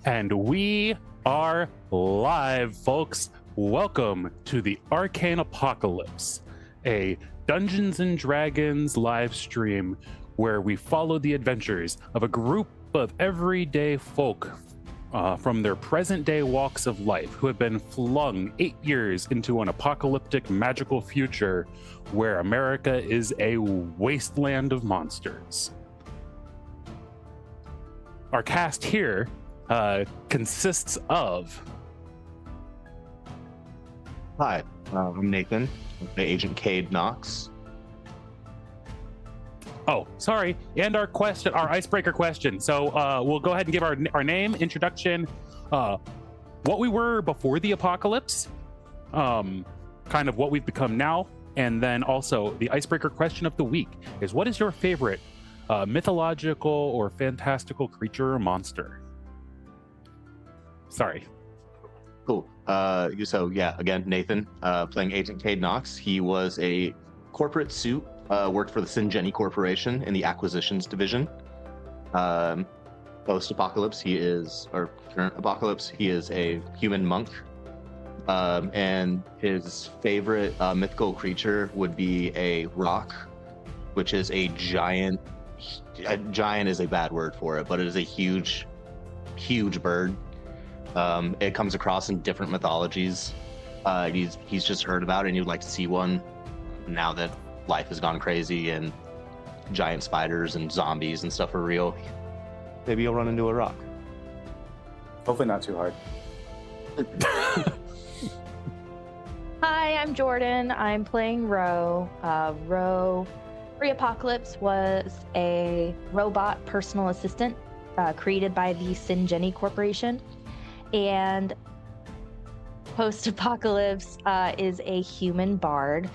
And we are live, folks. Welcome to the Arcane Apocalypse, a Dungeons and Dragons live stream where we follow the adventures of a group of everyday folk from their present day walks of life who have been flung 8 years into an apocalyptic magical future where America is a wasteland of monsters. Our cast here consists of... Hi, I'm Nathan, Agent Cade Knox. Oh, sorry. And our icebreaker question. So we'll go ahead and give our name, introduction, what we were before the apocalypse, kind of what we've become now, and then also the icebreaker question of the week is, what is your favorite mythological or fantastical creature or monster? Sorry. Cool. Again, Nathan, playing Agent Cade Knox. He was a corporate suit, worked for the Syngeni Corporation in the acquisitions division. Post-apocalypse, current apocalypse, he is a human monk. And his favorite mythical creature would be a roc, which is a giant. A giant is a bad word for it, but it is a huge bird. It comes across in different mythologies. He's just heard about it, and he would like to see one now that life has gone crazy and giant spiders and zombies and stuff are real. Maybe you'll run into a roc. Hopefully not too hard. Hi, I'm Jordan. I'm playing Ro. Ro, pre-apocalypse, was a robot personal assistant created by the Syngeni Corporation. And post-apocalypse is a human bard.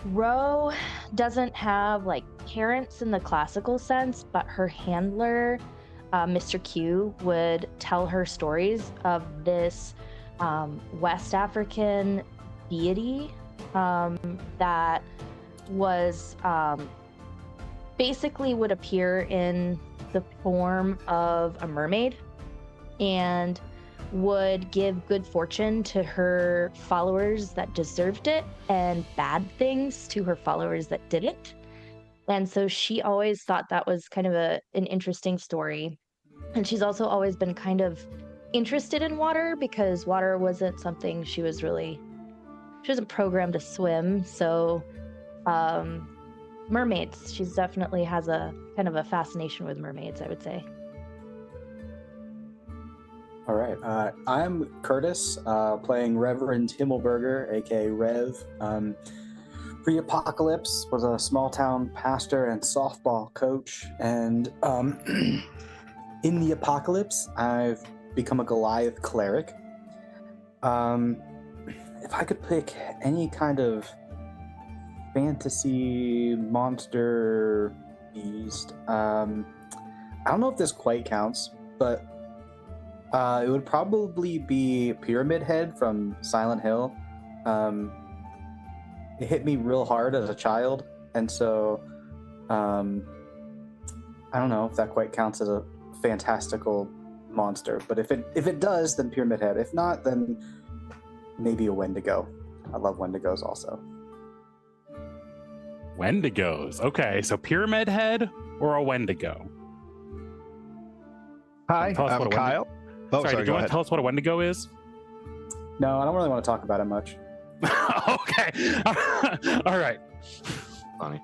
Ro doesn't have parents in the classical sense, but her handler, Mr. Q, would tell her stories of this West African deity that was basically would appear in the form of a mermaid and would give good fortune to her followers that deserved it and bad things to her followers that didn't. And so she always thought that was kind of an interesting story. And she's also always been kind of interested in water because water wasn't something she wasn't programmed to swim. So mermaids, she's definitely has a kind of a fascination with mermaids, I would say. All right. I'm Curtis, playing Reverend Himmelberger, aka Rev. Pre-apocalypse, was a small-town pastor and softball coach. And in the apocalypse, I've become a Goliath cleric. If I could pick any kind of fantasy monster beast, I don't know if this quite counts, but it would probably be Pyramid Head from Silent Hill. It hit me real hard as a child, and so I don't know if that quite counts as a fantastical monster. But if it does, then Pyramid Head. If not, then maybe a Wendigo. I love Wendigos also. Wendigos. Okay, so Pyramid Head or a Wendigo? Hi, I'm Kyle. Sorry, do you want to tell us what a Wendigo is? No, I don't really want to talk about it much. Okay. All right. Funny.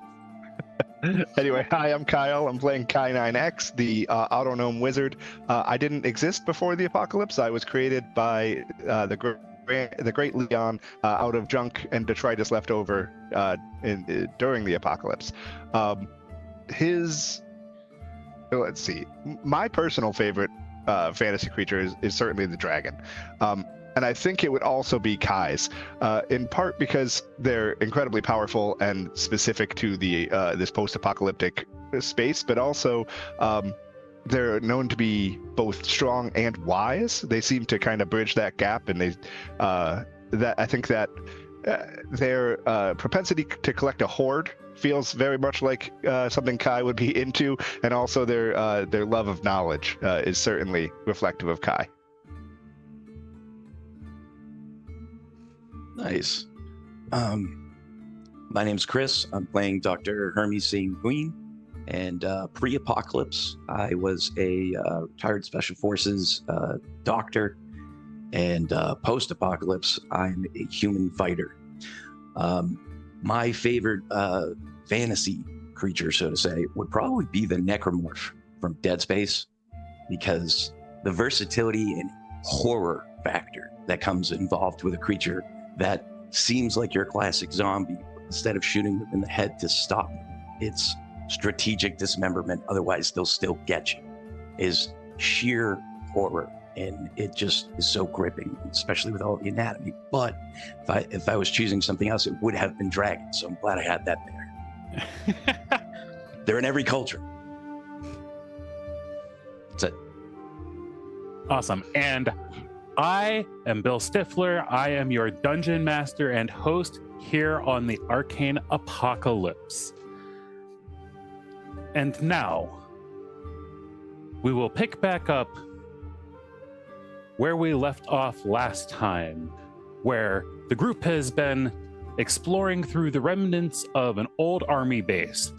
Anyway, hi, I'm Kyle. I'm playing Kai9X, the Autonome Wizard. I didn't exist before the apocalypse. I was created by the great Leon out of junk and detritus left over during the apocalypse. Let's see. My personal favorite fantasy creature is certainly the dragon. And I think it would also be Kai's, in part because they're incredibly powerful and specific to the this post-apocalyptic space, but also they're known to be both strong and wise. They seem to kind of bridge that gap, and their propensity to collect a hoard feels very much like something Kai would be into, and also their love of knowledge is certainly reflective of Kai. Nice. My name's Chris. I'm playing Dr. Hermes Sanguine, and pre-apocalypse, I was a retired Special Forces doctor, and post-apocalypse, I'm a human fighter. My favorite fantasy creature, so to say, would probably be the necromorph from Dead Space, because the versatility and horror factor that comes involved with a creature that seems like your classic zombie. Instead of shooting them in the head to stop them, it's strategic dismemberment, otherwise they'll still get you, is sheer horror. And it just is so gripping, especially with all the anatomy. But if I was choosing something else, it would have been dragons. So I'm glad I had that there. They're in every culture. That's it. Awesome. And I am Bill Stifler. I am your dungeon master and host here on the Arcane Apocalypse. And now we will pick back up where we left off last time, where the group has been exploring through the remnants of an old army base,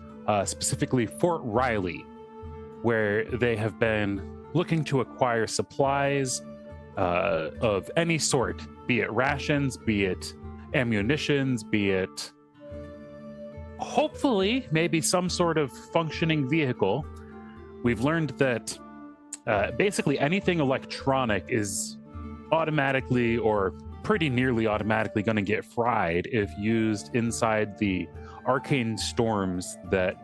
specifically Fort Riley, where they have been looking to acquire supplies of any sort, be it rations, be it ammunitions, be it hopefully maybe some sort of functioning vehicle. We've learned that basically anything electronic is automatically or pretty nearly automatically going to get fried if used inside the arcane storms that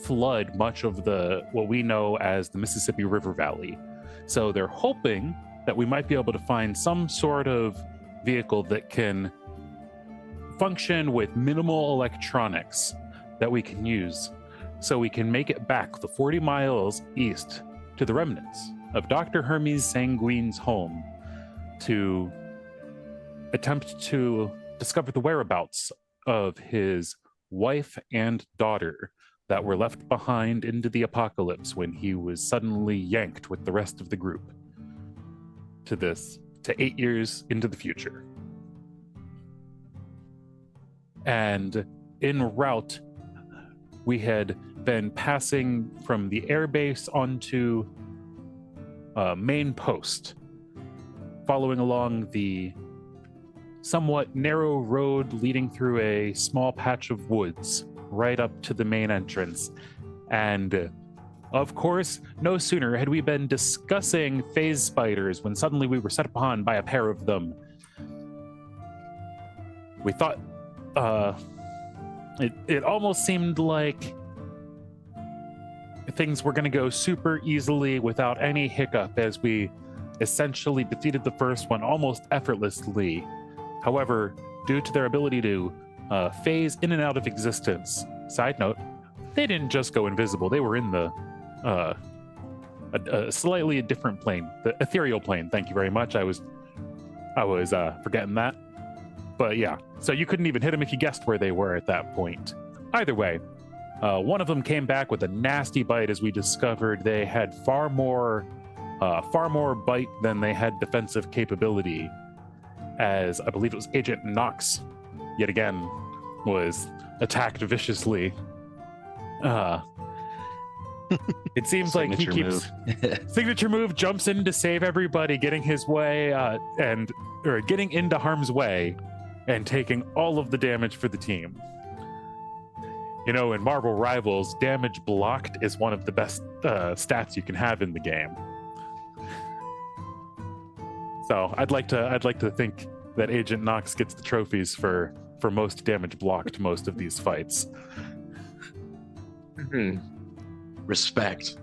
flood much of what we know as the Mississippi River Valley. So they're hoping that we might be able to find some sort of vehicle that can function with minimal electronics that we can use, so we can make it back the 40 miles east to the remnants of Dr. Hermes Sanguine's home to attempt to discover the whereabouts of his wife and daughter that were left behind into the apocalypse when he was suddenly yanked with the rest of the group to 8 years into the future. And en route, we had been passing from the airbase onto main post, following along the somewhat narrow road leading through a small patch of woods right up to the main entrance. And of course, no sooner had we been discussing phase spiders when suddenly we were set upon by a pair of them. We thought it almost seemed like things were going to go super easily without any hiccup, as we essentially defeated the first one almost effortlessly. However, due to their ability to phase in and out of existence, side note, they didn't just go invisible, they were in the a slightly different plane, the ethereal plane. Thank you very much. I was forgetting that. But yeah, so you couldn't even hit them if you guessed where they were at that point. Either way, one of them came back with a nasty bite, as we discovered they had far more bite than they had defensive capability, as I believe it was Agent Knox, yet again, was attacked viciously. It seems like he keeps signature move, jumps in to save everybody, getting his way or getting into harm's way and taking all of the damage for the team. You know, in Marvel Rivals, damage blocked is one of the best stats you can have in the game. So I'd like to think that Agent Knox gets the trophies for most damage blocked most of these fights. Respect.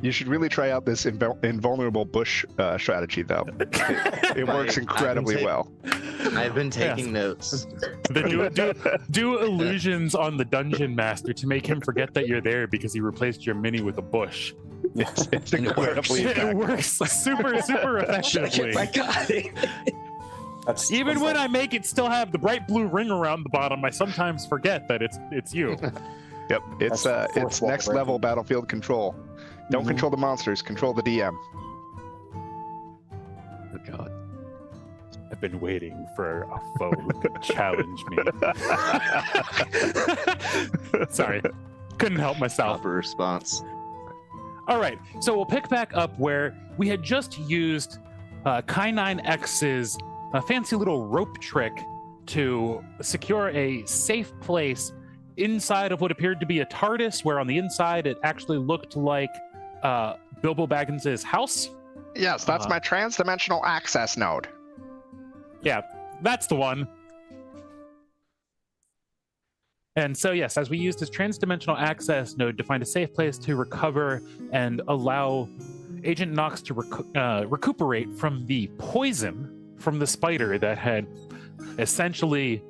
You should really try out this invulnerable bush strategy, though. It works incredibly well. I've been taking notes. Do illusions on the dungeon master to make him forget that you're there because he replaced your mini with a bush. It's incredibly It works super effectively. My God. Even when I make it still have the bright blue ring around the bottom, I sometimes forget that it's you. Yep, it's next level battlefield control. Don't control the monsters, control the DM. Oh God. I've been waiting for a foe who could challenge me. Sorry, couldn't help myself. Proper response. All right, so we'll pick back up where we had just used Kai9X's fancy little rope trick to secure a safe place inside of what appeared to be a TARDIS, where on the inside it actually looked like Bilbo Baggins' house. Yes, that's my trans-dimensional access node. Yeah, that's the one. And so, yes, as we used this trans-dimensional access node to find a safe place to recover and allow Agent Nox to recuperate from the poison from the spider that had essentially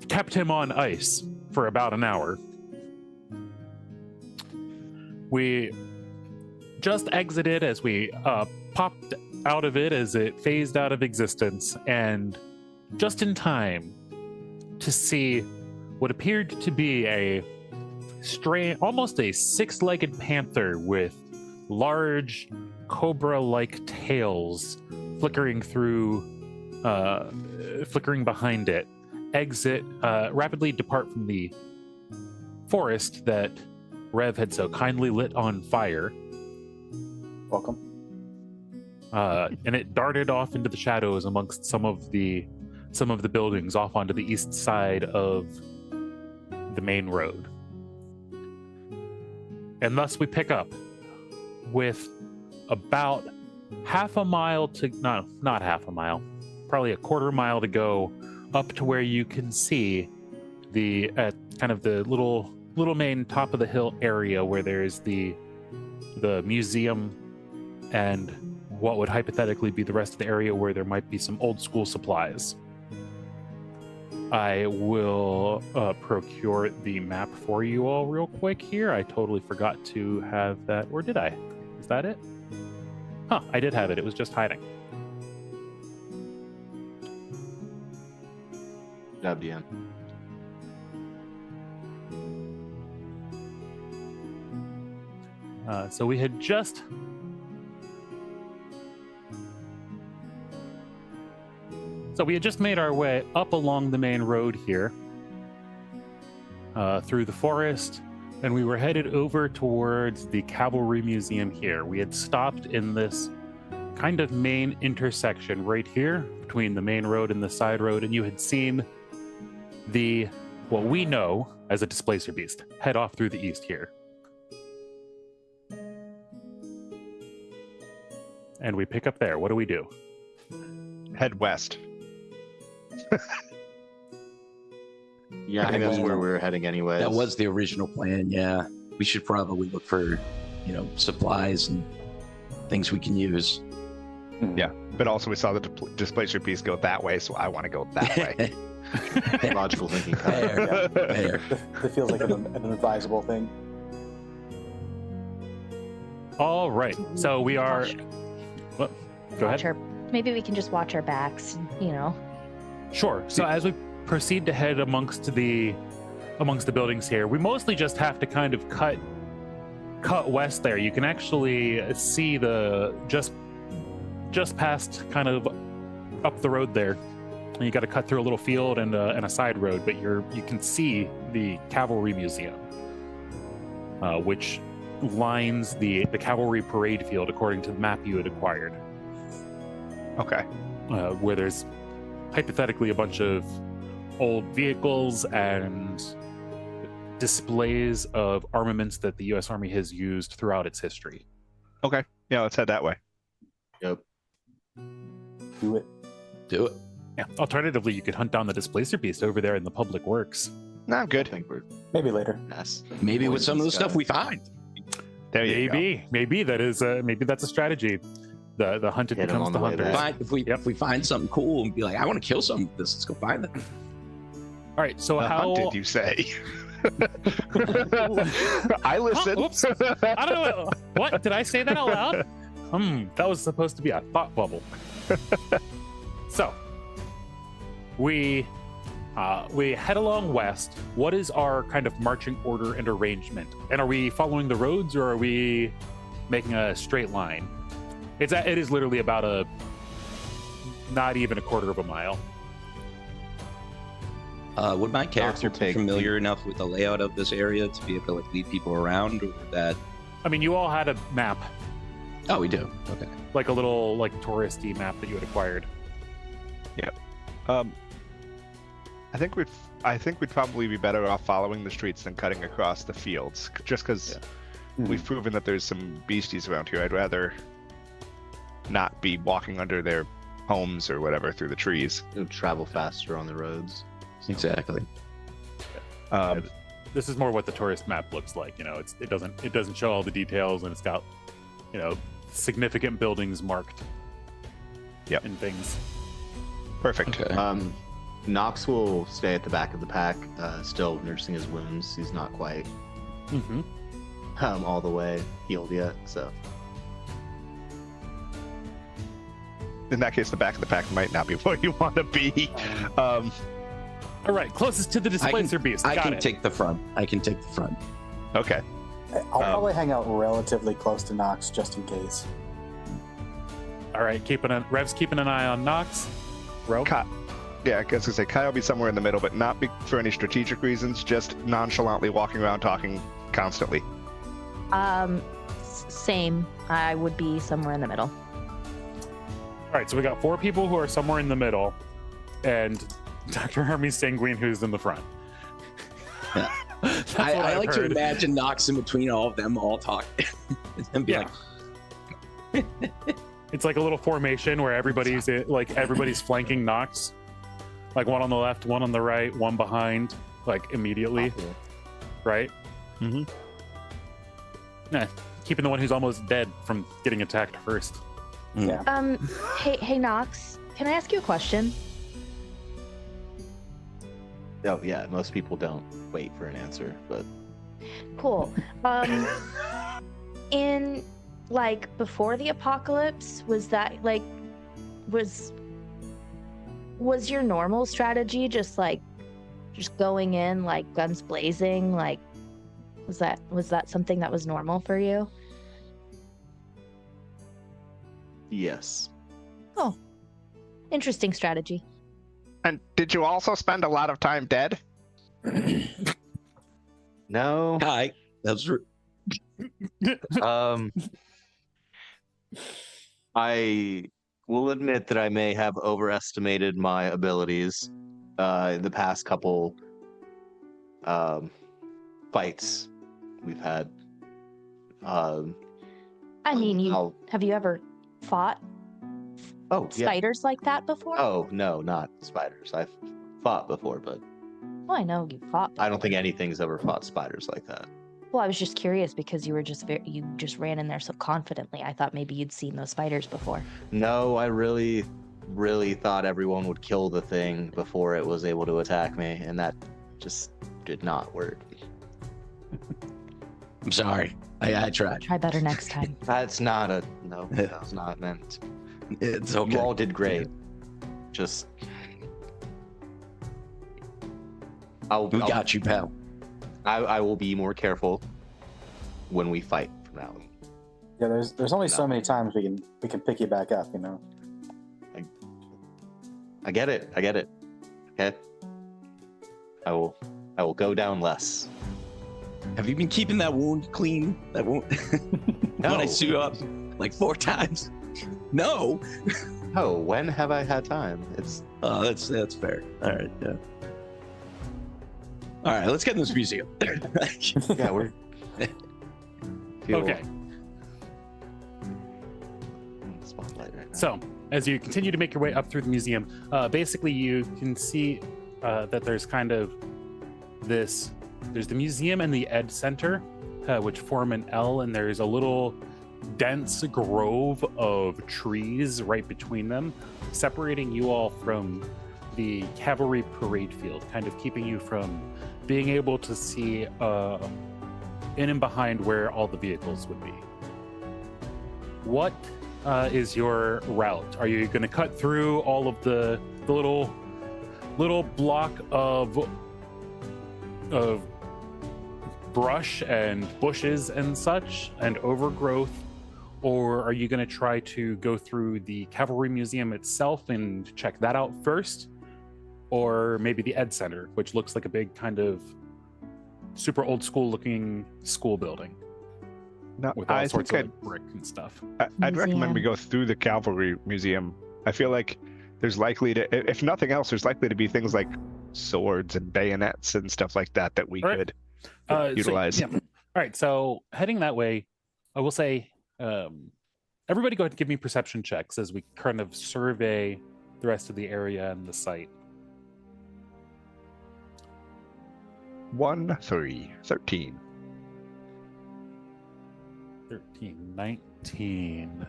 kept him on ice for about an hour. We just exited as we popped out of it as it phased out of existence, and just in time to see what appeared to be almost a six-legged panther with large cobra-like tails flickering behind it, rapidly depart from the forest that Rev had so kindly lit on fire. Welcome. And it darted off into the shadows amongst some of the buildings off onto the east side of the main road. And thus we pick up with about half a mile to not half a mile, probably a quarter mile to go up to where you can see the kind of the little main top of the hill area where there's the museum and what would hypothetically be the rest of the area where there might be some old school supplies. I will procure the map for you all real quick here. I totally forgot to have that, or did I? Is that it? Huh, I did have it. It was just hiding. WM. So we had just made our way up along the main road here, through the forest, and we were headed over towards the Cavalry Museum here. We had stopped in this kind of main intersection right here between the main road and the side road, and you had seen what we know as a displacer beast head off through the east here. And we pick up there. What do we do? Head west. Yeah, I think that's where we were heading anyway. That was the original plan, yeah. We should probably look for, supplies and things we can use. Yeah, but also we saw the displacer piece go that way, so I want to go that way. Logical thinking. Fair. Fair. It feels like an advisable thing. All right. So we are. What? Go ahead. Maybe we can just watch our backs, Sure. So as we proceed to head amongst the buildings here, we mostly just have to kind of cut west there. You can actually see the just past kind of up the road there. And you got to cut through a little field and a side road, but you can see the Cavalry Museum, which lines the Cavalry Parade Field according to the map you had acquired. Okay. Where there's hypothetically a bunch of old vehicles and displays of armaments that the U.S. Army has used throughout its history. Okay. Yeah, let's head that way. Yep. Do it. Do it. Yeah. Alternatively, you could hunt down the displacer beast over there in the public works. No, I'm good. I think we're Maybe later. yes. Maybe with some of the stuff we find. There you go. Maybe that's a strategy. The hunted Hit 'em becomes on the the way hunter. back. If we find something cool and be like, I want to kill something with this, let's go find it. All right. So how did you say? I listened. Oops. I don't know. What did I say that out loud? That was supposed to be a thought bubble. So we head along west. What is our kind of marching order and arrangement? And are we following the roads, or are we making a straight line? It is literally about not even a quarter of a mile. Would my character be take familiar enough with the layout of this area to be able to like lead people around, or would that? I mean, you all had a map, Oh, we do. Okay. like a little like touristy map that you had acquired. I think we'd probably be better off following the streets than cutting across the fields, just because we've proven that there's some beasties around here. I'd rather not be walking under their homes or whatever through the trees. You'll travel faster on the roads. Exactly. This is more what the tourist map looks like. You know, it doesn't show all the details, and it's got, you know, significant buildings marked. Yep. And things. Perfect. Okay. Nox will stay at the back of the pack, still nursing his wounds. He's not quite all the way healed yet, so. In that case, the back of the pack might not be where you want to be. All right, closest to the displacer beast. I Got can it. take the front. Okay. I'll probably hang out relatively close to Nox just in case. All right, Rev's keeping an eye on Nox. Ro? Yeah, I guess I say Kai will be somewhere in the middle, but not for any strategic reasons, just nonchalantly walking around talking constantly. Same. I would be somewhere in the middle. All right, so we got 4 people who are somewhere in the middle, and Dr. Hermes Sanguine, who's in the front. Yeah. That's what I I've like to heard. imagine Nox in between all of them, all talking, and be Yeah. like, It's like a little formation where everybody's flanking Nox, like one on the left, one on the right, one behind, like immediately, right? Mm-hmm. Yeah, keeping the one who's almost dead from getting attacked first. Yeah. Hey, Nox, can I ask you a question? Oh yeah, most people don't wait for an answer, but Cool. In like before the apocalypse, was that like was your normal strategy just going in like guns blazing? Like was that something that was normal for you? yes. Oh. Interesting strategy. And did you also spend a lot of time dead? No. "Hi, that's I will admit that I may have overestimated my abilities in the past couple fights we've had. I mean, I'll- have you ever fought Oh, yeah. spiders like that before? Oh, no, not spiders. I've fought before, but Well, I know you fought. I don't think anything's ever fought spiders like that. Well, I was just curious because you just ran in there so confidently. I thought maybe you'd seen those spiders before. No, I really, really thought everyone would kill the thing before it was able to attack me, and that just did not work. I'm sorry. I tried. Try better next time. That's not a no. That was not meant. It's okay. You all did great. Just We got you, pal. I will be more careful when we fight from now on. Yeah, there's only so many times we can pick you back up, you know. I get it. Okay. I will go down less. Have you been keeping that wound clean? That wound No. when I suit up like 4 times. No. Oh, when have I had time? It's Oh, that's fair. All right. Yeah. All right. Let's get in this museum. yeah, we're feel Okay. spotlight right now. So, as you continue to make your way up through the museum, basically you can see that there's kind of there's the museum and the Ed Center, which form an L, and there's a little dense grove of trees right between them, separating you all from the cavalry parade field, kind of keeping you from being able to see in and behind where all the vehicles would be. What is your route? Are you going to cut through all of the little block of brush and bushes and such and overgrowth, or are you going to try to go through the Cavalry Museum itself and check that out first, or maybe the Ed Center, which looks like a big kind of super old school looking school building No, with all I sorts think of like, brick and stuff? I'd recommend we Museum. go through the Cavalry Museum. I feel like there's likely to, if nothing else, there's likely to be things like swords and bayonets and stuff like that that we All right. could So, utilize. yeah. All right, so heading that way, I will say, everybody go ahead and give me perception checks as we kind of survey the rest of the area and the site. 1, 3, 13. 13, 19.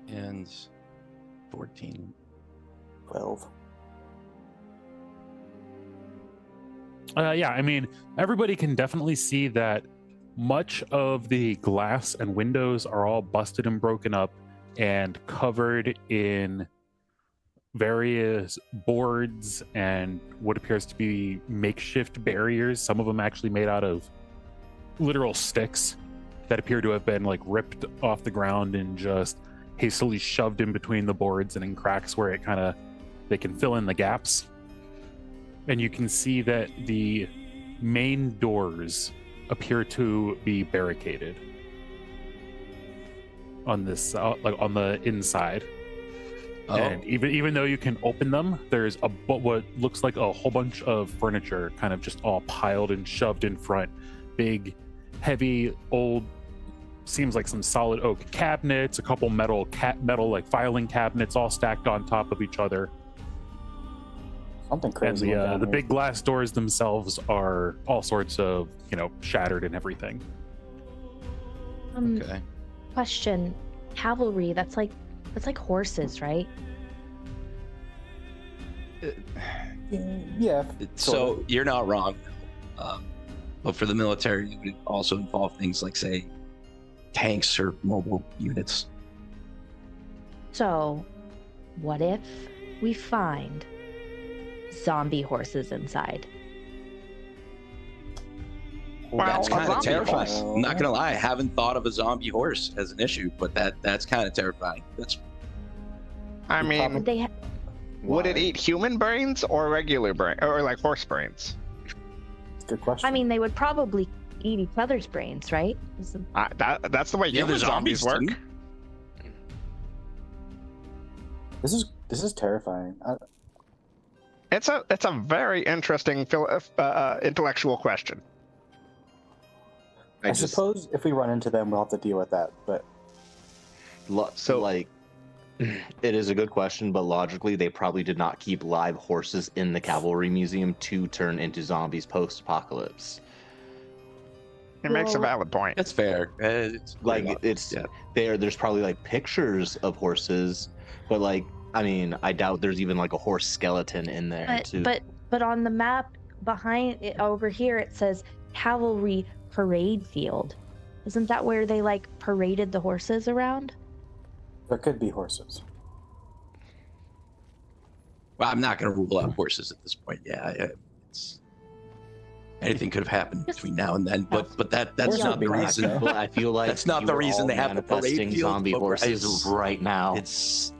And 14. 12. Yeah, I mean, everybody can definitely see that much of the glass and windows are all busted and broken up and covered in various boards and what appears to be makeshift barriers, some of them actually made out of literal sticks that appear to have been like ripped off the ground and just hastily shoved in between the boards and in cracks where it kind of they can fill in the gaps. And you can see that the main doors appear to be barricaded on this like on the inside. Oh, And even though you can open them, there's what looks like a whole bunch of furniture kind of just all piled and shoved in front. Big, heavy, old, seems like some solid oak cabinets, a couple metal like filing cabinets all stacked on top of each other. Something And crazy. went down the here. big glass doors themselves are all sorts of, shattered and everything. okay. Question: cavalry? That's like horses, right? Yeah. So you're not wrong. But for the military, it would also involve things like, say, tanks or mobile units. So, what if we find zombie horses inside? That's a kind of zombie terrifying. horse. I'm not gonna lie, I haven't thought of a zombie horse as an issue, but that's kind of terrifying. I mean, Would they ha- would it Why? eat human brains or regular brain, or like horse brains? Good question. I mean, they would probably eat each other's brains, right? That's the way Yeah, human the zombies zombies work. do. this is terrifying. It's a very interesting intellectual question. I suppose if we run into them, we'll have to deal with that. But So- like, it is a good question, but logically, they probably did not keep live horses in the Cavalry Museum to turn into zombies post-apocalypse. It makes a Well- valid point. That's fair. It's Like, pretty it's yeah. there's probably like pictures of horses, but like, I mean, I doubt there's even like a horse skeleton in there too. But on the map behind it over here, it says cavalry parade field. Isn't that where they like paraded the horses around? there could be horses. Well, I'm not gonna rule out horses at this point. Yeah, it's anything could have happened between now and then, but that's Horses not would be the nice, reason. though. Well, I feel like That's not you the are reason all they have the parade manifesting field, zombie but horses it's- right now. It's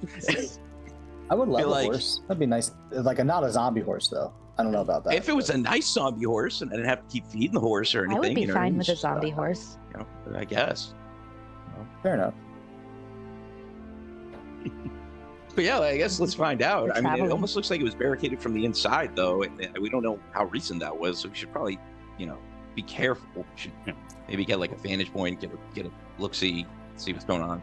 I would love feel a like- horse. That'd be nice. Like not a zombie horse though. I don't know about that. if it was but- a nice zombie horse and I didn't have to keep feeding the horse or anything. I would be you know what I fine mean? with a It's just, zombie horse. I guess. Fair enough. But yeah, I guess let's find out. We're I mean, it traveling. almost looks like it was barricaded from the inside, though. And we don't know how recent that was, so we should probably, be careful. We should maybe get like a vantage point, get a look-see, see what's going on.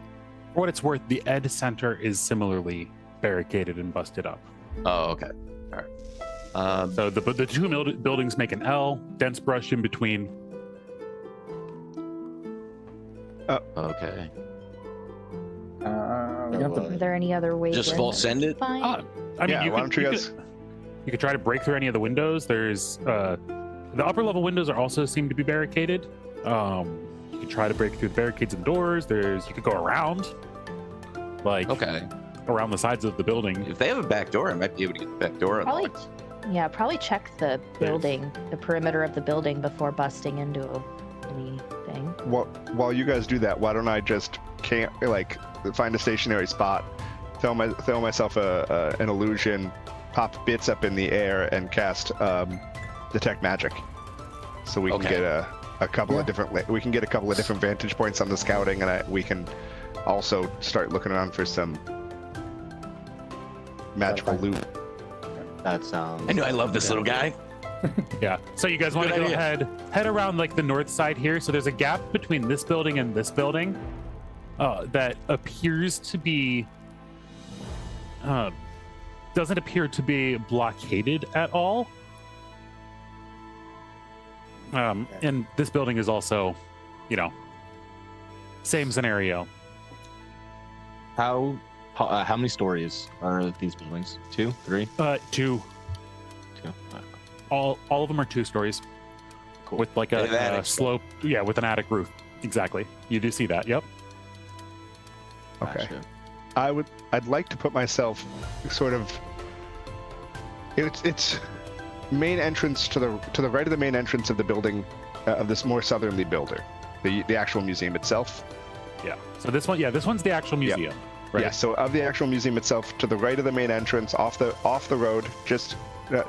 For what it's worth, the Ed Center is similarly barricaded and busted up. Oh, okay. All right. So the two buildings make an L, dense brush in between. Okay. We have to- Are there any other ways? Just in full that send it? Fine. I mean, Yeah, you why could, don't you you guys- could- you could try to break through any of the windows. There's the upper level windows are also seem to be barricaded. You can try to break through the barricades and doors. You could go around, like Okay. around the sides of the building. If they have a back door, I might be able to get the back door Probably, unlocked. probably check the building, the perimeter of the building before busting into anything. While you guys do that, why don't I just find a stationary spot, throw myself an illusion, pop bits up in the air, and cast detect magic, so we can get a couple of different vantage points on the scouting, and we can also start looking around for some magical loot. That sounds. I know I love this little guy. Yeah. So you guys want to Good go idea. head around like the north side here. So there's a gap between this building and this building that appears to be doesn't appear to be blockaded at all. And this building is also, same scenario. How many stories are these buildings? 2, 3? 2. 2. All of them are 2 stories. Cool. With like An a attic. slope. Yeah, with an attic roof. Exactly. You do see that. Yep. Okay. Gotcha. I'd like to put myself sort of. It's main entrance to the right of the main entrance of the building of this more southerly builder, the actual museum itself. Yeah. So this one's the actual museum. Right. Yeah. So of the actual museum itself, to the right of the main entrance, off the road, just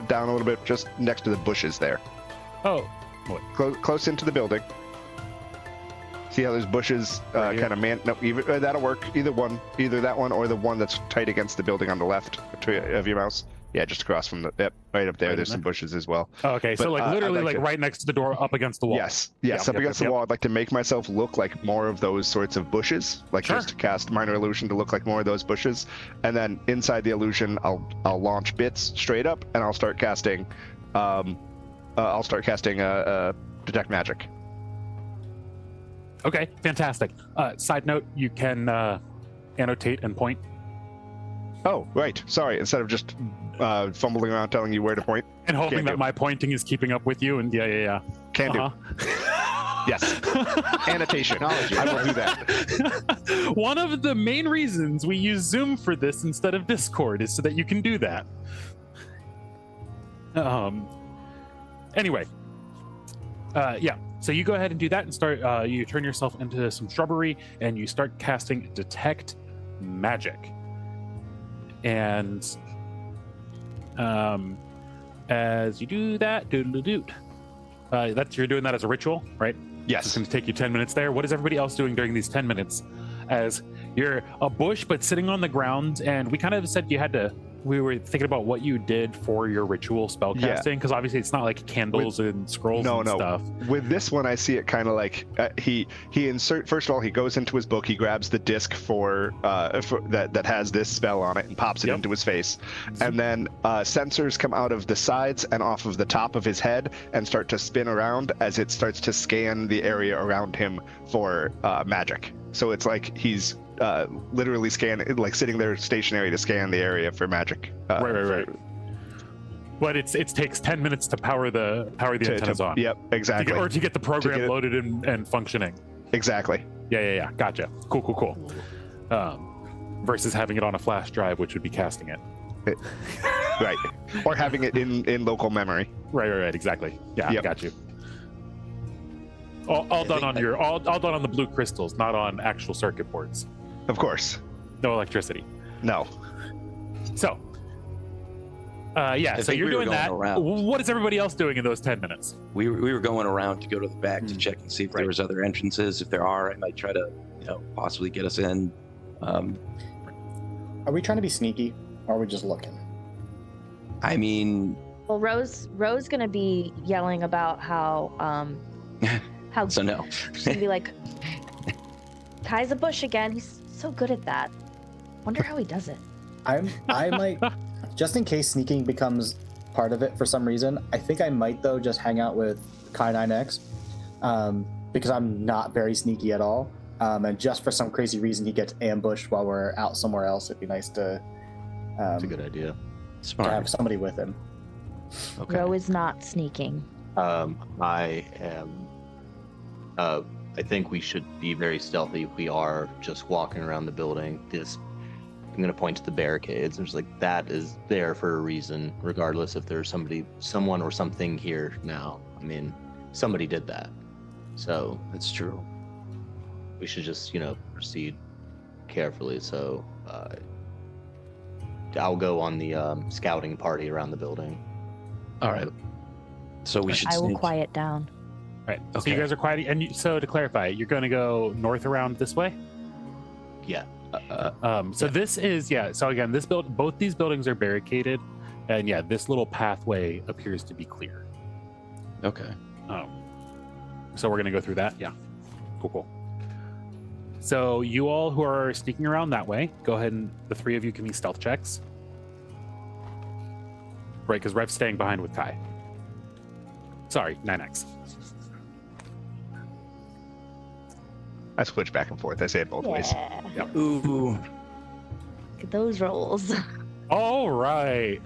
down a little bit, just next to the bushes there. Oh. Close into the building. See how there's bushes Right here? kind of either that'll work. Either that one or the one that's tight against the building on the left of your mouse. Yeah, just across from right up there. Right There's in some bushes as well. Oh, okay. So But, like I'd literally like like to- right next to the door, up against the wall. Yes, Yep, up against the wall. I'd like to make myself look like more of those sorts of bushes, like Sure. just to cast minor illusion to look like more of those bushes, and then inside the illusion, I'll launch bits straight up, and I'll start casting, detect magic. Okay. Fantastic. Side note: you can annotate and point. Oh, right. Sorry. Instead of just fumbling around telling you where to point, And hoping Can that do. my pointing is keeping up with you. And yeah. can do. Yes. Annotation. I will do that. One of the main reasons we use Zoom for this instead of Discord is so that you can do that. Anyway. Yeah. So you go ahead and do that and start. You turn yourself into some shrubbery and you start casting detect magic. And as you do that, you're doing that as a ritual, right? It's Yes. going to take you 10 minutes there. What is everybody else doing during these 10 minutes? As you're a bush, but sitting on the ground. And we kind of said we were thinking about what you did for your ritual spell Yeah. casting. Because obviously it's not like candles and scrolls and stuff. With this one, I see it kind of like he first of all, he goes into his book, he grabs the disc for that has this spell on it and pops it Yep. into his face. And then sensors come out of the sides and off of the top of his head and start to spin around as it starts to scan the area around him for magic. So it's like he's literally scanning, like sitting there stationary to scan the area for magic. Right. But it takes 10 minutes to power the antennas on. Yep, exactly. Or to get the program get it- loaded and functioning. Exactly. Yeah. Gotcha. Cool. Versus having it on a flash drive, which would be casting it. Right. Or having it in local memory. Right. Exactly. Yeah, I Yep. got you. All done on all done on the blue crystals, not on actual circuit boards. Of course. No electricity. No. So, yeah. So think you're we were doing going that. around. What is everybody else doing in those 10 minutes? We were going around to go to the back to check and see if there Right. was other entrances. If there are, I might try to, possibly get us in. Are we trying to be sneaky, or are we just looking? I mean, Well, Rose gonna be yelling about how so no. she's gonna be like, Kai's a bush again. He's so good at that. Wonder how he does it. I might, just in case sneaking becomes part of it for some reason, I think I might though just hang out with Kai 9X, because I'm not very sneaky at all. And just for some crazy reason he gets ambushed while we're out somewhere else. It'd be nice to That's a good idea. to Smart. have somebody with him. Okay. Ro is not sneaking. I am I think we should be very stealthy. We are just walking around the building. I'm going to point to the barricades. There's like, that is there for a reason, regardless if there's someone or something here now. I mean, somebody did that. So That's true. we should just, proceed carefully. So I'll go on the scouting party around the building. All right. So we should I will sneak. quiet down. Right. So Okay. you guys are quiet. And so to clarify, you're going to go north around this way? Yeah. So this is, so again, both these buildings are barricaded. And this little pathway appears to be clear. Okay. So we're going to go through that. Yeah. Cool. So you all who are sneaking around that way, go ahead and the three of you give me stealth checks. Right, because Rev's staying behind with Kai. Sorry, 9x. I switch back and forth. I say it both ways. Yeah. Ooh. Look at those rolls. All right.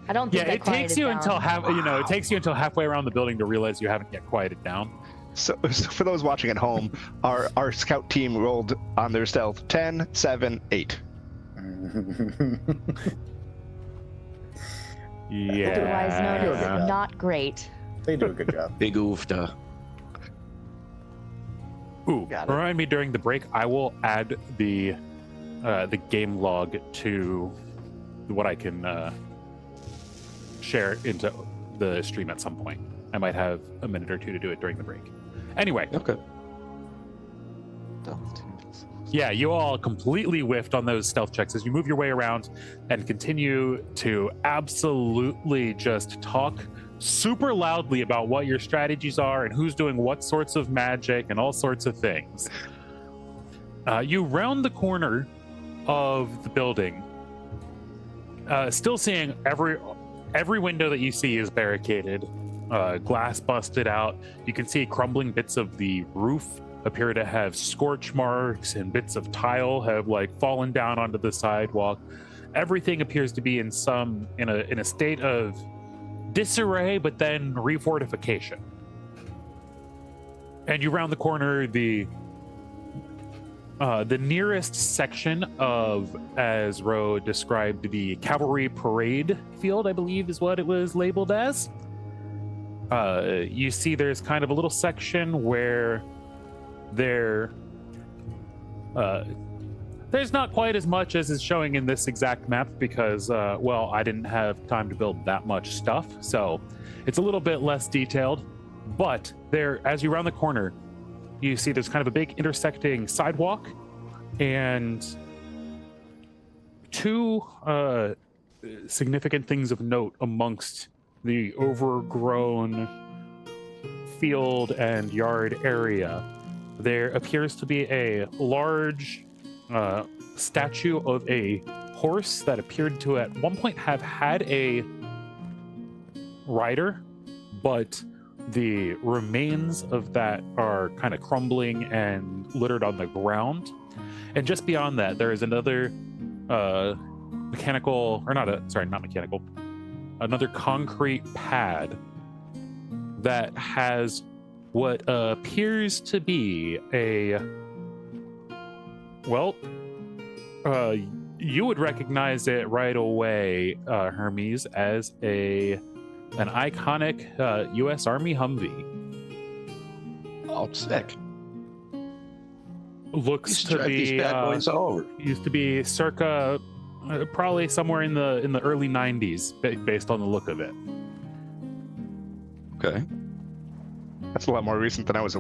I don't think I It takes quieted you down. until it takes you until halfway around the building to realize you haven't yet quieted down. So for those watching at home, our scout team rolled on their stealth 10, 7, 8. Yeah. Otherwise known Yeah. as not great. They do a good job. Big oofta. Ooh, Got it. remind me during the break. I will add the game log to what I can share into the stream at some point. I might have a minute or two to do it during the break. Anyway, Okay. yeah, you all completely whiffed on those stealth checks as you move your way around and continue to absolutely just talk super loudly about what your strategies are and who's doing what sorts of magic and all sorts of things. You round the corner of the building, still seeing every window that you see is barricaded, glass busted out. You can see crumbling bits of the roof appear to have scorch marks, and bits of tile have fallen down onto the sidewalk. Everything appears to be in a state of disarray, but then refortification. And you round the corner, the nearest section of, as Ro described, the cavalry parade field, I believe is what it was labeled as. You see there's kind of a little section where there's not quite as much as is showing in this exact map because, I didn't have time to build that much stuff. So it's a little bit less detailed. But there, as you round the corner, you see there's kind of a big intersecting sidewalk and two significant things of note amongst the overgrown field and yard area. There appears to be a large statue of a horse that appeared to at one point have had a rider, but the remains of that are kind of crumbling and littered on the ground. And just beyond that, there is another another concrete pad that has what appears to be you would recognize it right away, Hermes, as an iconic U.S. Army Humvee. Oh, sick. Looks Used to drive these be bad boys all over. used to be circa probably somewhere in the early 90s, based on the look of it. Okay. That's a lot more recent than I was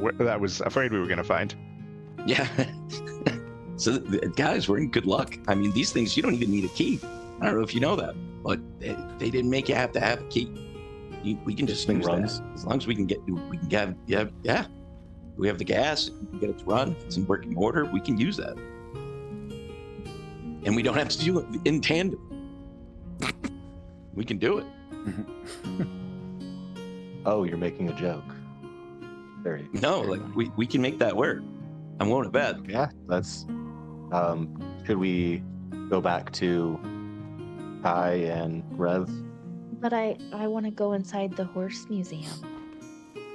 afraid we were going to find. Yeah. So, guys, we're in good luck. I mean, these things, you don't even need a key. I don't know if you know that, but they didn't make you have to have a key. We can just Thing use runs. that. As long as we can have, we have the gas, we can get it to run. If it's in working order, we can use that. And we don't have to do it in tandem. We can do it. Oh, you're making a joke. Very. No, very like nice. we can make that work. I'm going to bed. Yeah, that's. Could we go back to Kai and Rev? But I want to go inside the horse museum.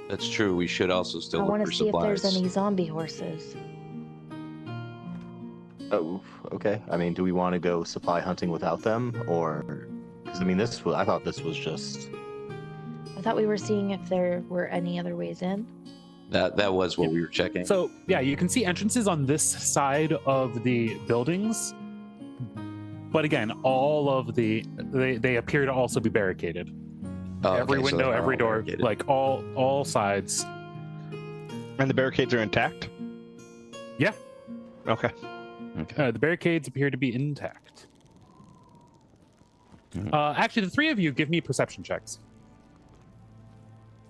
That's true. We should also still I look want for to see if supplies. there's any zombie horses. Oh, okay. I mean, do we want to go supply hunting without them, or? Because I mean, I thought this was just. I thought we were seeing if there were any other ways in. That was what we were checking. So yeah, you can see entrances on this side of the buildings, but again, all of they appear to also be barricaded. Oh, Every okay, so window, they're every all door, barricaded. like all sides. And the barricades are intact? Yeah. Okay. Okay. The barricades appear to be intact. Mhm. Actually, the three of you give me perception checks.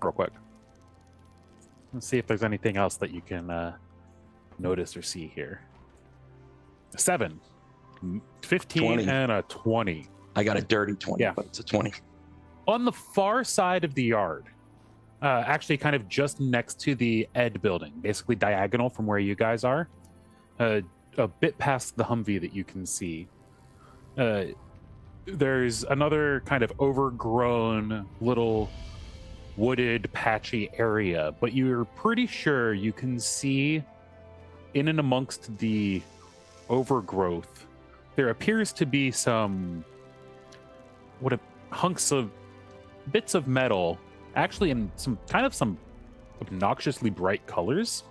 Real quick. Let's see if there's anything else that you can notice or see here. 7, 15, 20. and a 20. I got a dirty 20, Yeah. but it's a 20. On the far side of the yard, actually kind of just next to the Ed building, basically diagonal from where you guys are, a bit past the Humvee that you can see, there's another kind of overgrown little wooded patchy area, but you're pretty sure you can see in and amongst the overgrowth there appears to be some hunks of bits of metal, actually in some obnoxiously bright colors.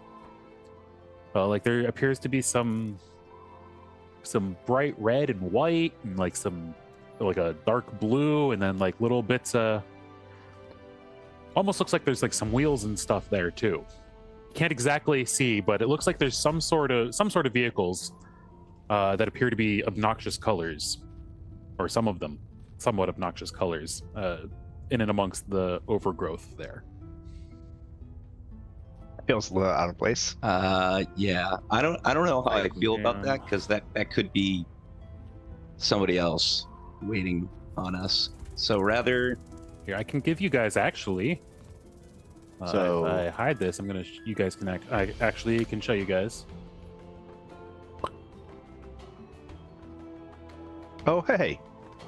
Like there appears to be some bright red and white, and like a dark blue, and then like little bits almost looks like there's like some wheels and stuff there too. Can't exactly see, but it looks like there's some sort of vehicles that appear to be obnoxious colors, or some of them somewhat obnoxious colors, in and amongst the overgrowth there. Feels a little out of place. Yeah. I don't know how I feel about Yeah. that, because that could be somebody else waiting on us. So rather, Here, I can give you guys actually. So- if I hide this, I'm gonna. You guys can I actually can show you guys. Oh, hey.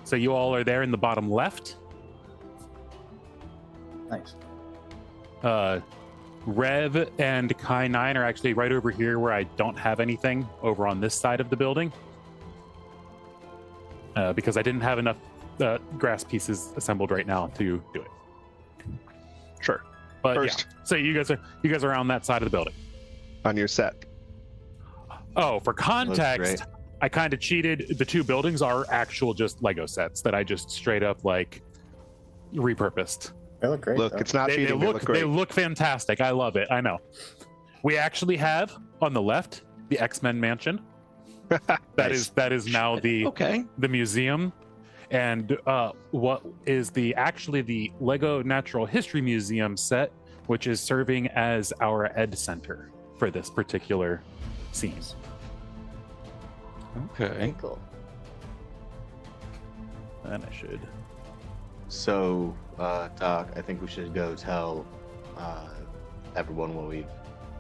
So you all are there in the bottom left. Nice. Rev and Kai 9 are actually right over here where I don't have anything over on this side of the building. Because I didn't have enough grass pieces assembled right now to do it. Sure. But First. yeah, so you guys are on that side of the building. On your set. Oh, for context, great. I kind of cheated. The two buildings are actual just Lego sets that I just straight up like repurposed. They look great. Look, though. it's not They cheating. They look they great. look fantastic. I love it. I know. We actually have on the left the X-Men mansion. Nice. That is now the okay. museum, and what is the Lego Natural History Museum set, which is serving as our Ed Center for this particular scene. Okay. Very cool. And I should. So, Doc, I think we should go tell everyone what we've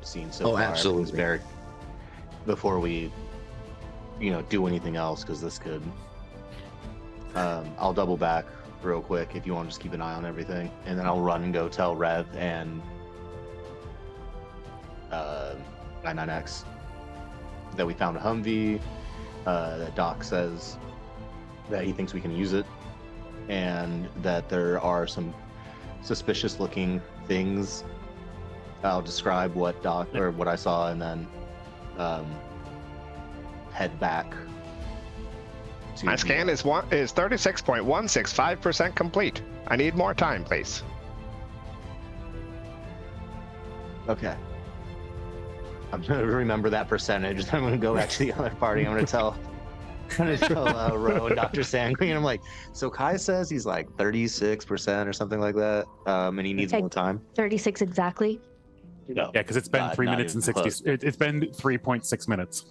seen so Oh, far. absolutely. Before we, do anything else, because this could. I'll double back real quick if you want to just keep an eye on everything, and then I'll run and go tell Rev and 99X that we found a Humvee. That Doc says that he thinks we can use it, and that there are some suspicious looking things. I'll describe what Doc or what I saw, and then head back to My scan is 36.165% complete. I need more time, please. Okay. I'm gonna remember that percentage. I'm gonna go back to the other party. I'm gonna tell Ro and Dr. Sanguine. I'm like, so Kai says he's like 36% or something like that, and he needs Okay. more time. 36 exactly. No. Yeah, because it's been Not 3 minutes and even 60. close. It's been 3.6 minutes.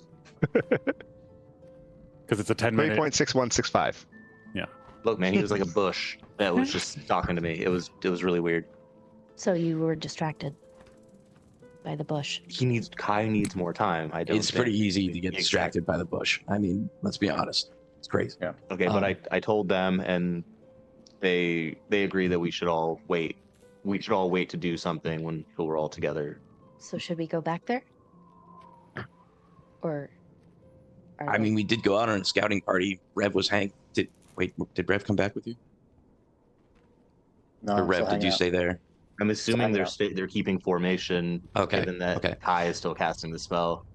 Because it's a 10-minute. 3.6165. Look, man, he was like a bush that was just talking to me. It was really weird. So you were distracted by the bush. Kai needs more time. I don't. It's pretty think. easy to get distracted by the bush. I mean, let's be honest. It's crazy. Okay, but I told them, and they agree that we should all wait we should all wait to do something when we're all together. So should we go back there? Or I mean, we did go out on a scouting party. Rev was did Rev come back with you? No, Or I'm Rev, still did hanging you out. stay there? I'm assuming hanging they're keeping formation, Okay. given that Okay. Kai is still casting the spell.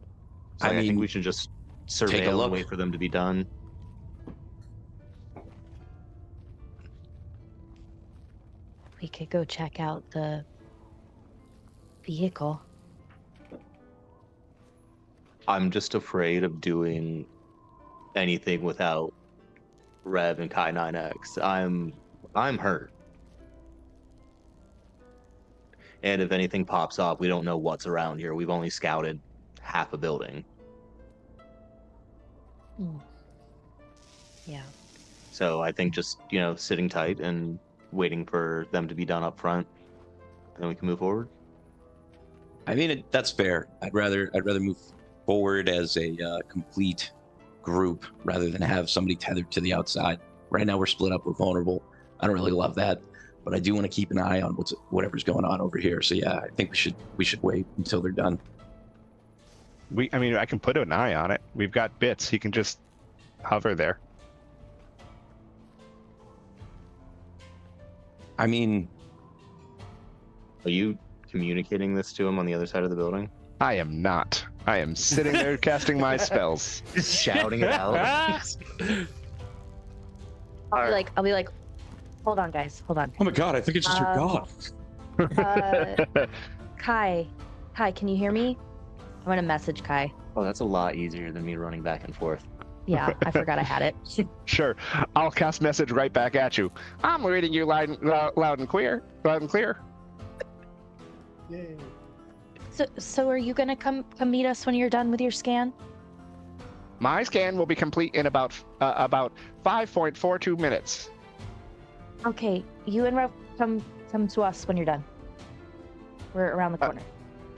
So I I think mean, we should just take a surveil look. and wait for them to be done. we could go check out the vehicle. I'm just afraid of doing anything without Rev and Kai 9X. I'm hurt. And if anything pops up, we don't know what's around here. We've only scouted half a building. Yeah. So I think just, sitting tight and waiting for them to be done up front, and then we can move forward. I mean, that's fair. I'd rather move forward as a complete group rather than have somebody tethered to the outside. Right now, we're split up. We're vulnerable. I don't really love that, but I do want to keep an eye on whatever's going on over here. So yeah, I think we should wait until they're done. I can put an eye on it. We've got bits. He can just hover there. I mean, Are you communicating this to him on the other side of the building? I am not. I am sitting there casting my spells. Just shouting it out. I'll be like, hold on, guys, hold on. oh my god, I think it's just your god. Kai, can you hear me? I'm gonna message Kai. Oh, that's a lot easier than me running back and forth. Yeah, I forgot I had it. Sure. I'll cast message right back at you. I'm reading you loud and clear. Loud and clear. Yay. So are you gonna come meet us when you're done with your scan? My scan will be complete in about 5.42 minutes. Okay, you and Rev come to us when you're done. We're around the corner.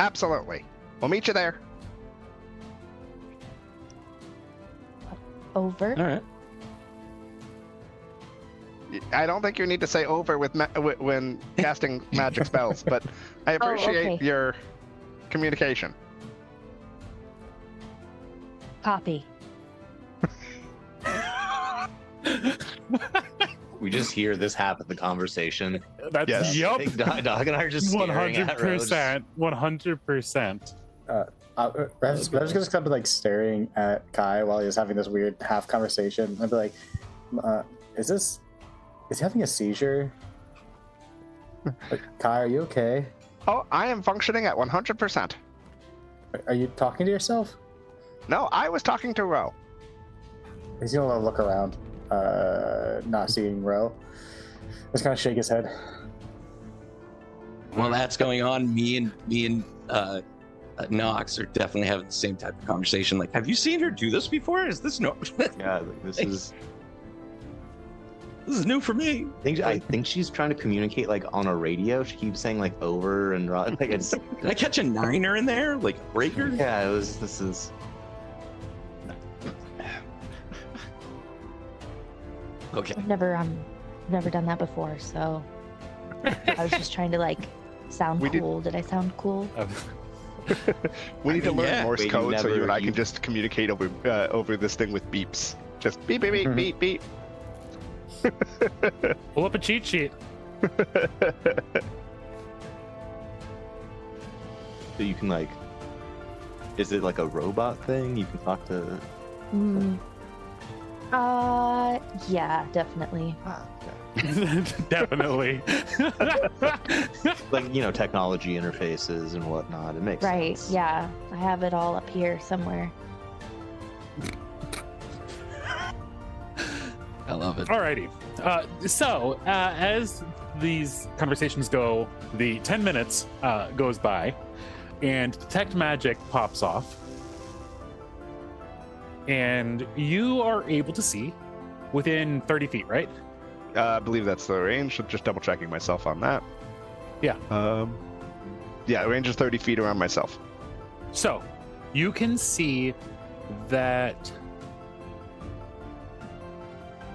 Absolutely. We'll meet you there. Over. All right. I don't think you need to say over when casting magic spells, but I appreciate okay. your communication. Copy. We just hear this half of the conversation. That's Yes. I yup. think Dog and I are just staring at Rose. 100%. Rev's just kind of like staring at Kai while he's having this weird half conversation. I'd be like, is he having a seizure? Like, Kai, are you okay? Oh, I am functioning at 100%. Are you talking to yourself? No, I was talking to Ro. He's gonna look around, not seeing Ro. Just kind of shake his head. While that's going on, me and Nox are definitely having the same type of conversation. Like, have you seen her do this before? Is this no? Yeah, this is. This is new for me. I think she's trying to communicate like on a radio. She keeps saying like over and like it's. Did I catch a niner in there? Like a breaker? Yeah, it was. This is. Okay. I've never done that before, so I was just trying to like sound cool. Did I sound cool? We need to learn yeah. Morse Wait, you code so you never- and I you- can just communicate over this thing with beeps. Just beep, beep, beep, beep, beep. Pull up a cheat sheet. So you can like. Is it like a robot thing? You can talk to. Yeah, definitely. Definitely. Like technology interfaces and whatnot. It makes Right, sense. yeah. I have it all up here somewhere. I love it. Alrighty. So, as these conversations go, the 10 minutes goes by, and Detect Magic pops off, and you are able to see within 30 feet, right? I believe that's the range. Just double checking myself on that. Yeah. Yeah, range is 30 feet around myself. So, you can see that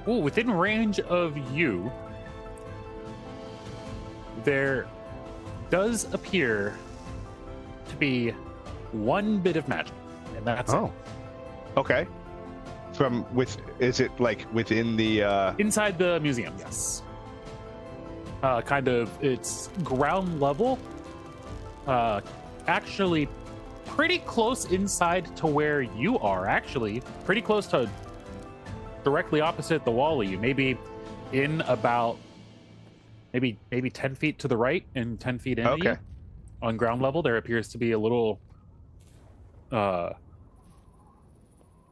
within range of you, there does appear to be one bit of magic, and that's it. Oh, okay. Is it like within the? Inside the museum, yes. Kind of, it's ground level. Actually, pretty close inside to where you are. Actually, pretty close to directly opposite the wall of you. Maybe in about maybe 10 feet to the right and 10 feet into you. On ground level, there appears to be a little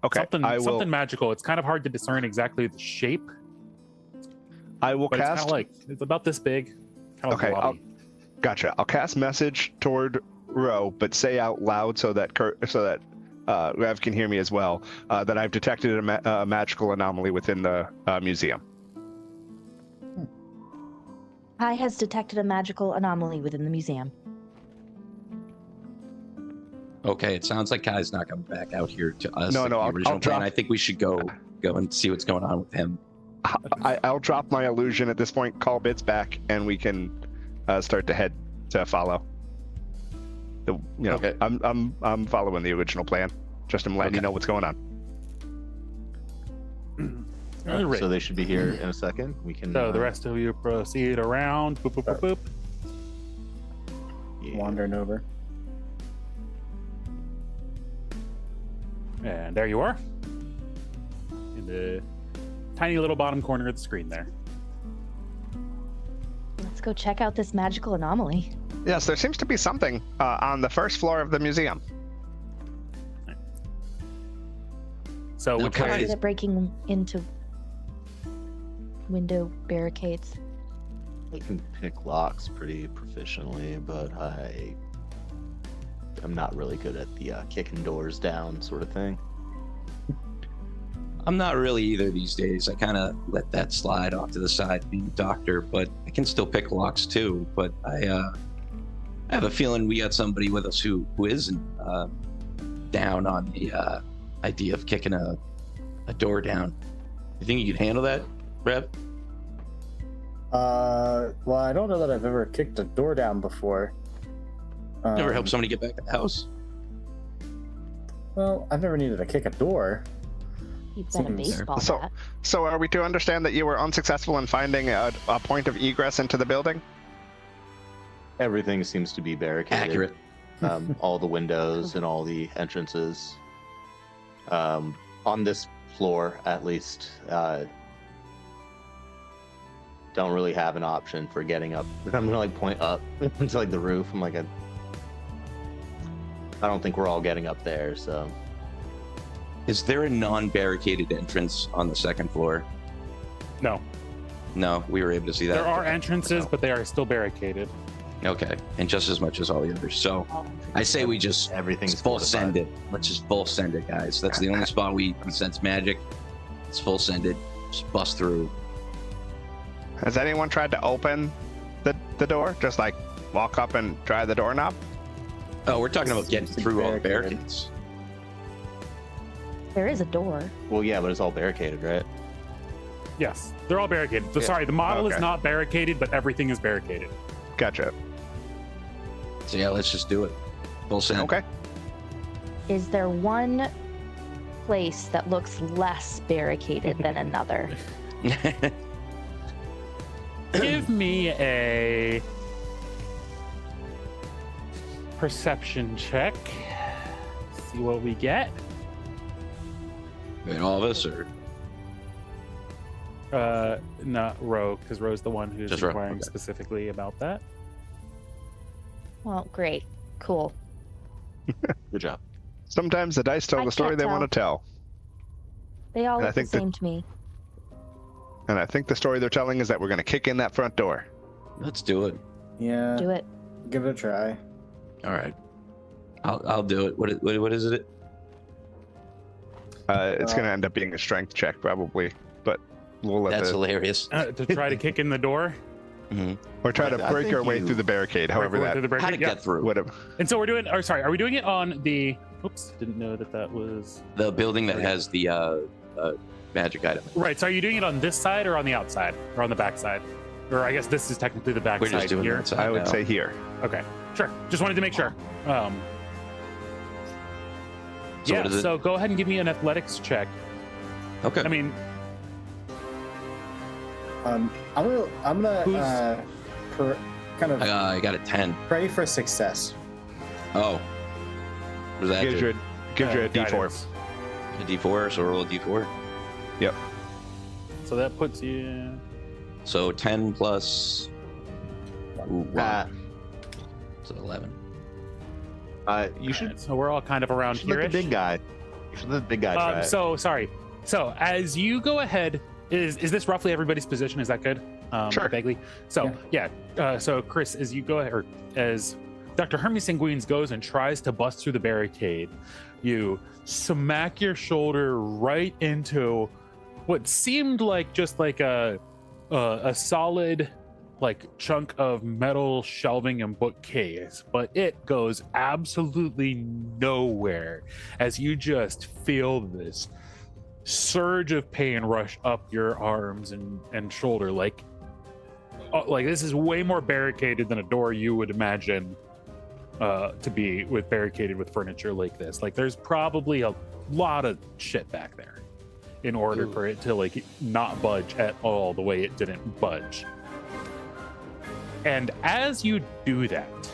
something magical. It's kind of hard to discern exactly the shape. I will but cast. It's kind of like it's about this big. Kind of Okay, gotcha. I'll cast message toward Ro, but say out loud so that Rev can hear me as well. That I've detected a magical anomaly within the museum. Kai has detected a magical anomaly within the museum. Okay, it sounds like Kai's not coming back out here to us. No, like no, the I'll original plan. drop- I think we should go and see what's going on with him. I'll drop my illusion at this point, call Bits back, and we can start to head to follow. Okay. I'm following the original plan. Just I'm letting you know what's going on. All right. So they should be here in a second. We can. So the rest of you proceed around. Boop, boop, boop, boop. Yeah. Wandering over. And there you are. In the tiny little bottom corner of the screen there. Let's go check out this magical anomaly. Yes, there seems to be something on the first floor of the museum. So Okay. which way? Is it breaking into window barricades? I can pick locks pretty proficiently, but I'm not really good at the kicking doors down sort of thing. I'm not really either these days. I kind of let that slide off to the side, being a doctor, but I can still pick locks too. But I have a feeling we got somebody with us who isn't down on the idea of kicking a door down. You think you can handle that, Rev? Well, I don't know that I've ever kicked a door down before. Never help somebody get back in the house? Well, I've never needed to kick a door. You've been a Seems- baseball So- bat. So are we to understand that you were unsuccessful in finding a point of egress into the building? Everything seems to be barricaded. Accurate. All the windows and all the entrances. On this floor, at least, don't really have an option for getting up. I'm gonna like point up to like the roof. I'm like, I don't think we're all getting up there. So Is there a non-barricaded entrance on the second floor? No, No, we were able to see that. there are entrances, but they are still barricaded. Okay, and just as much as all the others. So I say we just everything's full fortified. send it. Let's just full send it, guys. That's the only spot we sense magic. Let's full send it. Just bust through. Has anyone tried to open the door? Just like walk up and try the doorknob? Oh, we're talking about getting Seems to be through all the barricaded. barricades. There is a door. Well, yeah, but it's all barricaded, right? Yes, they're all barricaded. So, Yeah. sorry, the model is Okay. not barricaded, but everything is barricaded. Gotcha. So yeah, let's just do it. Full send. Okay. Is there one place that looks less barricaded than another? Give me a perception check. See what we get. Wait, all of us, or Not Ro, because Ro's the one who's Just Ro, inquiring okay. specifically about that. Well, great. Cool. Good job. Sometimes the dice tell I the story can't they tell. want to tell. They all And I look the think that- same to me. And I think the story they're telling is that we're going to kick in that front door. let's do it. Yeah, Do it. give it a try. All right. I'll do it. What is it? It's going to end up being a strength check, probably. But we'll let That's the, hilarious. To try to kick in the door. Mhm. or try I to break think our way you- through the barricade, however Break that through the How to barricade, yeah. get through would have. And so we're doing. Or sorry, are we doing it on the? Oops, didn't know that was the building that has the magic item. right. So are you doing it on this side or on the outside or on the back side? or I guess this is technically the We're just backside doing here. that side I would now. say here. Okay, sure. Just wanted to make sure. So Yeah, what is it? so go ahead and give me an athletics check. Okay. I mean, I'm gonna kind of I got a 10. pray for success. Oh. What does that Gives do? you a D4. guidance. A D4, so roll a D4. Yep. So that puts you. So 10 plus. Ooh, Uh, wow. So 11. you should, Alright, so we're all kind of around should let here. the big guy. You should let the big guy try it. So sorry. So as you go ahead, is this roughly everybody's position? Is that good? Sure. Vaguely. So yeah. So Chris, as you go ahead, or as Dr. Hermes Sanguines goes and tries to bust through the barricade, you smack your shoulder right into what seemed like just like a solid like chunk of metal shelving and bookcase, but it goes absolutely nowhere as you just feel this surge of pain rush up your arms and shoulder. Like this is way more barricaded than a door you would imagine to be barricaded with furniture like this. Like there's probably a lot of shit back there in order for it to like not budge at all the way it didn't budge. And as you do that,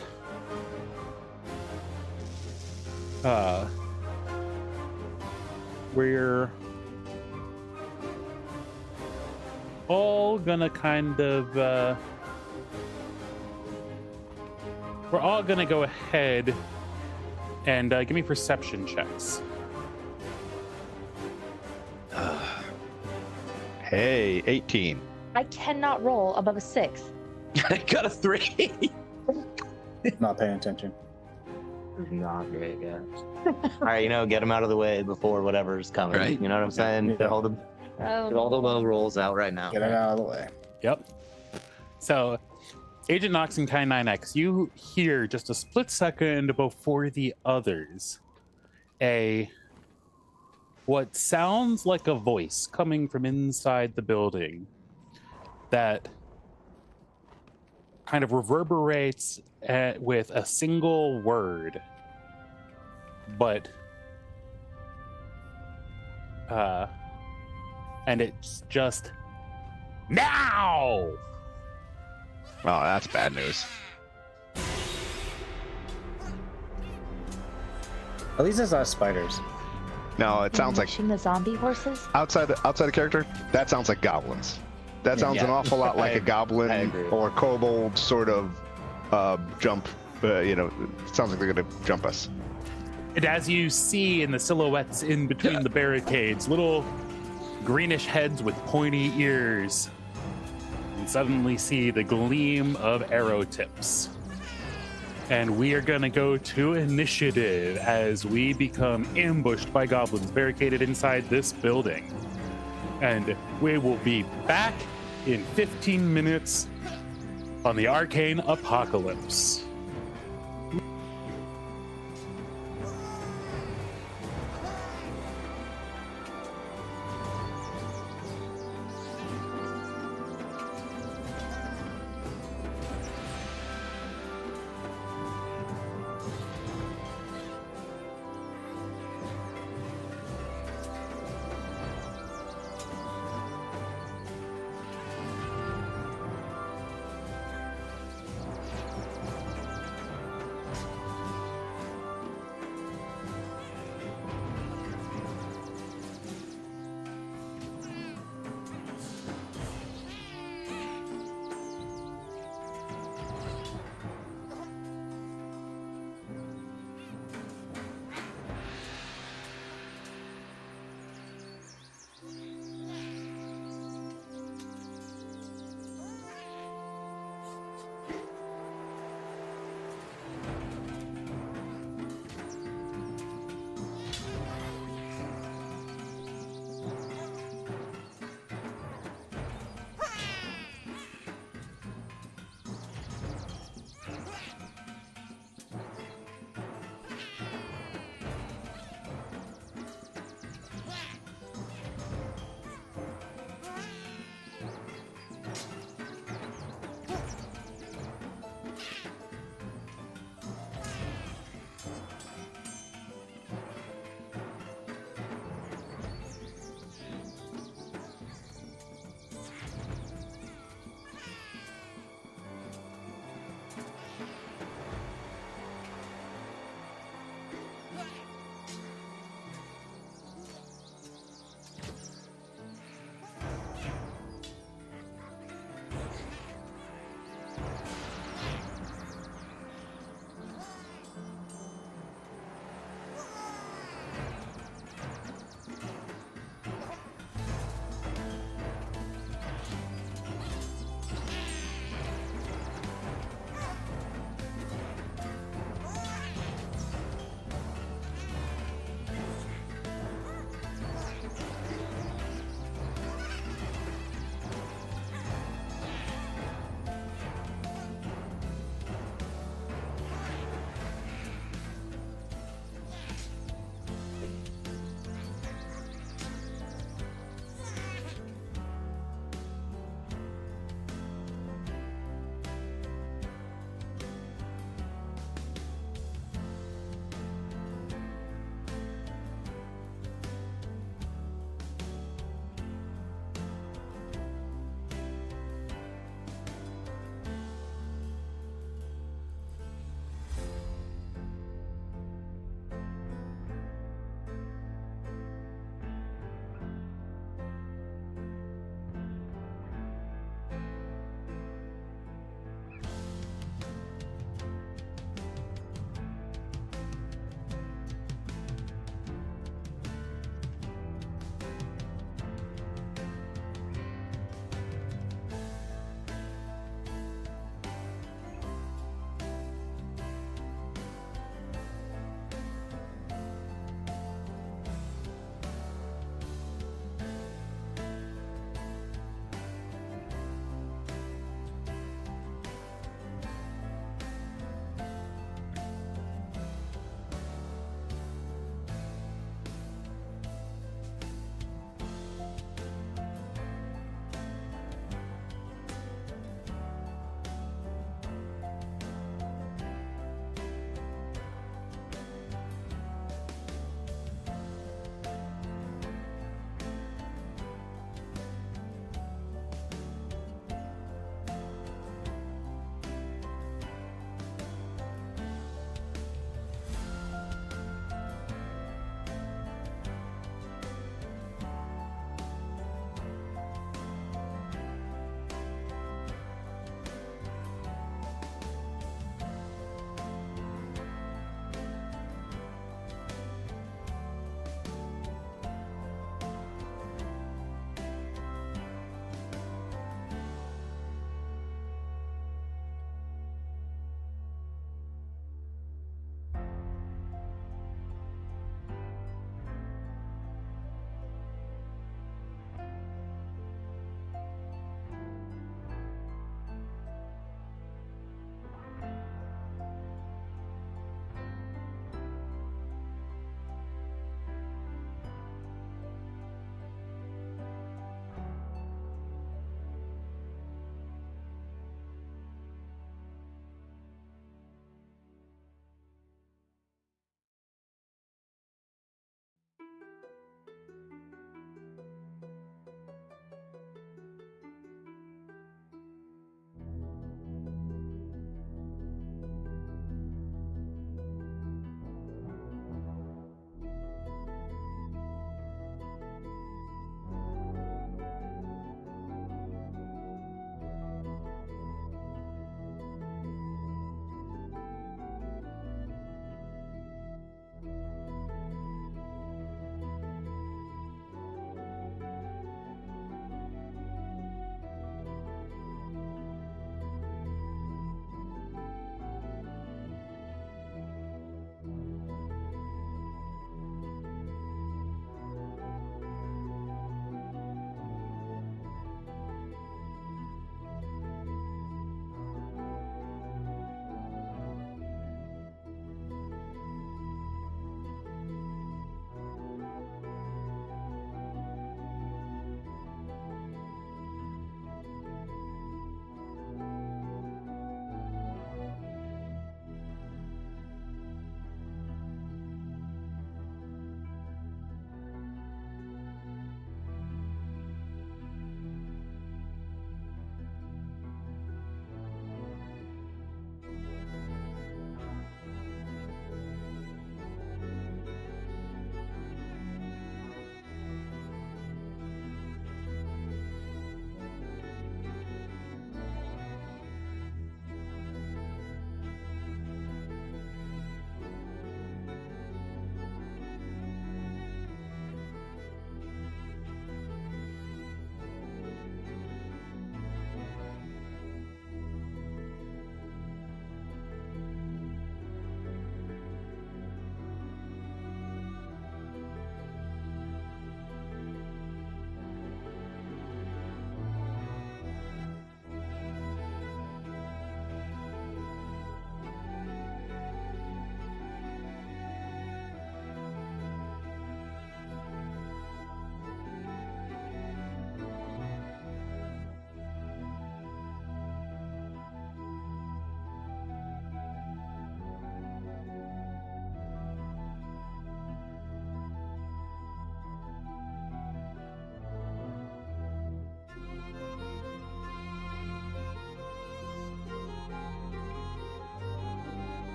we're all gonna kind of we're all gonna go ahead and give me perception checks. Hey, 18. I cannot roll above a 6. I got a 3. Not paying attention. Not great, guys. All right, get him out of the way before whatever's coming. Right. You know what I'm saying? Yeah. Get all the low rolls out right now. Get it out of the way. Yep. So, Agent Nox and Kai 9X, you hear just a split second before the others what sounds like a voice coming from inside the building that kind of reverberates with a single word, but and it's just now. Oh, that's bad news. At least it's not spiders. No, it sounds like Mention the zombie horses. outside the character. That sounds like goblins. That sounds Yeah. an awful lot like I a goblin agree. or kobold sort of jump. It sounds like they're gonna jump us. And as you see in the silhouettes in between the barricades, little greenish heads with pointy ears, and suddenly see the gleam of arrow tips. And we are gonna go to initiative as we become ambushed by goblins barricaded inside this building. And we will be back in 15 minutes on the Arcane Apocalypse.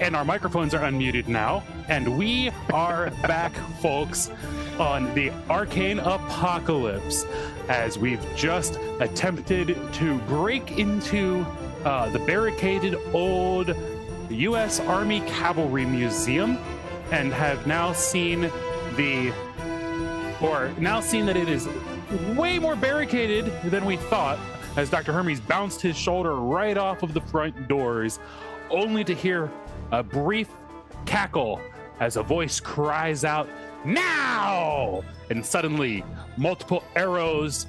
And our microphones are unmuted now. And we are back, folks, on the Arcane Apocalypse, as we've just attempted to break into the barricaded old U.S. Army Cavalry Museum, and have now seen that it is way more barricaded than we thought, as Dr. Hermes bounced his shoulder right off of the front doors, only to hear a brief cackle as a voice cries out, "Now!" And suddenly, multiple arrowheads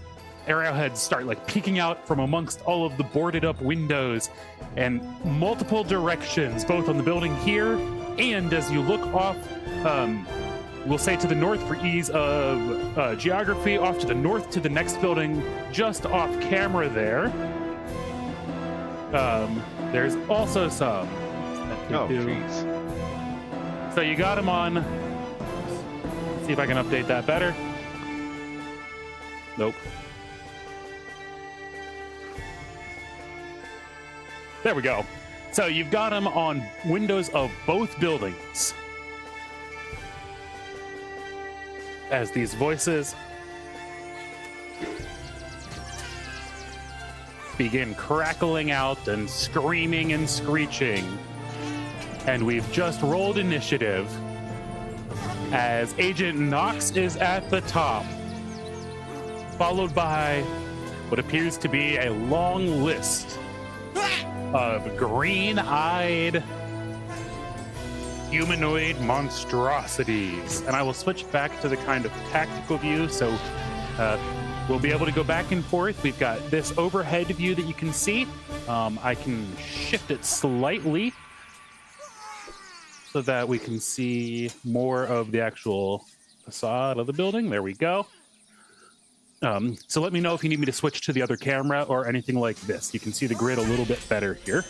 start like peeking out from amongst all of the boarded up windows and multiple directions, both on the building here and as you look off, we'll say to the north for ease of geography, off to the north to the next building just off camera there. There's also some. Oh, jeez. So you got him on. Let's see if I can update that better. Nope. There we go. So you've got him on windows of both buildings. As these voices begin crackling out and screaming and screeching. And we've just rolled initiative as Agent Knox is at the top, followed by what appears to be a long list of green-eyed humanoid monstrosities. And I will switch back to the kind of tactical view, so we'll be able to go back and forth. We've got this overhead view that you can see. I can shift it slightly so that we can see more of the actual facade of the building. There we go. So let me know if you need me to switch to the other camera or anything like this. You can see the grid a little bit better here.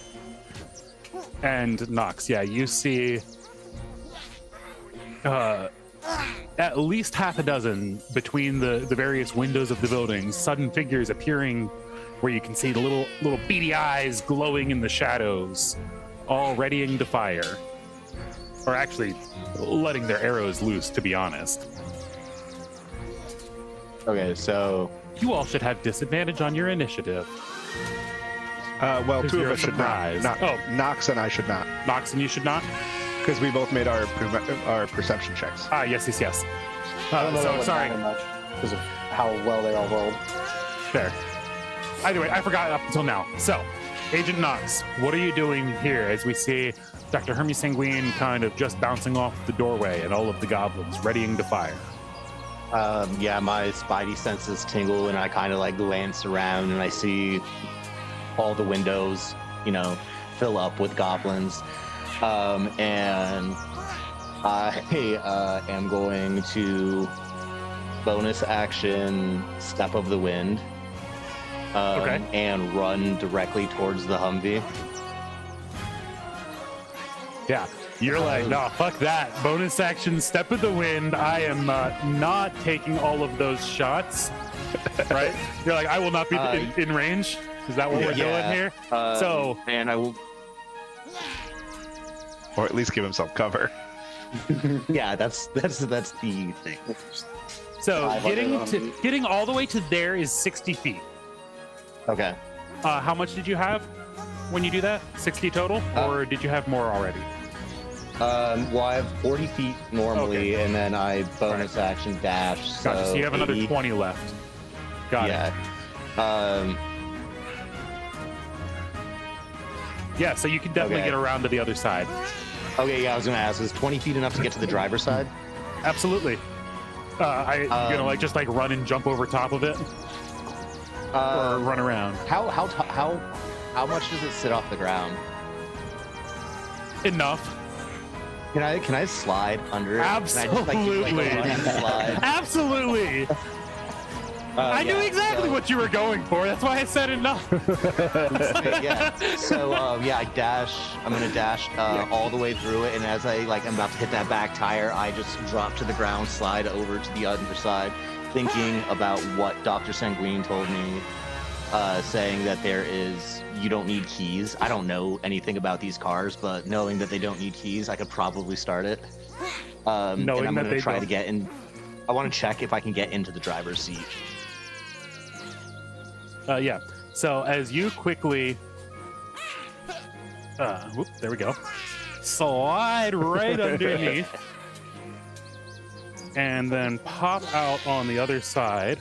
And Nox, yeah, you see at least half a dozen between the various windows of the buildings, sudden figures appearing where you can see the little beady eyes glowing in the shadows, all readying to fire. Or actually letting their arrows loose, to be honest. Okay, so you all should have disadvantage on your initiative. Well, two of us should not. Oh, Nox and I should not. Nox and you should not? Because we both made our perception checks. Ah, yes. I don't know So that sorry. would matter much because of how well they all rolled. There. Either way, I forgot up until now. So, Agent Knox, what are you doing here as we see Dr. Hermes Sanguine kind of just bouncing off the doorway and all of the goblins readying to fire? Yeah, my spidey senses tingle and I kind of like glance around and I see all the windows, fill up with goblins. And I am going to bonus action Step of the Wind. Okay. And run directly towards the Humvee. Yeah. You're like, no, fuck that. Bonus action, Step of the Wind. I am not taking all of those shots. Right? You're like, I will not be in range. Is that what we're doing here? And I will. Or at least give himself cover. Yeah, that's the thing. So getting all the way to there is 60 feet. Okay. How much did you have when you do that? 60 total? Or did you have more already? Well, I have 40 feet normally, and then I bonus action dash. Gotcha. So you have another 20 left. Got it. Yeah, so you can definitely get around to the other side. Okay, yeah, I was going to ask, is 20 feet enough to get to the driver's side? Absolutely. You're going to run and jump over top of it? Or run around? How much does it sit off the ground? Enough. Can I slide under it? Absolutely. Slide? Absolutely. I knew exactly what you were going for. That's why I said enough. Yeah. So I dash. I'm gonna dash all the way through it, and as I'm about to hit that back tire, I just drop to the ground, slide over to the other side, thinking about what Dr. Sanguine told me saying that you don't need keys. I don't know anything about these cars, but knowing that they don't need keys, I could probably start it. And I'm going to try to get in. I want to check if I can get into the driver's seat. Yeah. So as you quickly, there we go, slide right underneath, and then pop out on the other side.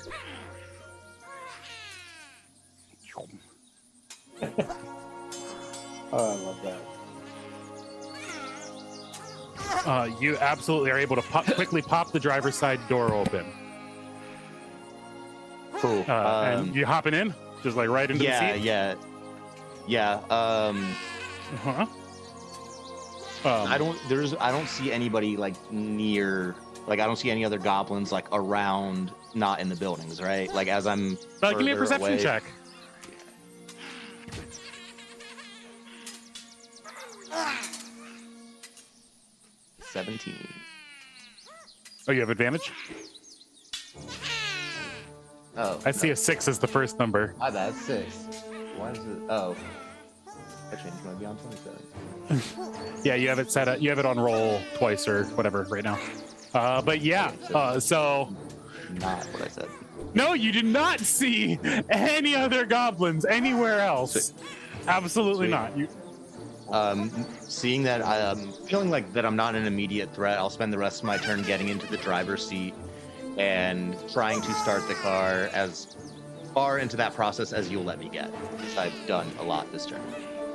Oh, I love that. You absolutely are able to quickly pop the driver's side door open. Cool. And you hopping in, just like right into the seat. Yeah. Uh-huh. I don't see anybody like near. Like I don't see any other goblins like around, not in the buildings, right? Like as I'm. Give me a perception check. $17. Oh, you have advantage? Oh. I see a 6 as the first number. That's 6. Why is it? Oh. I changed my beyond 27. Yeah, you have it set up. You have it on roll twice or whatever right now. But yeah, so. Not what I said. No, you did not see any other goblins anywhere else. Sweet. Absolutely not. Seeing that I'm feeling like that I'm not an immediate threat, I'll spend the rest of my turn getting into the driver's seat and trying to start the car as far into that process as you'll let me get. Because I've done a lot this turn.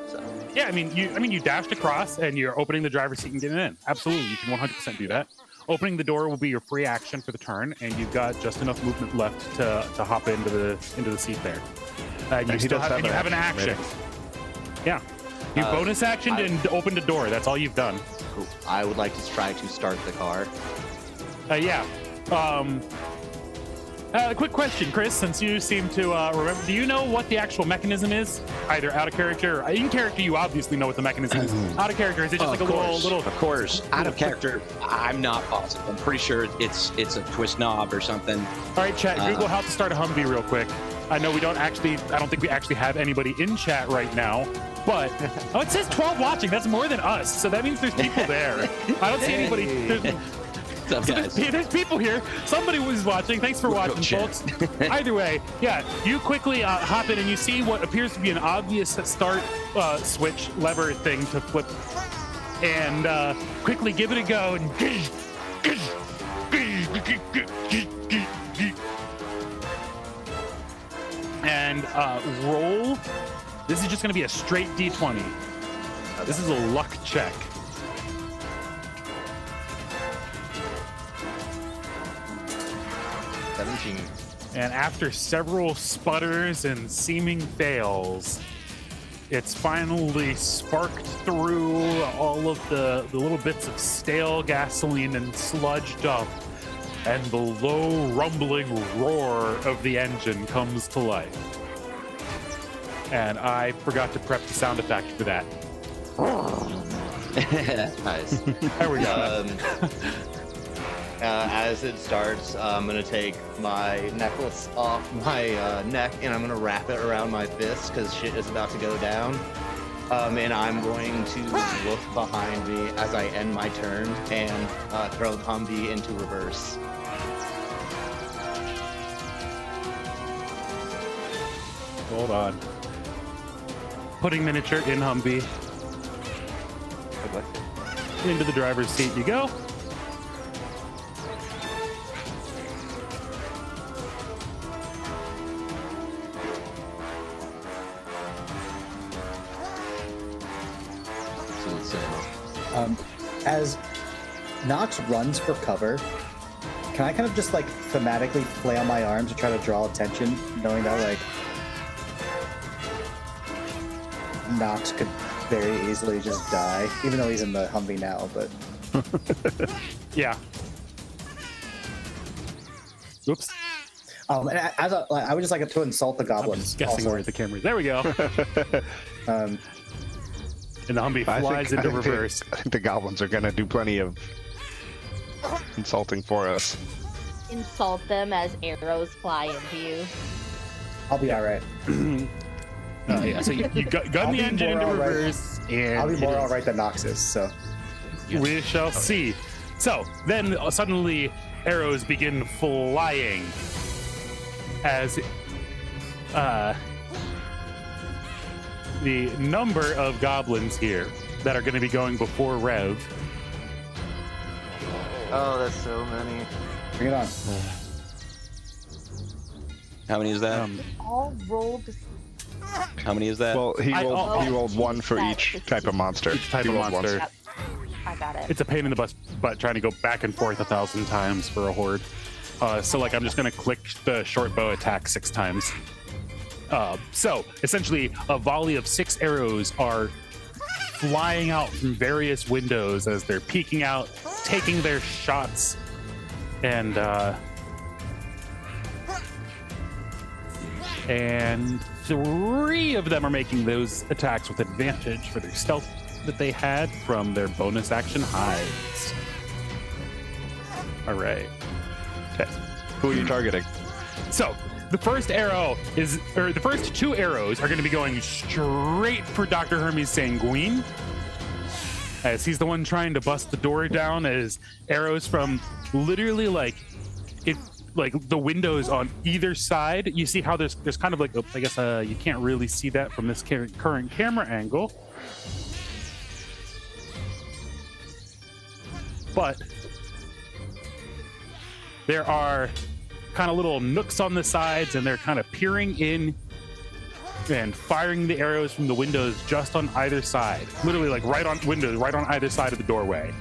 So yeah, I mean you dashed across and you're opening the driver's seat and getting in. Absolutely, you can 100% do that. Opening the door will be your free action for the turn, and you've got just enough movement left to hop into the seat there. And you still have an action. Yeah. You bonus actioned and opened a door. That's all you've done. Cool. I would like to try to start the car. Yeah. Quick question, Chris, since you seem to remember, do you know what the actual mechanism is? Either out of character or in character, you obviously know what the mechanism is. Out of character, is it just like a little... Of course. Out of character, I'm not positive. I'm pretty sure it's a twist knob or something. All right, chat, Google how to start a Humvee real quick. I know I don't think we actually have anybody in chat right now, but it says 12 watching. That's more than us. So that means there's people there. I don't see anybody. There's people here. Somebody was watching. Thanks for watching, folks. Either way, yeah, you quickly hop in and you see what appears to be an obvious start switch lever thing to flip, and quickly give it a go. And roll. This is just going to be a straight D20. This is a luck check. And after several sputters and seeming fails, it's finally sparked through all of the little bits of stale gasoline and sludged up, and the low rumbling roar of the engine comes to life. And I forgot to prep the sound effect for that. Nice. There we go. As it starts, I'm going to take my necklace off my neck and I'm going to wrap it around my fist because shit is about to go down. And I'm going to look behind me as I end my turn and throw the Humvee into reverse. Hold on. Putting miniature in Humvee. Into the driver's seat you go. As Nox runs for cover, can I kind of just like thematically flail my arms to try to draw attention, knowing that like Nox could very easily just die, even though he's in the Humvee now, but yeah. Oops. And I would just like to insult the goblin. I'm just guessing where the camera is. There we go. And the Humvee flies into reverse. I think the goblins are going to do plenty of insulting for us. Insult them as arrows fly into you. I'll be all right. Yeah, so you gun the engine into reverse, and I'll be more it all is. right than Nox is. So We shall see. So then suddenly arrows begin flying as the number of goblins here that are going to be going before Rev. Oh, that's so many. bring it on. How many is that? All rolled. How many is that? Well, he rolled one for That each is type of monster. Each type He of rolled once. monster. Yep. I got it. It's a pain in the butt trying to go back and forth 1,000 times for a horde. So like I'm just gonna click the short bow attack 6 times. So essentially a volley of 6 arrows are flying out from various windows as they're peeking out, taking their shots, and 3 of them are making those attacks with advantage for their stealth that they had from their bonus action hides. All right. Okay. Who are you targeting? So the first the first 2 arrows are going to be going straight for Dr. Hermes Sanguine, as he's the one trying to bust the door down. As arrows from literally like the windows on either side. You see how there's kind of like I guess you can't really see that from this current camera angle, but there are kind of little nooks on the sides, and they're kind of peering in and firing the arrows from the windows just on either side. Literally like right on windows, right on either side of the doorway.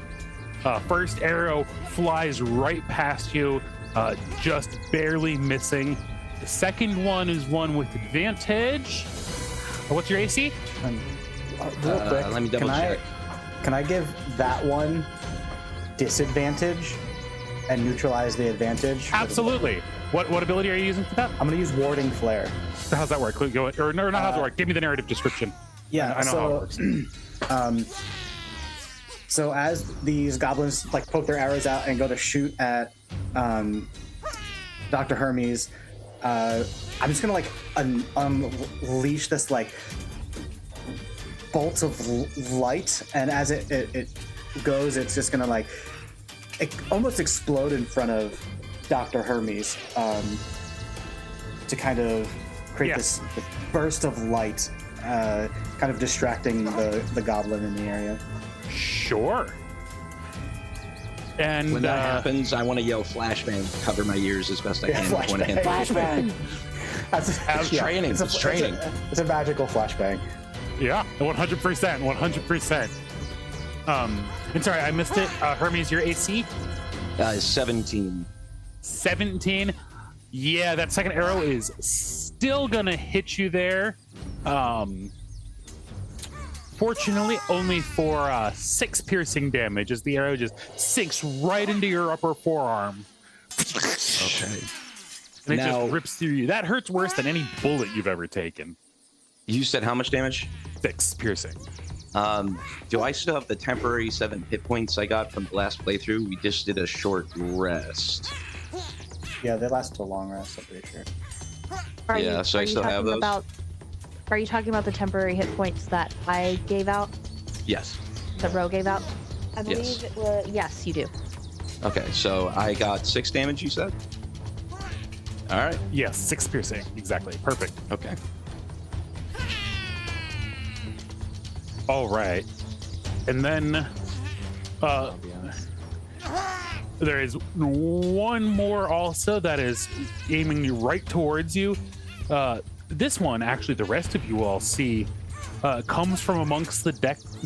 First arrow flies right past you, just barely missing. The second one is one with advantage. What's your AC? Real quick, let me double check. Can I give that one disadvantage and neutralize the advantage? Absolutely. What ability are you using for that? I'm gonna use warding flare. How's that work? Go or no, not how's it work? Give me the narrative description. Yeah, I know how it works. So as these goblins like poke their arrows out and go to shoot at Dr. Hermes, I'm just gonna like unleash this like bolt of light, and as it goes, it's just gonna like almost explode in front of Dr. Hermes to kind of create this burst of light, kind of distracting the goblin in the area. Sure. And When that happens, I want to yell flashbang, cover my ears as best I can. I want to hit Flashbang. It's training. It's training. It's a magical flashbang. Yeah, 100%. And sorry, I missed it. Hermes, your AC? 17. 17. Yeah, that second arrow is still gonna hit you there. Fortunately, only for 6 piercing damage, as the arrow just sinks right into your upper forearm. Okay. And it Now- just rips through you. That hurts worse than any bullet you've ever taken. You said how much damage? 6 piercing. Do I still have the temporary 7 hit points I got from the last playthrough? We just did a short rest. Yeah, they last till long rest, I'm pretty sure. Yeah, so I still have those? Are you talking about the temporary hit points that I gave out? Yes. That Ro gave out? I believe Yes. it was. Yes, you do. Okay, so I got 6 damage, you said? All right. Yes, 6 piercing. Exactly. Perfect. Okay. All right. And then there is one more also that is aiming right towards you. This one, actually, the rest of you all see, comes from amongst the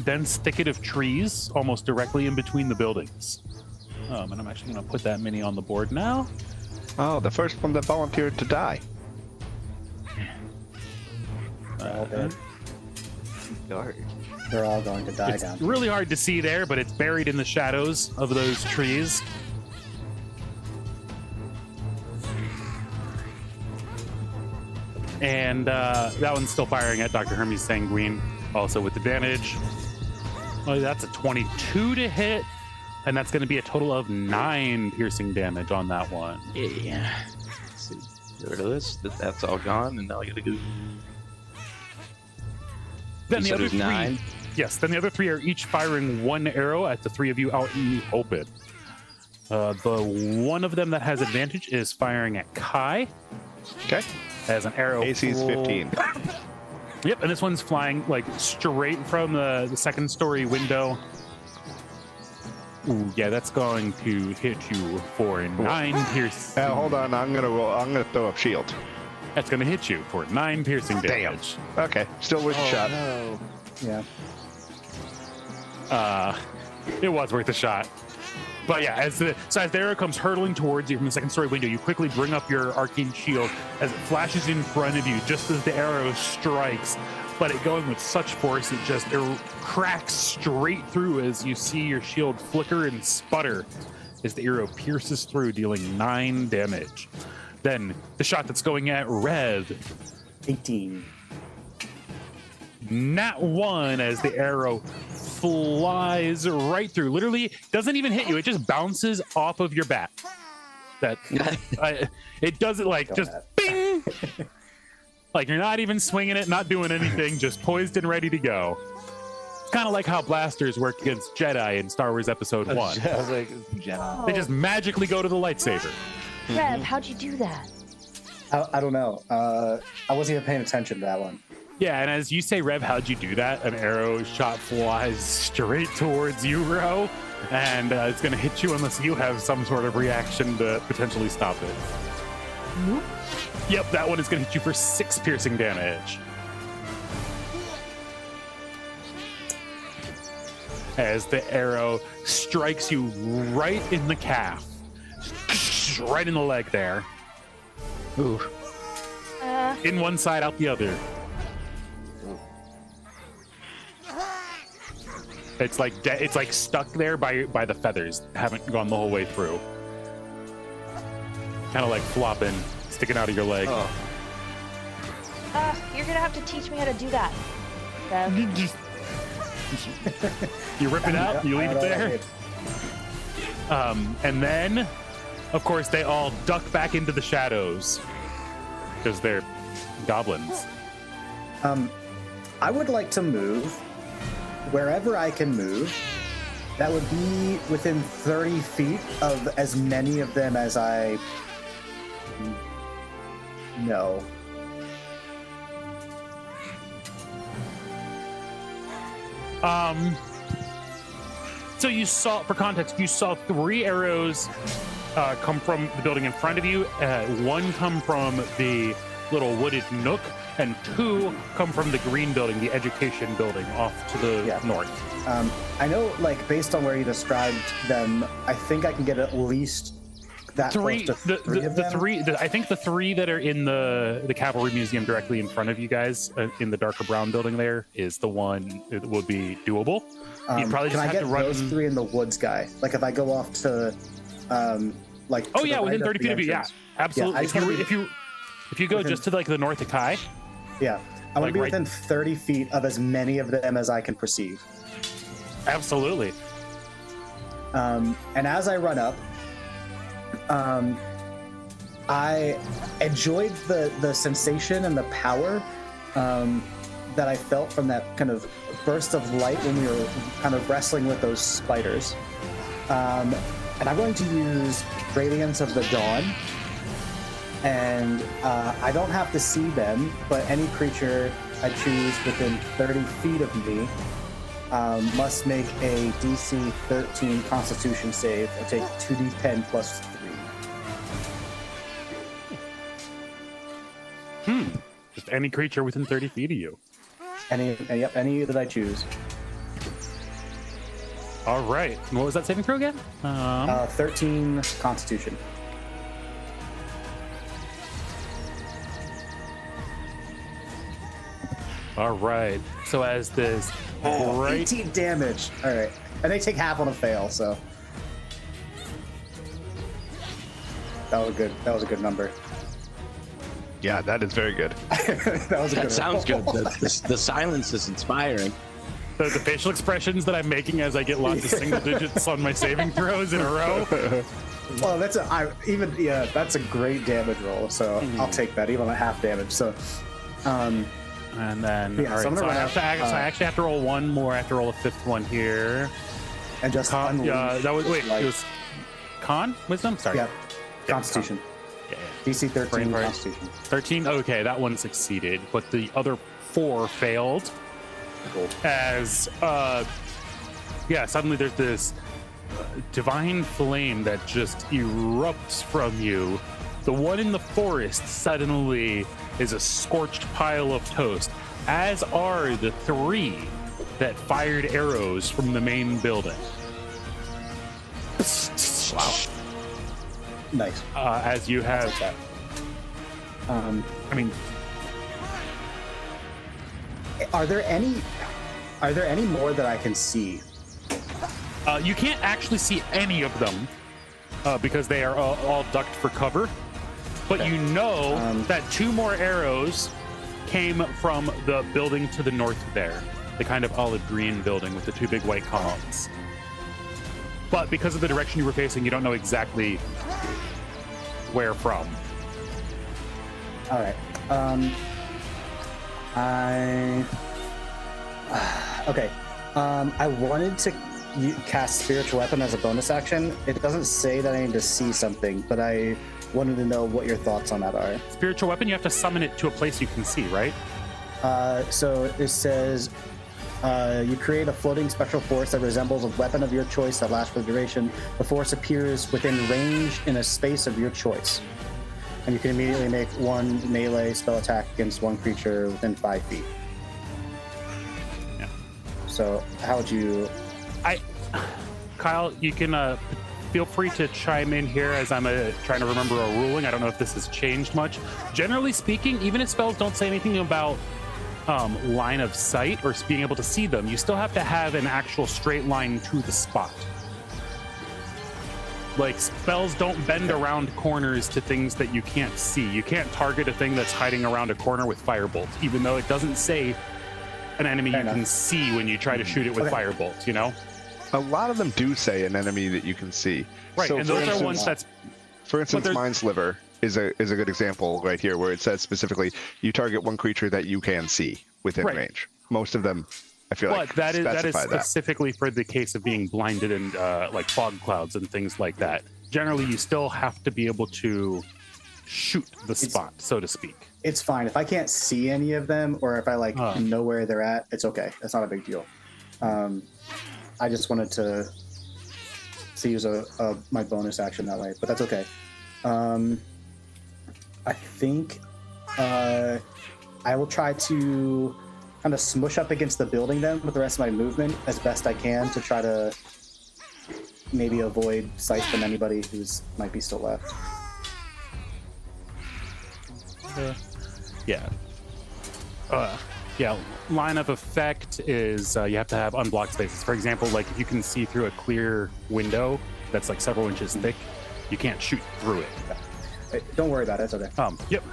dense thicket of trees, almost directly in between the buildings. And I'm actually going to put that mini on the board now. Oh, the first one that volunteered to die. All dead. Dark. They're all going to die It's down. really hard to see there, but it's buried in the shadows of those trees. And that one's still firing at Dr. Hermes Sanguine, also with advantage. Oh, that's a 22 to hit, and that's going to be a total of 9 piercing damage on that one. Yeah. Let's see. Get rid of this. That's all gone, and now I gotta go. Then the You said it other was three, 9. yes. Then the other three are each firing one arrow at the three of you out in the open. The one of them that has advantage is firing at Kai. Okay. As an arrow. AC's 15. Yep, and this one's flying like straight from the second story window. Ooh, yeah, that's going to hit you for 9 piercing. Hold on, I'm gonna throw up shield. That's going to hit you for 9 piercing damage. Okay, still worth a shot. No. Yeah. It was worth a shot. But yeah, as the arrow comes hurtling towards you from the second story window, you quickly bring up your arcane shield as it flashes in front of you just as the arrow strikes. But it going with such force, it cracks straight through as you see your shield flicker and sputter as the arrow pierces through, dealing 9 damage. Then the shot that's going at Rev. 18. Nat 1 as the arrow flies right through. Literally doesn't even hit you. It just bounces off of your back. It doesn't like just bing. Like you're not even swinging it, not doing anything, just poised and ready to go. It's kind of like how blasters work against Jedi in Star Wars Episode 1. I was like, Jedi. They just magically go to the lightsaber. Rev, how'd you do that? I don't know. I wasn't even paying attention to that one. Yeah, and as you say, Rev, how'd you do that? An arrow shot flies straight towards you, Ro, and it's going to hit you unless you have some sort of reaction to potentially stop it. Nope. Yep, that one is going to hit you for 6 piercing damage. As the arrow strikes you right in the calf, right in the leg there. Ooh. In one side, out the other. It's like stuck there by the feathers. Haven't gone the whole way through. Kind of like flopping, sticking out of your leg. Oh. You're gonna have to teach me how to do that, Rev. You rip it out, you leave it there. And then, of course, they all duck back into the shadows because they're goblins. I would like to move wherever I can move. That would be within 30 feet of as many of them as I know. So you saw, for context, you saw 3 arrows come from the building in front of you. 1 come from the little wooded nook, and 2 come from the green building, the education building off to the north. I know, like, based on where you described them, I think I can get at least that close to 3 of them. I think the 3 that are in the cavalry museum directly in front of you guys in the darker brown building there is the one that would be doable. You probably just can I have get to run those 3 in the woods guy? Like, if I go off to, like, oh to yeah, the within right 30 feet of you, yeah, entrance. absolutely. Yeah, if you go just to like the north of Kai, yeah, I want to be right- within 30 feet of as many of them as I can perceive. absolutely. And as I run up, I enjoyed the sensation and the power that I felt from that kind of burst of light when we were kind of wrestling with those spiders. And I'm going to use Radiance of the Dawn. And I don't have to see them, but any creature I choose within 30 feet of me must make a DC 13 Constitution save and take 2d10 plus 3. Just any creature within 30 feet of you. Any that I choose. All right. What was that saving throw again? 13 Constitution. All right. So as this bright 18 damage. All right, and they take half on a fail, so that was a good number. Yeah, that is very good. That was a good. That sounds good. The silence is inspiring. the facial expressions that I'm making as I get lots of single digits on my saving throws in a row. Well, that's that's a great damage roll. So I'll take that, even at half damage. So, and then Yeah, all right, so I'm gonna so I, run have to, so I actually have to roll one more. I have to roll a fifth one here. and just Con, unleash, that was wait. like- It was con wisdom. Sorry. yeah, Yeah, Constitution. Yeah, DC 13 Brain fart. Constitution. 13. Okay, that one succeeded, but the other 4 failed. Cool. As suddenly there's this divine flame that just erupts from you. The one in the forest suddenly is a scorched pile of toast, as are the 3 that fired arrows from the main building. Wow. Nice. As you have, That's that. I mean, Are there any more that I can see? you can't actually see any of them because they are all ducked for cover. But you know that 2 more arrows came from the building to the north there, the kind of olive green building with the 2 big white columns. But because of the direction you were facing, you don't know exactly where from. All right. Okay. I wanted to cast Spiritual Weapon as a bonus action. It doesn't say that I need to see something, but I wanted to know what your thoughts on that are. Spiritual weapon, you have to summon it to a place you can see, right? So it says you create a floating spectral force that resembles a weapon of your choice that lasts for the duration. The force appears within range in a space of your choice. And you can immediately make 1 melee spell attack against 1 creature within 5 feet. Yeah. So how would you... Kyle, you can feel free to chime in here as I'm trying to remember a ruling. I don't know if this has changed much. Generally speaking, even if spells don't say anything about line of sight or being able to see them, you still have to have an actual straight line to the spot. Like, spells don't bend around corners to things that you can't see. You can't target a thing that's hiding around a corner with firebolt, even though it doesn't say an enemy Fair you enough. can see when you try to shoot it with Okay. firebolt, you know? A lot of them do say an enemy that you can see. Right, So and for those instance- are ones that's... For instance, there's- Mind Sliver is a good example right here, where it says specifically you target 1 creature that you can see within Right. range. Most of them, I feel But like, that is specify that. specifically for the case of being blinded and like fog clouds and things like that. Generally, you still have to be able to shoot the spot, so to speak. It's fine. If I can't see any of them, or if I know where they're at, it's okay. That's not a big deal. I just wanted to use my bonus action that way, but that's okay. I think I will try to kind of smush up against the building then with the rest of my movement as best I can to try to maybe avoid sight from anybody who's might be still left. Yeah. Line of effect is you have to have unblocked spaces. For example, like if you can see through a clear window that's like several inches thick, you can't shoot through it. Hey, don't worry about it. It's okay. Yep.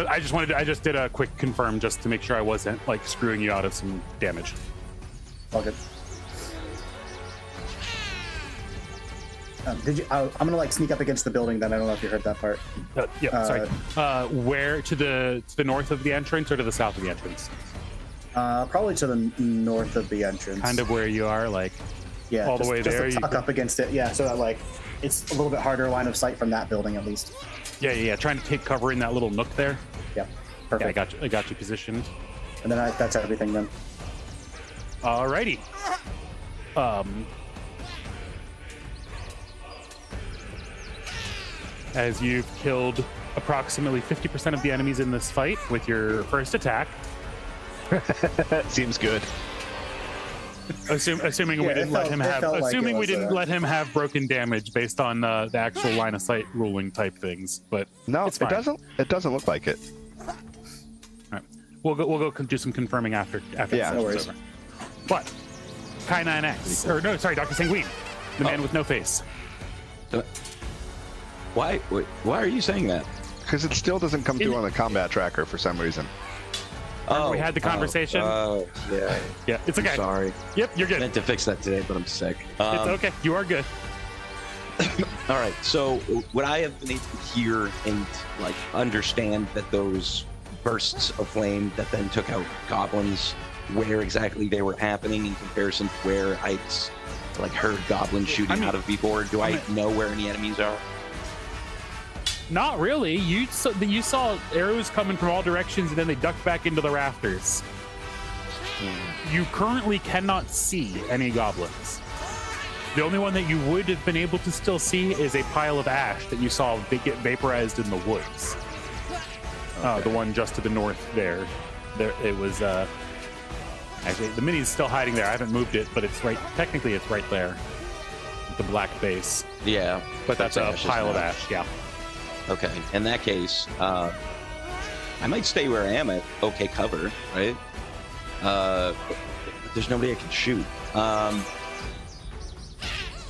I just did a quick confirm just to make sure I wasn't like screwing you out of some damage. All good. I'm gonna like sneak up against the building. Then I don't know if you heard that part. Sorry. Where to the north of the entrance or to the south of the entrance? Probably to the north of the entrance. Kind of where you are, like Yeah, all the way there. Just to tuck up against it. Yeah, so that like it's a little bit harder line of sight from that building at least. Yeah. Trying to take cover in that little nook there. Yeah, Yeah, perfect. I got you positioned. And then that's everything then. Alrighty. As you've killed approximately 50% of the enemies in this fight with your first attack, Seems good. assuming we Yeah, didn't it let felt- him it have, felt like assuming it we was, didn't let him have broken damage based on the actual line of sight ruling type things, but No, it's it fine. doesn't look like it. All right. We'll go do some confirming after Yeah. the No session's worries. over. But Kai 9X, or no, sorry, Dr. Sanguine, the man with no face. Why are you saying that? Because it still doesn't come through on the combat tracker for some reason. Remember we had the conversation? Yeah. Yeah, it's okay. Sorry. Yep, you're good. Meant to fix that today, but I'm sick. It's okay. You are good. All right. So would I have been able to hear and like understand that those bursts of flame that then took out goblins, where exactly they were happening in comparison to where I'd like heard goblins shooting out of before? Do I know where any enemies are? Not really. You saw arrows coming from all directions, and then they ducked back into the rafters. You currently cannot see any goblins. The only one that you would have been able to still see is a pile of ash that you saw get vaporized in the woods. Okay. The one just to the north there. It was actually the mini's still hiding there. I haven't moved it, but it's right. Technically, it's right there, with the black base. Yeah, But that's a pile of ash. Yeah. Okay. In that case, I might stay where I am at okay cover, right? But there's nobody I can shoot.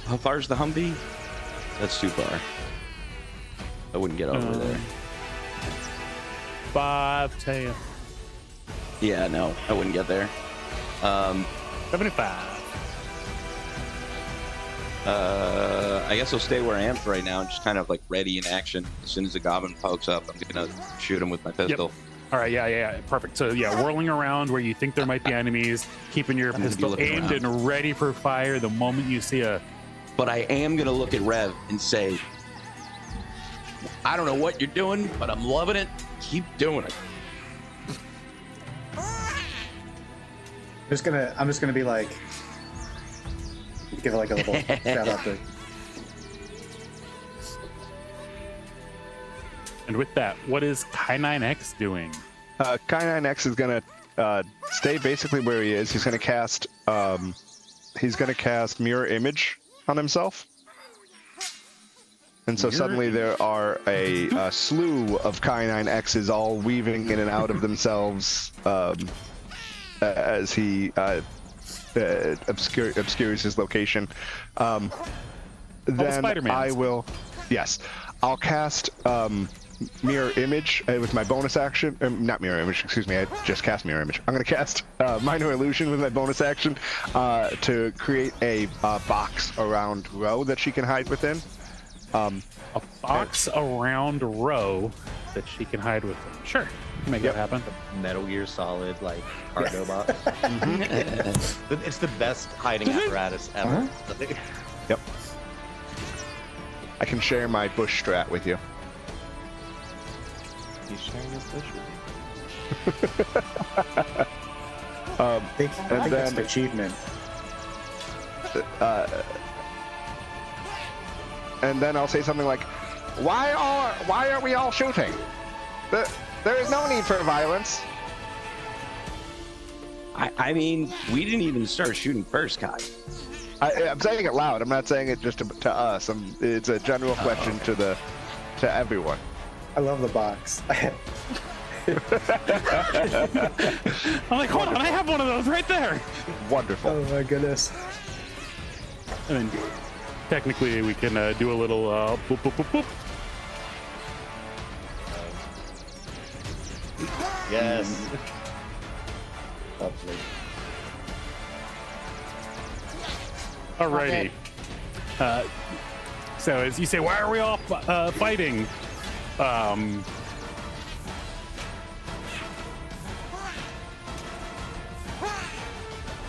How far is the Humvee? That's too far. I wouldn't get over there. 5, 10, Yeah, no, I wouldn't get there. 75. I guess I'll stay where I am for right now and just kind of like ready in action. As soon as the goblin pokes up, I'm gonna shoot him with my pistol. All right, yeah, perfect. So yeah, whirling around where you think there might be enemies, keeping your I'm gonna be pistol looking aimed around. and ready for fire the moment you see a... But I am gonna look at Rev and say, I don't know what you're doing, but I'm loving it. Keep doing it. I'm just gonna be like, give it like a little shout out to. And with that, what is Kai9X doing? Kai9X is gonna stay basically where he is. He's gonna cast mirror image on himself. And so Mirror suddenly there are a slew of Kai9Xs all weaving in and out of themselves as he obscures his location. Then Spider-Mans. I'll cast mirror image with my bonus action. Not mirror image, excuse me. I just cast mirror image. I'm going to cast minor illusion with my bonus action to create a box around Ro that she can hide within. A box around Ro that she can hide with. Sure, make that happen. Metal Gear Solid, like cargo box. It's the best hiding apparatus ever. Yep. I can share my bush strat with you. He's sharing his bush with I think that's an achievement. And then I'll say something like, why are we all shooting? There is no need for violence. I mean, we didn't even start shooting first, Kai. I'm saying it loud. I'm not saying it just to us. It's a general question to everyone. I love the box. I'm like, hold on, I have one of those right there. Wonderful. Oh my goodness. And then technically we can do a little boop, boop, boop, boop. Yes. Lovely. Alrighty. So as you say, why are we all fighting?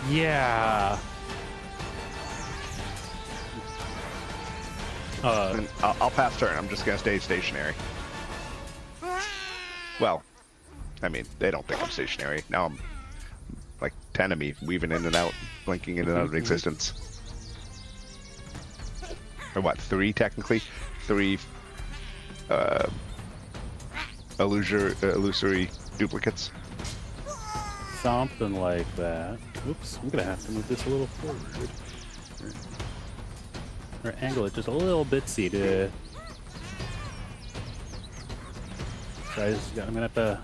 Yeah. I'll pass turn. I'm just gonna stay stationary. Well, I mean, they don't think I'm stationary. Now I'm like 10 of me weaving in and out, blinking in and out of existence. Or what, 3 technically? 3 illusory duplicates. Something like that. Oops, I'm gonna have to move this a little forward. Or angle it just a little bitsy to... Guys, I'm gonna have to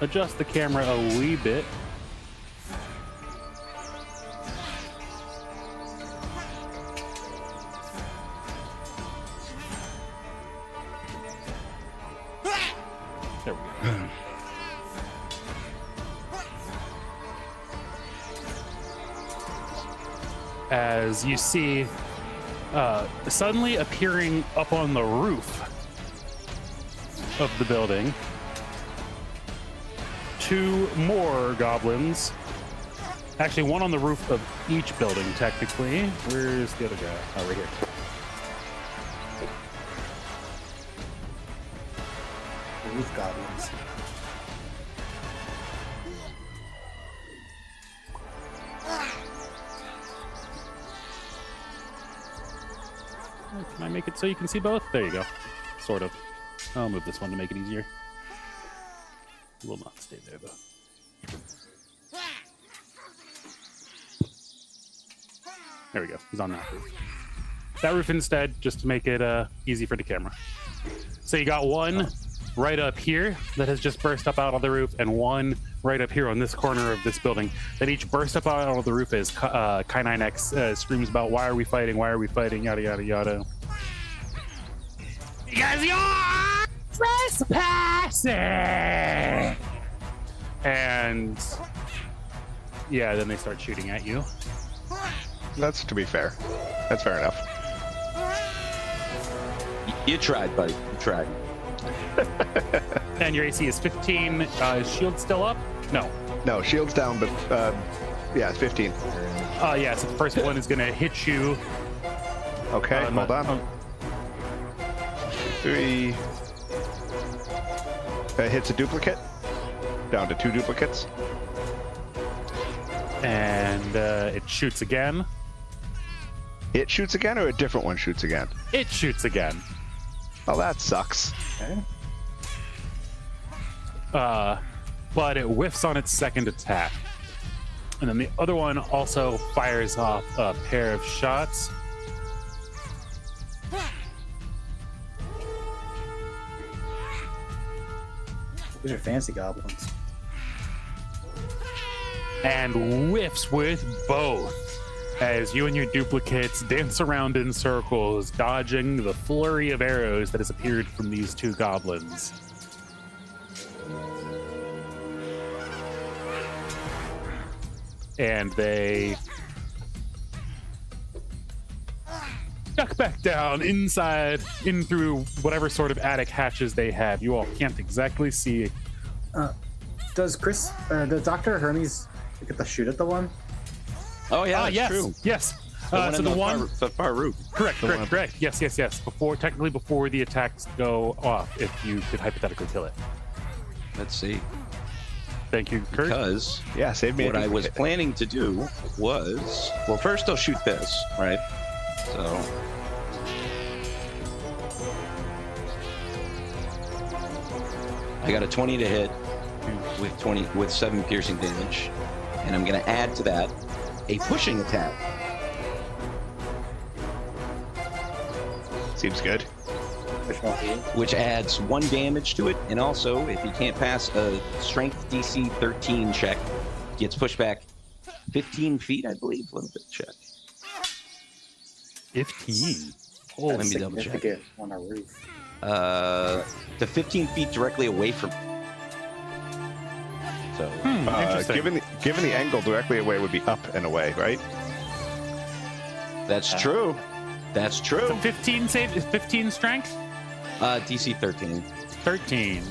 adjust the camera a wee bit. There we go. as you see suddenly appearing up on the roof of the building 2 more goblins. Actually, one on the roof of each building, technically. Where's the other guy? Oh, right here. Roof goblins. Can I make it so you can see both? There you go. Sort of. I'll move this one to make it easier. It will not stay there, though. There we go. He's on that roof. That roof instead, just to make it easy for the camera. So you got one right up here that has just burst up out of the roof, and one right up here on this corner of this building that each burst up out of the roof as K9X screams about, why are we fighting, yada, yada, yada. Because you're trespassing! And yeah, then they start shooting at you. That's, to be fair. That's fair enough. You tried, buddy. You tried. And your AC is 15. Is shield still up? No. No, shield's down, but yeah, it's 15. Yeah, so the first one is going to hit you. Okay, hold on. 3. Hits a duplicate. Down to 2 duplicates. And it shoots again. It shoots again, or a different one shoots again? It shoots again. Oh, that sucks. Okay. But it whiffs on its second attack. And then the other one also fires off a pair of shots. These are fancy goblins. And whiffs with both as you and your duplicates dance around in circles, dodging the flurry of arrows that has appeared from these 2 goblins. And they duck back down inside, in through whatever sort of attic hatches they have. You all can't exactly see. Does Dr. Hermes get the shoot at the one? Oh yeah, that's yes, true. yes. The So the one, far roof. correct. Yes. Before the attacks go off, if you could hypothetically kill it. Let's see. Thank you, Kurt. Because Yeah, save me. what I was planning to do was, well, first I'll shoot this, right? So I got a 20 to hit with 7 piercing damage, and I'm going to add to that a pushing attack. Seems good. Which adds 1 damage to it, and also, if he can't pass a strength DC 13 check, gets pushed back 15 feet, I believe. Let me check. 15. Oh, let me double check. On a roof. The 15 feet directly away from me. So, Interesting. Given the angle, directly away would be up and away, right? that's true. That's true. So 15 save is 15 strength. DC 13. 13.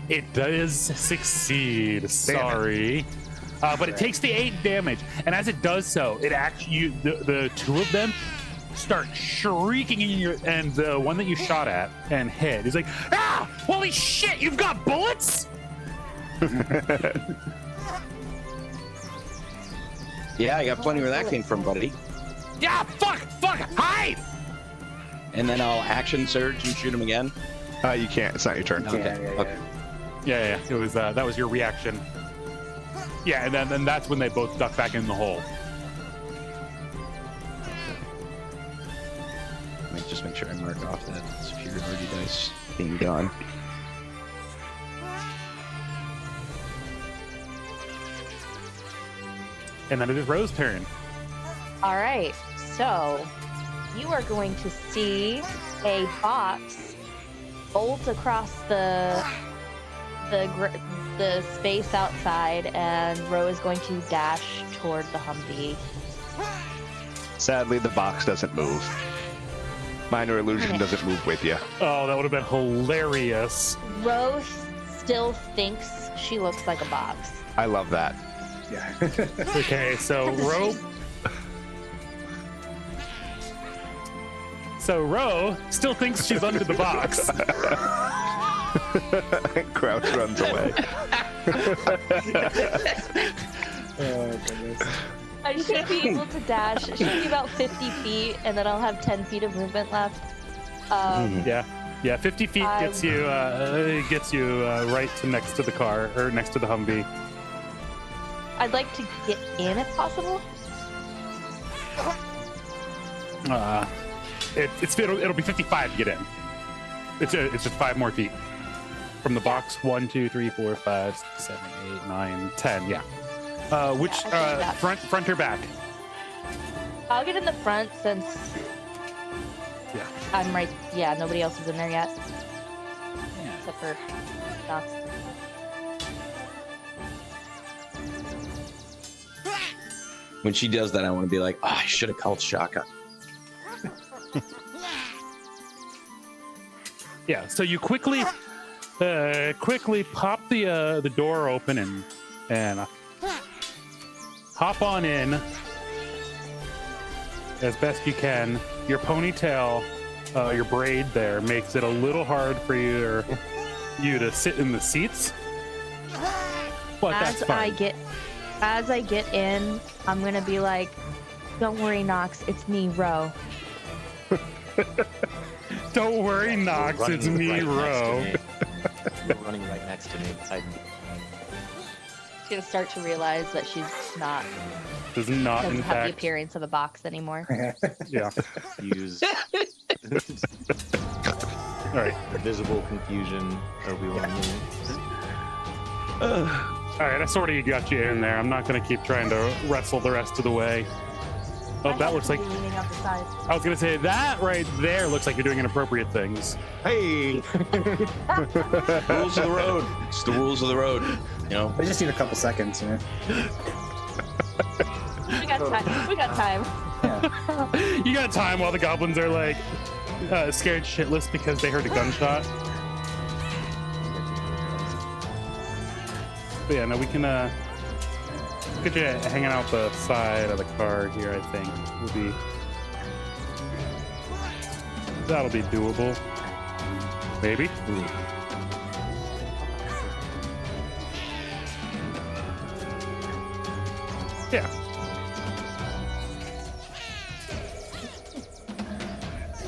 It does succeed. Sorry. But it takes the 8 damage. And as it does so, it actually, the 2 of them start shrieking in your, and the one that you shot at and hit is like, ah, holy shit, you've got bullets? Yeah, I got plenty where that came from, buddy. Yeah, fuck, hide! And then I'll action surge and shoot him again. You can't. It's not your turn. Okay. Okay. Yeah, it was, that was your reaction. Yeah, and then that's when they both duck back in the hole. Let me just make sure I mark off that superiority dice being gone. And then it is Rose's turn. All right, so you are going to see a box bolt across the the space outside, and Ro is going to dash toward the Humvee. Sadly, the box doesn't move. Minor illusion doesn't move with you. Oh, that would have been hilarious. Ro still thinks she looks like a box. I love that. Yeah. Okay, so Ro. So Ro still thinks she's under the box. Crouch runs away. Oh, goodness. I should be able to dash. It should be about 50 feet, and then I'll have 10 feet of movement left. Yeah, 50 feet gets you right to next to the car, or next to the Humvee. I'd like to get in if possible. It'll be 55 to get in. It's just 5 more feet from the box. 1, 2, 3, 4, 5, 6, 7, 8, 9, 10. Yeah. Front or back? I'll get in the front since Yeah. I'm right. Yeah, nobody else is in there yet. Except for Docs. When she does that, I want to be like, oh, I should have called Shaka. Yeah. So you quickly pop the door open and hop on in as best you can. Your ponytail, your braid there makes it a little hard for you to sit in the seats. But that's fine. As I get in, I'm gonna be like, "Don't worry, Nox, it's me, Ro." Don't worry, Nox, it's me, Ro. You're running right next to me. She's gonna start to realize that she's not Doesn't have the fact. appearance of a box anymore. Yeah. Use All right. visible confusion, Obi-Wan. All right. I sort of got you in there. I'm not gonna keep trying to wrestle the rest of the way. Oh, that looks like. Leaning out the side. I was gonna say that right there looks like you're doing inappropriate things. Hey! Rules of the road. It's the rules of the road. You know. We just need a couple seconds, you know. We got time. We got time. Yeah. You got time while the goblins are like scared shitless because they heard a gunshot. But yeah, no, we can get you hanging out the side of the car here. I think that'll be doable. Maybe. Yeah.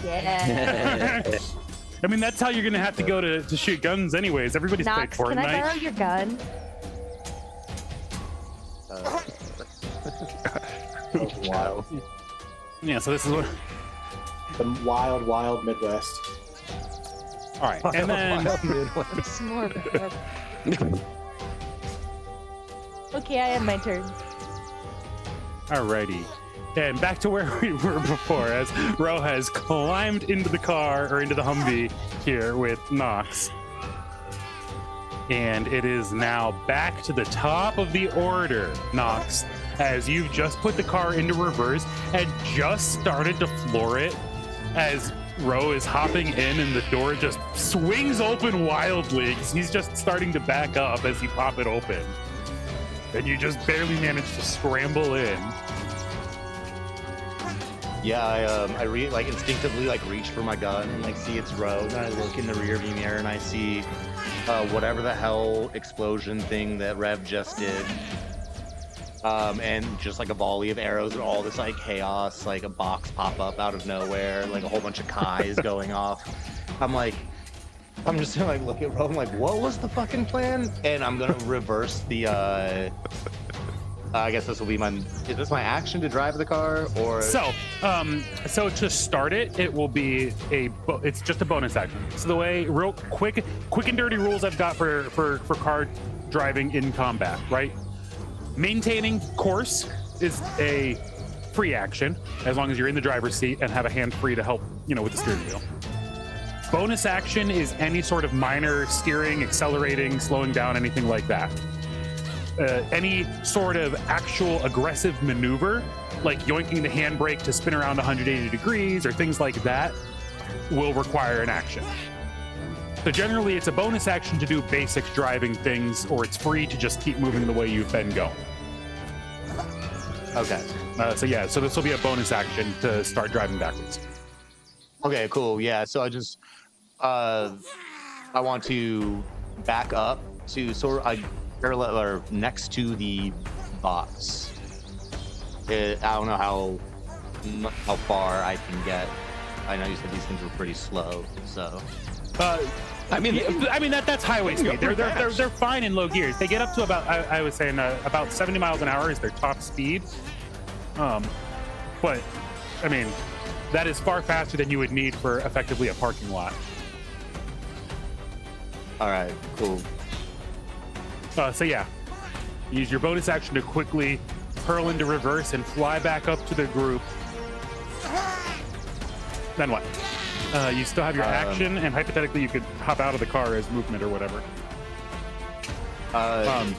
Yeah. I mean, that's how you're gonna have to go to shoot guns, anyways. Everybody's played Nox, Fortnite. can I borrow your gun? Wild. Yeah. So this is what. The wild, wild Midwest. All right, and then It's more of a... Okay, I had my turn. alrighty. And back to where we were before, as Ro has climbed into the car, or into the Humvee here with Nox. And it is now back to the top of the order, Nox, as you've just put the car into reverse and just started to floor it as Ro is hopping in and the door just swings open wildly because he's just starting to back up as you pop it open. And you just barely manage to scramble in. Yeah, I instinctively reach for my gun and see it's Ro, and I look in the rearview mirror and I see whatever the hell explosion thing that Rev just did. And just a volley of arrows and all this chaos, a box pop up out of nowhere, a whole bunch of Kais going off. I'm just gonna look at Ro, I'm what was the fucking plan? And I'm gonna reverse the I guess this will be is this my action to drive the car, or? So to start it, it will be it's just a bonus action. So the way, real quick and dirty rules I've got for car driving in combat, right? Maintaining course is a free action, as long as you're in the driver's seat and have a hand free to help, with the steering wheel. Bonus action is any sort of minor steering, accelerating, slowing down, anything like that. Any sort of actual aggressive maneuver, like yoinking the handbrake to spin around 180 degrees or things like that, will require an action. So generally, it's a bonus action to do basic driving things, or it's free to just keep moving the way you've been going. Okay. So this will be a bonus action to start driving backwards. Okay, cool. Yeah, so I just I want to back up to sort of parallel or next to the box. I don't know how far I can get. I know you said these things were pretty slow, so. I mean, that's highway speed. They're fine in low gears. They get up to about I was saying about 70 miles an hour is their top speed. But I mean, that is far faster than you would need for effectively a parking lot. All right, cool. So yeah, use your bonus action to quickly hurl into reverse and fly back up to the group. Then what? You still have your action, and hypothetically you could hop out of the car as movement or whatever.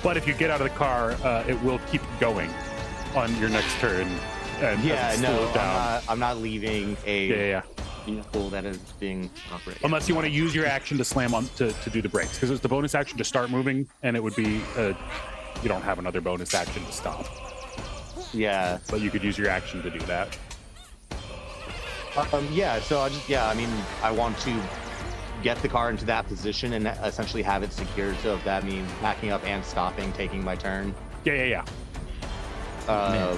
But if you get out of the car, it will keep going on your next turn. And I'm not leaving a vehicle that is being operated. Unless you want to use your action to slam on to do the brakes, because it's the bonus action to start moving, and it would be you don't have another bonus action to stop. Yeah. But you could use your action to do that. I want to get the car into that position and essentially have it secured. So if that means backing up and stopping, taking my turn. Yeah. I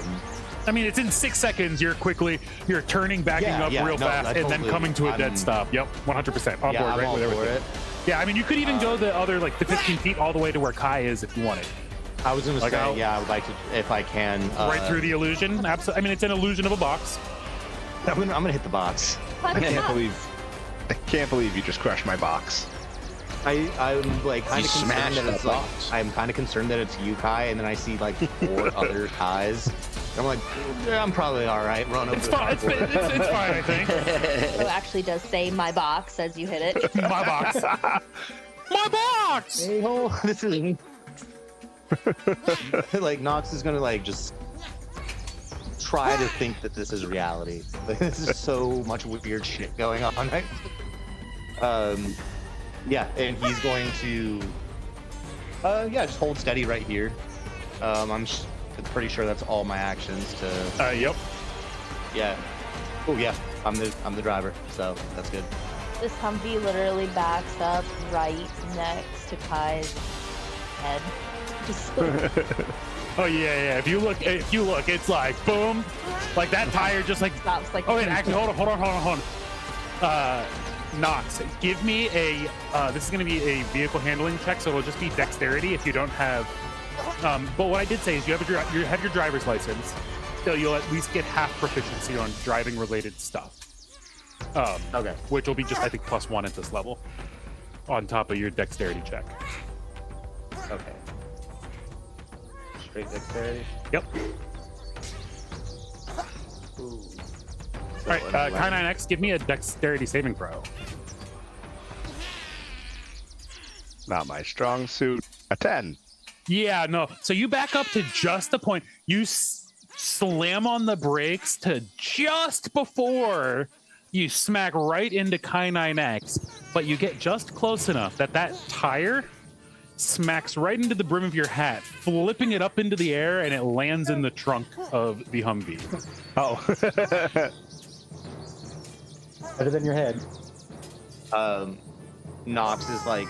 mean, it's in 6 seconds. You're turning, backing up real fast, and then coming to a dead stop. Yep, 100%. On board, right all with everything. for it. Yeah, I mean, you could even go the other, like the 15 feet all the way to where Kai is if you wanted. I was going to say, I would like to, if I can. Right through the illusion? Absolutely. I mean, it's an illusion of a box. I'm gonna hit the box. I can't believe you just crushed my box. I'm like kind of concerned that it's like box. I'm kind of concerned that it's you, Kai, and then I see like 4 other Kais. I'm like, yeah, I'm probably all right. Run over. It's fine. It's fine, I think. So it actually does say my box as you hit it. My box. My box. Hey-ho, this is like Nox is gonna like just try to think that this is reality. Like, this is so much weird shit going on. Right? Yeah, and he's going to just hold steady right here. I'm pretty sure that's all my actions to. Yep. Yeah. Oh yeah, I'm the driver, so that's good. This Humvee literally backs up right next to Kai's head. Just Oh yeah. If you look, it's like boom, like that tire just like stops like. Oh wait, actually, hold on. Nox, give me a. This is going to be a vehicle handling check, so it'll just be dexterity if you don't have. But what I did say is you have your driver's license, so you'll at least get half proficiency on driving related stuff. Okay. Which will be just I think +1 at this level, on top of your dexterity check. Okay. Straight dexterity. Yep. Ooh. All right, Kai9X, give me a dexterity saving throw. Not my strong suit. A 10. Yeah, no. So you back up to just the point. You slam on the brakes to just before you smack right into Kai9X, but you get just close enough that tire smacks right into the brim of your hat, flipping it up into the air, and it lands in the trunk of the Humvee. Oh. Better than your head. Nox is like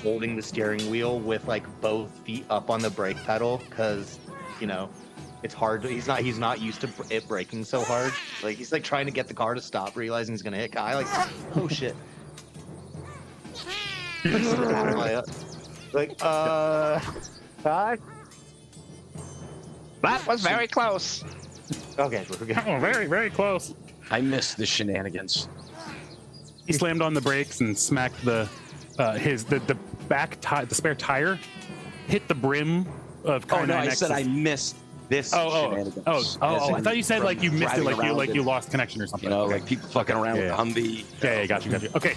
holding the steering wheel with like both feet up on the brake pedal because it's hard. He's not used to it braking so hard. Like he's like trying to get the car to stop, realizing he's gonna hit Kai. Like, oh shit. Like, Kai? That was very close. Okay, we're good. Oh, very, very close. I missed the shenanigans. He slammed on the brakes and smacked the back tire, the spare tire, hit the brim of Kai9X's. I said I missed this shenanigans. As I in thought you said like you from missed it, driving like around you and, lost connection or something. You know, Okay. like people fucking around with the Humvee. Yeah, got you. Okay.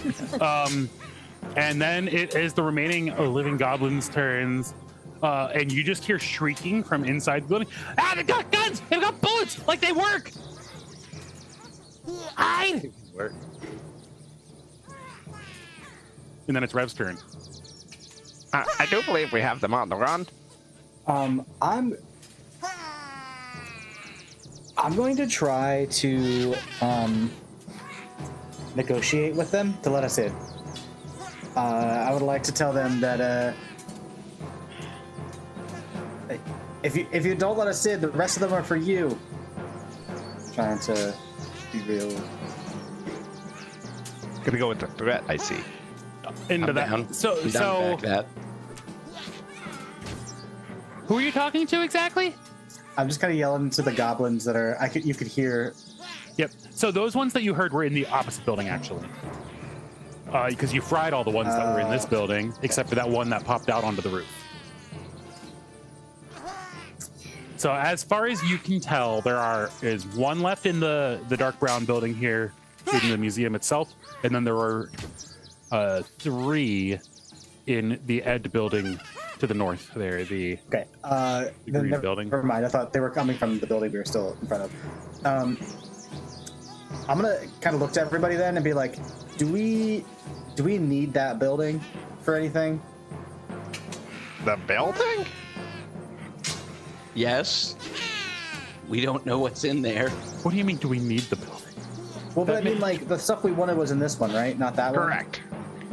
And then it is the remaining living goblins' turns. And you just hear shrieking from inside the building. Ah, they've got guns! They've got bullets! Like they work! Hide! And then it's Rev's turn. I do believe we have them on the run. I'm going to try to negotiate with them to let us in. I would like to tell them that if you don't let us in, the rest of them are for you. Trying to be real. Gonna go with the threat, I see. Into I'm that. down. So, I'm down to back that. who are you talking to exactly? I'm just kind of yelling to the goblins that are. You could hear. Yep. So those ones that you heard were in the opposite building, actually. Because you fried all the ones that were in this building, except for that one that popped out onto the roof. So as far as you can tell, is one left in the dark brown building here in the museum itself, and then there are 3 in the Ed building to the north there. The Okay. green building. Never mind. I thought they were coming from the building we were still in front of. I'm gonna kind of look to everybody then and be like, do we need that building for anything? The building? Yes. We don't know what's in there. What do you mean? Do we need the building? Well, but I mean, like the stuff we wanted was in this one, right? Not that one.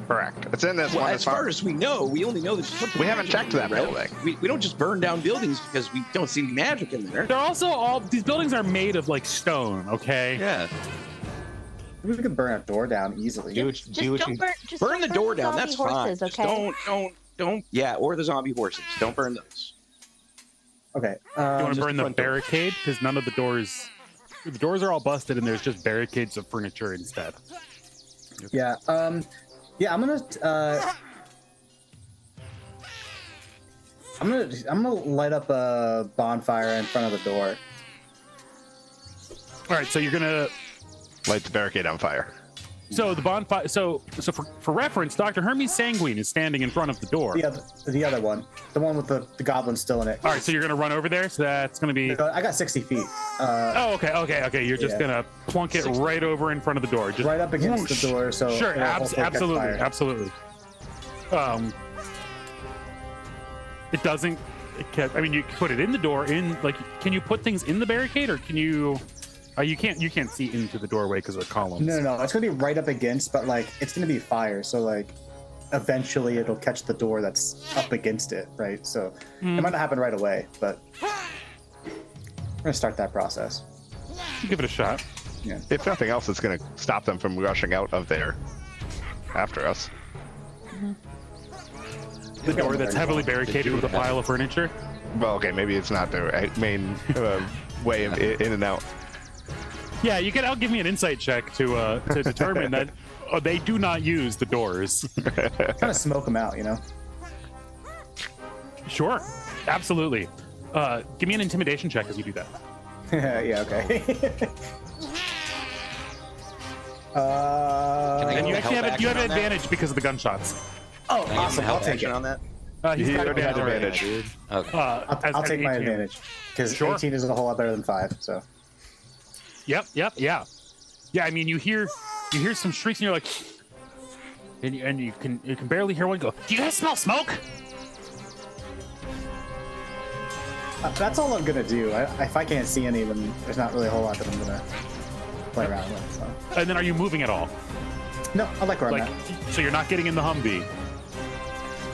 Correct. It's in this Well, one. as far as we know, we only know there's something. We haven't checked that right? building. We don't just burn down buildings because we don't see any magic in there. They're also these buildings are made of like stone. Okay. Yeah. We could burn a door down easily. Just don't Burn the door down. zombie That's horses, fine. okay? Just don't. Yeah, or the zombie horses. Don't burn those. Okay. You want to just burn the front door. barricade because none of the doors are all busted and there's just barricades of furniture instead. Yeah. Yeah. I'm gonna light up a bonfire in front of the door. All right, so you're gonna Light the barricade on fire. so the bonfire. So for reference, Dr. Hermes Sanguine is standing in front of the door. The other one, the one with the goblin still in it. All right, so you're gonna run over there. So that's gonna be. I got 60 feet. Oh, okay. You're just gonna plunk it right over in front of the door, just Right up against whoosh. the door. So Sure, it'll hopefully catch fire. absolutely. It doesn't. I mean, you can put it in the door. Can you put things in the barricade, or can you? You can't see into the doorway because of the columns. No. It's gonna be right up against, but like it's gonna be fire. So like, eventually it'll catch the door that's up against it, right? So it might not happen right away, but we're gonna start that process. Give it a shot. Yeah. If nothing else, it's going to stop them from rushing out of there after us. The door that's heavily barricaded with a pile of furniture. Well, okay, maybe it's not the main way in and out. Yeah, I'll give me an insight check to determine that they do not use the doors. Kind of smoke them out, you know. Sure, absolutely. Give me an intimidation check as you do that. Yeah. Okay. And you get actually help have you have action on that? advantage because of the gunshots. Oh, Can I get awesome! some I'll help take action it. on that? He's got You have advantage. advantage. Okay. I'll take my 18. advantage because Sure. 18 is a whole lot better than 5. So Yep, yeah. I mean, you hear some shrieks, and you're like, and you can barely hear one go. Do you guys smell smoke? that's all I'm gonna do. If I can't see any, then there's not really a whole lot that I'm gonna play around with. So. And then, are you moving at all? No, I like where I'm Like, at. so you're not getting in the Humvee.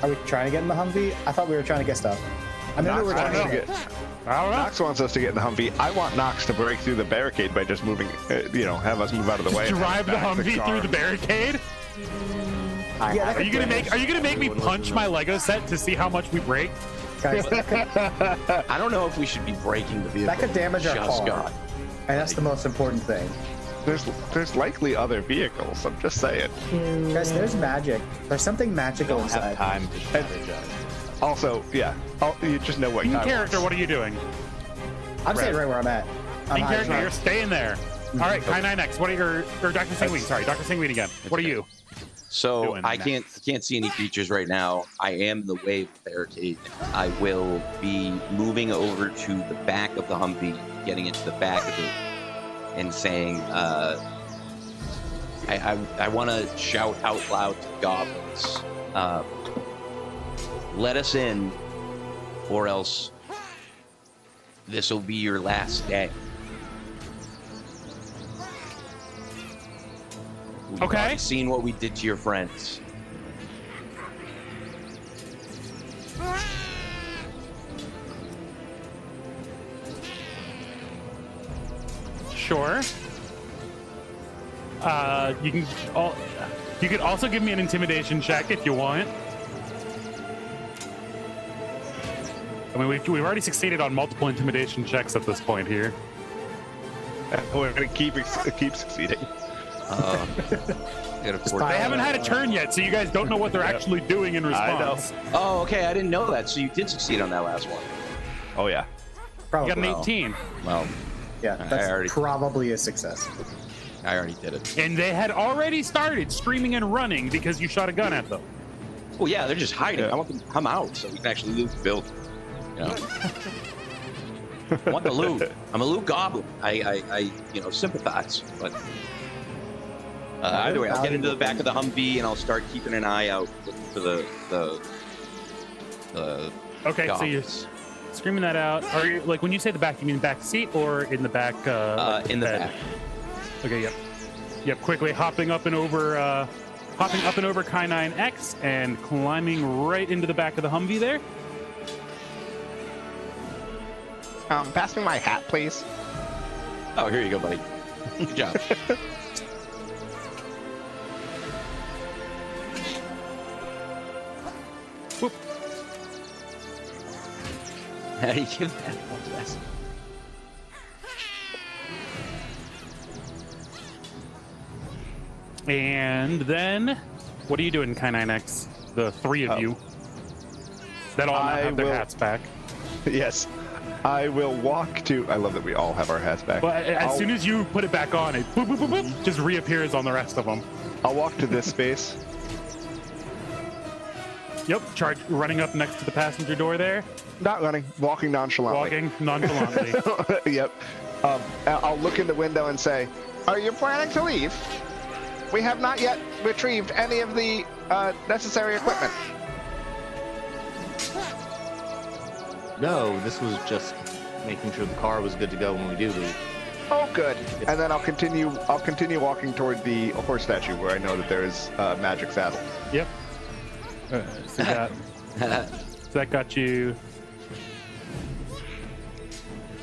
Are we trying to get in the Humvee? I thought we were trying to get stuff. I know we were Knox trying wants to to get. I don't know. Knox wants us to get in the Humvee. I want Knox to break through the barricade by just moving, have us move out of the way. and Drive the back Humvee car. through the barricade. Yeah, Are you gonna make me punch my Lego set to see how much we break? guys, I don't know if we should be breaking the vehicle. that could damage our Just car, God. and that's the most important thing. There's likely other vehicles. I'm just saying. Guys, there's magic. There's something magical Don't inside. have time to strategize. Also, yeah. You just know what In guy character, wants. what are you doing? I'm staying right where I'm at. In character, you're staying there. All right, Kai9X, what are your, or Dr. Sanguine, sorry, Dr. Sanguine again. What are you? So I can't see any creatures right now. I am in the way of the barricade. I will be moving over to the back of the Humvee, getting into the back of it, and saying, I want to shout out loud to goblins, let us in, or else this will be your last day. We've already seen what we did to your friends. Sure. You can also give me an intimidation check if you want. I mean, we've already succeeded on multiple intimidation checks at this point here. We're gonna keep succeeding. I haven't had a turn yet, so you guys don't know what they're actually doing in response. I know. Oh, okay. I didn't know that. So you did succeed on that last one. Oh yeah. Probably. You got an 18. Well, Yeah, that's probably a success. I already did it. And they had already started screaming and running because you shot a gun at them. Oh yeah, they're just hiding. I want them to come out so we can actually loot the building. You know? I want the loot. I'm a loot goblin. I sympathize. But either way, I'll get into the back of the Humvee and I'll start keeping an eye out for the Okay, goblins. so you're screaming that out. Are you, like, when you say the back, you mean back seat or in the back? In the bed? back. Okay, yep. Quickly hopping up and over Kai9X and climbing right into the back of the Humvee there. Pass me my hat, please. Oh, here you go, buddy. Good job. Whoop. How do you give that one to us? And then, what are you doing, Kai9X? The three of you that all now have their hats back. Yes. I will walk to. I love that we all have our hats back. But as soon as you put it back on, it boop, boop, boop, boop, just reappears on the rest of them. I'll walk to this space. Yep, running up next to the passenger door there. Not running, walking nonchalantly. Walking nonchalantly. Yep. I'll look in the window and say, "Are you planning to leave? We have not yet retrieved any of the necessary equipment." No, this was just making sure the car was good to go when we do leave. Oh, good. And then I'll continue walking toward the horse statue where I know that there is magic saddle. Yep. So that got you.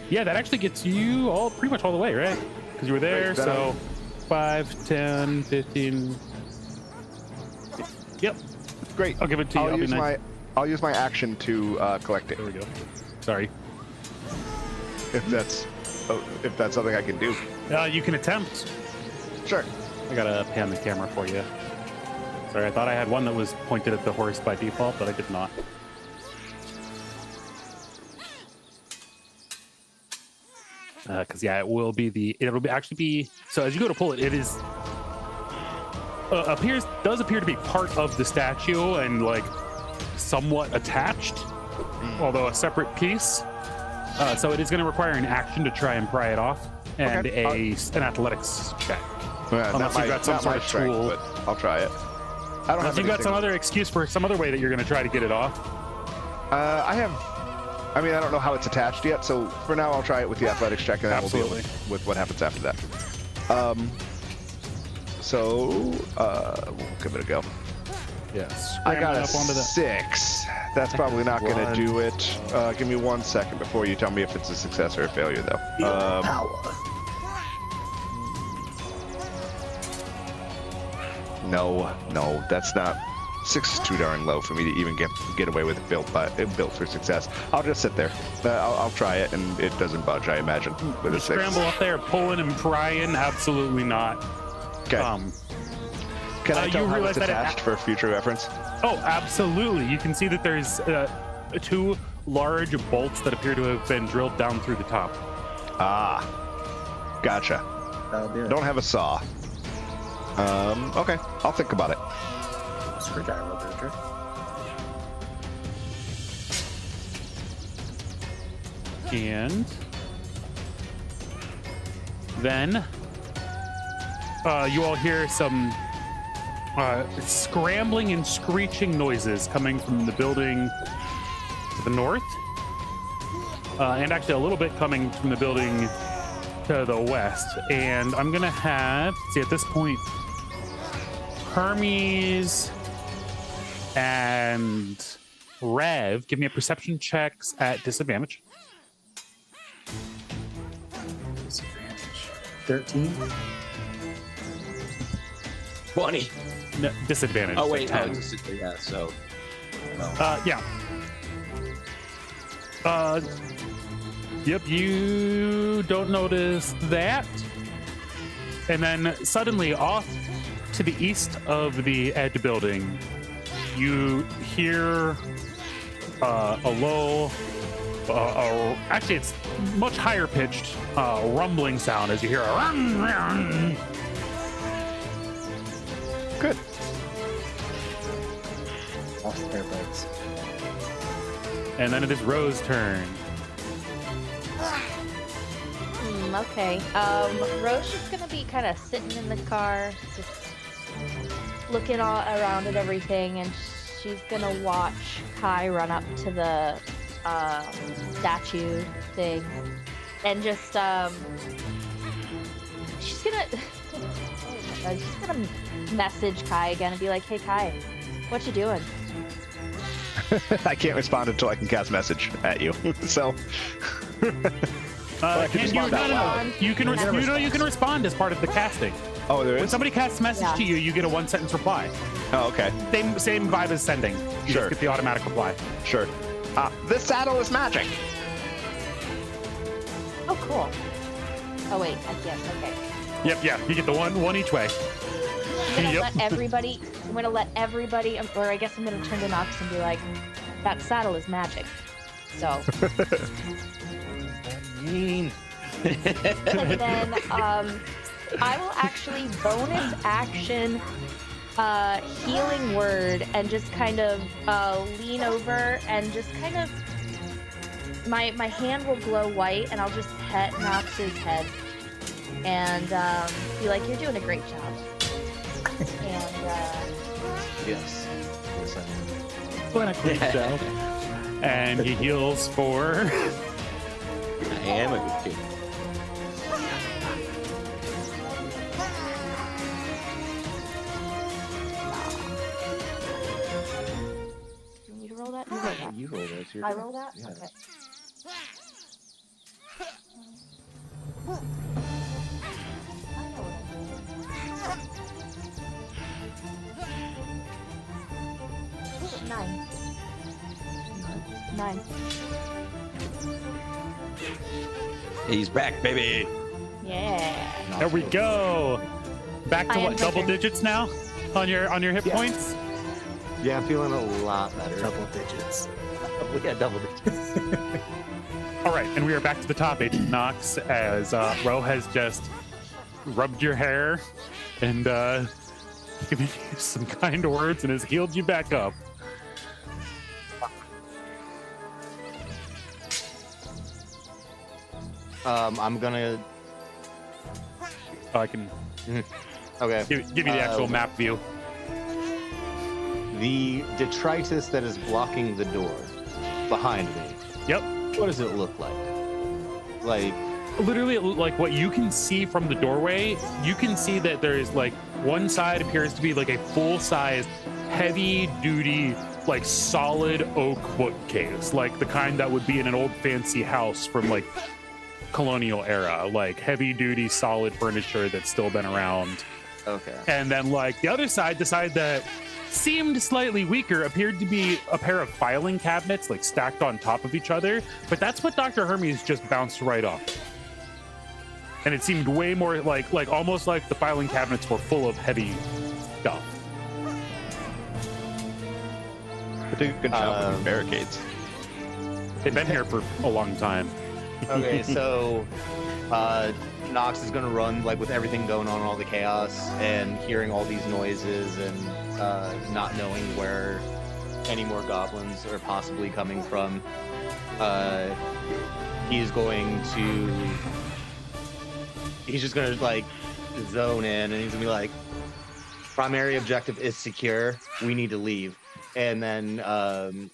Yeah, that actually gets you pretty much all the way, right? Because you were there, Great, so 5, 10, 15. Yep. Great. I'll give it to you. I'll use my action to collect it. There we go. Sorry. If that's something I can do. You can attempt. Sure. I gotta pan the camera for you. Sorry, I thought I had one that was pointed at the horse by default, but I did not. Because it'll actually be. So as you go to pull it, it is does appear to be part of the statue and like somewhat attached, although a separate piece. So it is going to require an action to try and pry it off, and an athletics check. Unless you've got some sort of tool. But I'll try it. I don't Unless have you've got some other excuse for some other way that you're going to try to get it off. I don't know how it's attached yet, so for now I'll try it with the athletics check, and then we'll deal with what happens after that. We'll give it a go. Yes. I got a 6. That's probably not going to do it. Give me 1 second before you tell me if it's a success or a failure, though. No, that's not. 6 is too darn low for me to even get away with it built for success. I'll just sit there. I'll try it, and it doesn't budge, I imagine, with a 6. Scramble up there, pulling and prying? Absolutely not. Okay. Can I tell how it's realize that attached for future reference? Oh, absolutely. You can see that there's 2 large bolts that appear to have been drilled down through the top. Ah, gotcha. That'll do it. Don't have a saw. Okay, I'll think about it. Screwdriver, Richard. And then you all hear some scrambling and screeching noises coming from the building to the north, and actually a little bit coming from the building to the west. And I'm gonna have, see, at this point, Hermes and Rev give me a perception checks at disadvantage. Disadvantage. 13. 20. No, disadvantage. Oh so wait, 10. yeah. So Yeah. Yep, you don't notice that. And then suddenly off to the east of the Ed building, you hear a low, actually it's much higher pitched rumbling sound as you hear a run, run. Good. Lost airbags. And then it is Rose's turn. Okay. Roche is gonna be kind of sitting in the car, just looking all around at everything, and she's gonna watch Kai run up to the statue thing, and just she's gonna message Kai again and be like, "Hey Kai, what you doing?" I can't respond until I can cast message at you. So. I can Can you, respond out loud. you can you can respond as part of the casting. Oh, there When is? somebody casts a message to you, you get a 1-sentence reply. Oh, okay. Same vibe as sending. You Sure. just get the automatic reply. Sure. This saddle is magic. Oh, cool. Oh wait, yes, okay. Yep, yeah. You get the one each way. I'm gonna Yep. let everybody. I'm gonna let everybody, or I guess I'm gonna turn to Nox and be like, "That saddle is magic." So. mean. And then I will actually bonus action healing word and just kind of lean over and just kind of my hand will glow white and I'll just pet Nox's head and be like, "You're doing a great job." And Yes. Yes, I am. What a great job. And he heals for. I am a good kid. do you need to roll that? You roll that. You roll those. You're I good. roll that? Yeah. Okay. Nine. Nine. He's back, baby. Yeah. There we go. Back to I am what? Double Vision. digits now on your hit Yeah. points. Yeah, I'm feeling a lot better. Double digits. We got double digits. All right, and we are back to the top, Agent Knox, as Ro has just rubbed your hair and given you some kind words and has healed you back up. I'm gonna. Oh, I can Okay. give you the actual map view. The detritus that is blocking the door behind me. Yep. What does it look like? Like, Literally, like what you can see from the doorway, you can see that there is like one side appears to be like a full-size, heavy-duty, like solid oak bookcase, like the kind that would be in an old fancy house from like colonial era, like heavy-duty, solid furniture that's still been around. okay. And then like the other side, the side that seemed slightly weaker, appeared to be a pair of filing cabinets like stacked on top of each other, but that's what Dr. Hermes just bounced right off. And it seemed way more like almost like the filing cabinets were full of heavy stuff. I did a good job with the barricades. They've been here for a long time. Okay, so Nox is gonna run like with everything going on, all the chaos, and hearing all these noises, and not knowing where any more goblins are possibly coming from. He's just gonna like zone in, and he's gonna be like, primary objective is secure. We need to leave, and then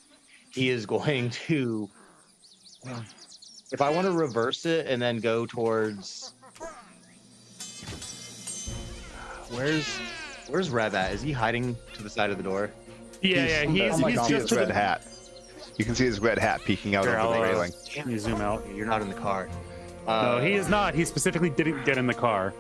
he is going to. If I want to reverse it and then go towards, where's Rev at? Is he hiding to the side of the door? Yeah, he's He's just his red hat. You can see his red hat peeking out Here, over the I'll, railing. Let me zoom out. You're not in the car. No, he is not. He specifically didn't get in the car.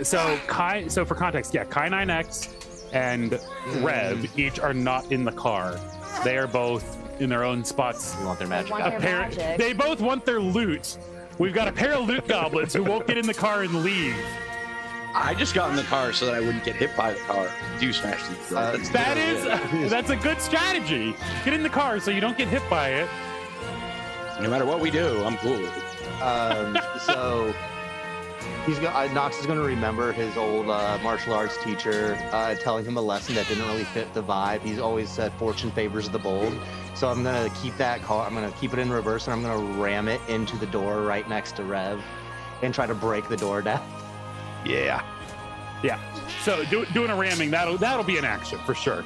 So for context, yeah, Kai 9X and Rev each are not in the car. They are both in their own spots. We want their magic. want their magic. They both want their loot. We've got a pair of loot goblins who won't get in the car and leave. I just got in the car so that I wouldn't get hit by the car. Do smash the door. That's a good strategy. Get in the car so you don't get hit by it. No matter what we do, I'm cool with it. So Nox is going to remember his old martial arts teacher telling him a lesson that didn't really fit the vibe. He's always said fortune favors the bold. So I'm going to keep that car. I'm going to keep it in reverse, and I'm going to ram it into the door right next to Rev and try to break the door down. Yeah. So doing a ramming, that'll be an action for sure.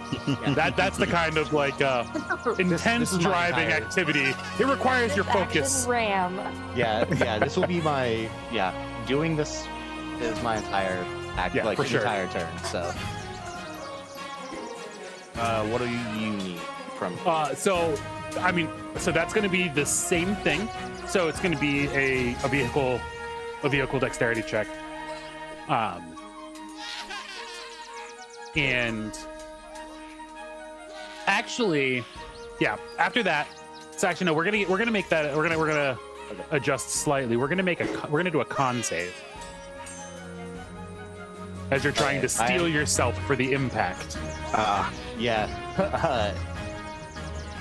That's the kind of like intense this is driving activity. It requires your focus. Ram. Yeah, this will be my doing this is my entire for sure. entire turn. So what do you need from me? So that's going to be the same thing. So it's going to be a vehicle dexterity check. And actually, yeah, after that, so actually no, we're gonna make that we're gonna adjust slightly. We're gonna do a con save as you're trying to steel yourself for the impact. Yeah.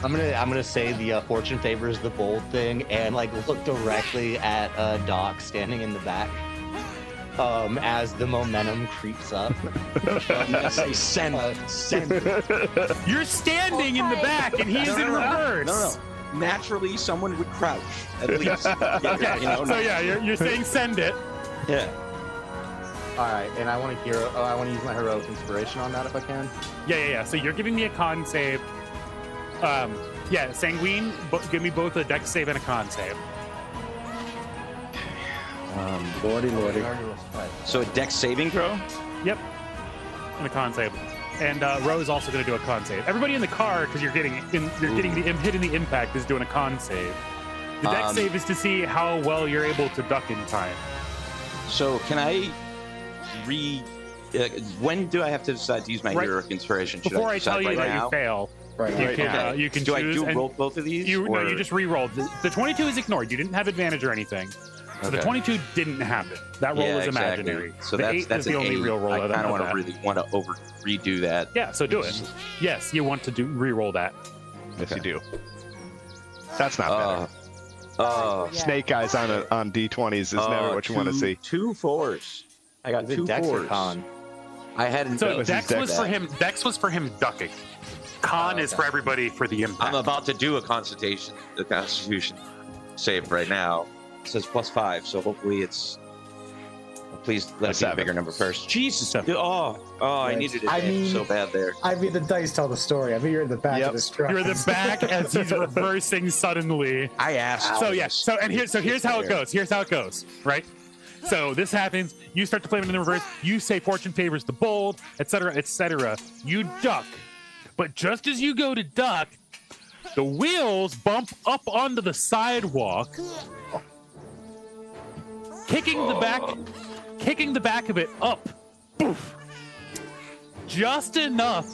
I'm gonna say the fortune favors the bold thing, and like look directly at Doc standing in the back. As the momentum creeps up, I say send. You're standing in the back, and he's in reverse. No. Naturally, someone would crouch at least. You're saying send it. Yeah. All right, and I want to use my heroic inspiration on that if I can. Yeah. So you're giving me a con save. Sanguine, give me both a dex save and a con save. Lordy. So a dex saving throw? Yep. And a con save. And Rose also going to do a con save. Everybody in the car, because you're hitting the impact, is doing a con save. The dex save is to see how well you're able to duck in time. So can I when do I have to decide to use my heroic inspiration? Should Before I decide tell you right that now? you fail, you can do choose. I roll both of these? No, you just re-rolled. The 22 is ignored. You didn't have advantage or anything. So the 22 didn't happen. That roll was imaginary. So the that's 8 is the only real roll. I kind of want to redo that. Yeah, so do it. Yes, you want to re-roll that. Yes, you do. That's not better. Snake eyes on D20s is never what you want to see. 2 4s. I got 2 Dex or 4s. con? I hadn't. So Dex was for him. Dex was for him ducking. Con is for everybody for the impact. I'm about to do a Constitution save right now. It says +5, so hopefully it's. Please let it be a bigger number first. Jesus! I needed it so bad there. I mean, the dice tell the story. I mean, you're in the back of this truck. You're in the back as he's reversing suddenly. I asked. Here's how it goes. Here's how it goes. Right. So this happens. You start to play it in the reverse. You say fortune favors the bold, etc., etc. You duck, but just as you go to duck, the wheels bump up onto the sidewalk, kicking the back of it up, poof, just enough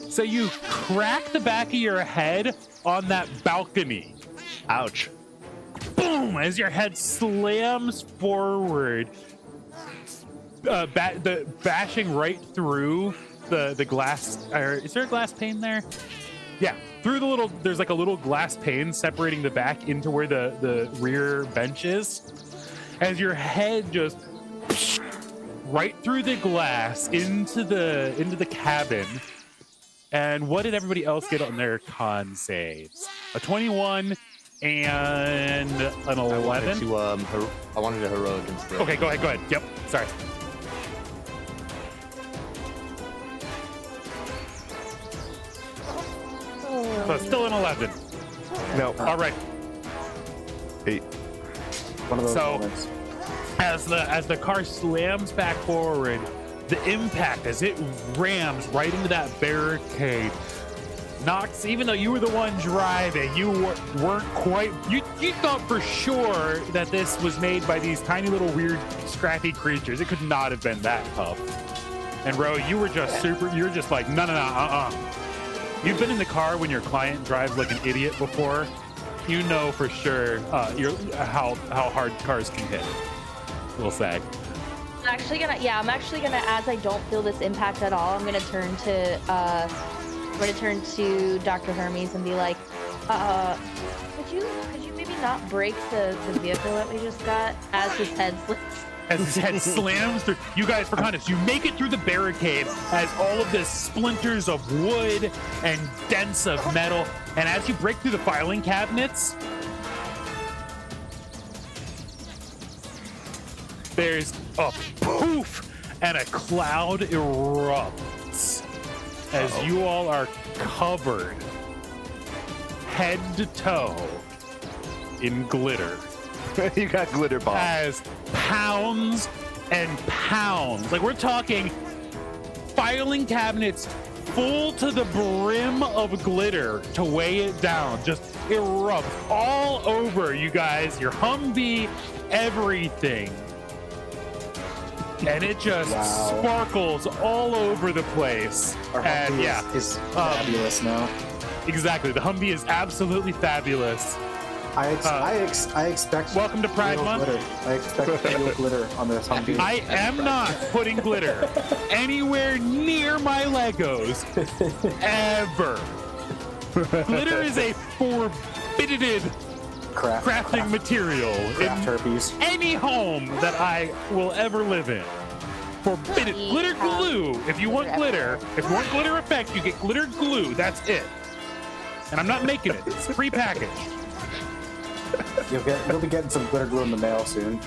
so you crack the back of your head on that balcony. Ouch. Boom! As your head slams forward, bashing right through the glass. Is there a glass pane there? Yeah, through the little, there's like a little glass pane separating the back into where the rear bench is. As your head just right through the glass into the cabin. And what did everybody else get on their con saves? A 21 and an 11. I wanted a heroic inspiration. Okay, go ahead. Yep, sorry. So still an 11. No. All right. 8. One of those So- moments. As the car slams back forward, the impact as it rams right into that barricade. Nox, even though you were the one driving, you weren't quite. You thought for sure that this was made by these tiny little weird scrappy creatures. It could not have been that tough. And Ro, you were just you're just like no. You've been in the car when your client drives like an idiot before. You know for sure how hard cars can hit. We'll say. I'm actually gonna, as I don't feel this impact at all, I'm gonna turn to Dr. Hermes and be like, could you maybe not break the vehicle that we just got? As his head slips. As his head slams through. You guys, for context, you make it through the barricade as all of the splinters of wood and dents of metal, and as you break through the filing cabinets, there's a poof and a cloud erupts as you all are covered head to toe in glitter. You got glitter bombs. As pounds and pounds, like we're talking filing cabinets full to the brim of glitter to weigh it down, just erupt all over you guys, your Humvee, everything. And it just sparkles all over the place. Our And Humvee yeah, is fabulous now. exactly. The Humvee is absolutely fabulous. I expect. Welcome to Pride real Month. Glitter. I expect real glitter on this Humvee. I am not putting glitter anywhere near my Legos ever. Glitter is a forbidden crafting material craft in herpes. any home that I will ever live in. Forbidden. Glitter glue. If you want glitter, if you want glitter effect, you get glitter glue. That's it. And I'm not making it. It's pre-packaged. You'll be getting some glitter glue in the mail soon.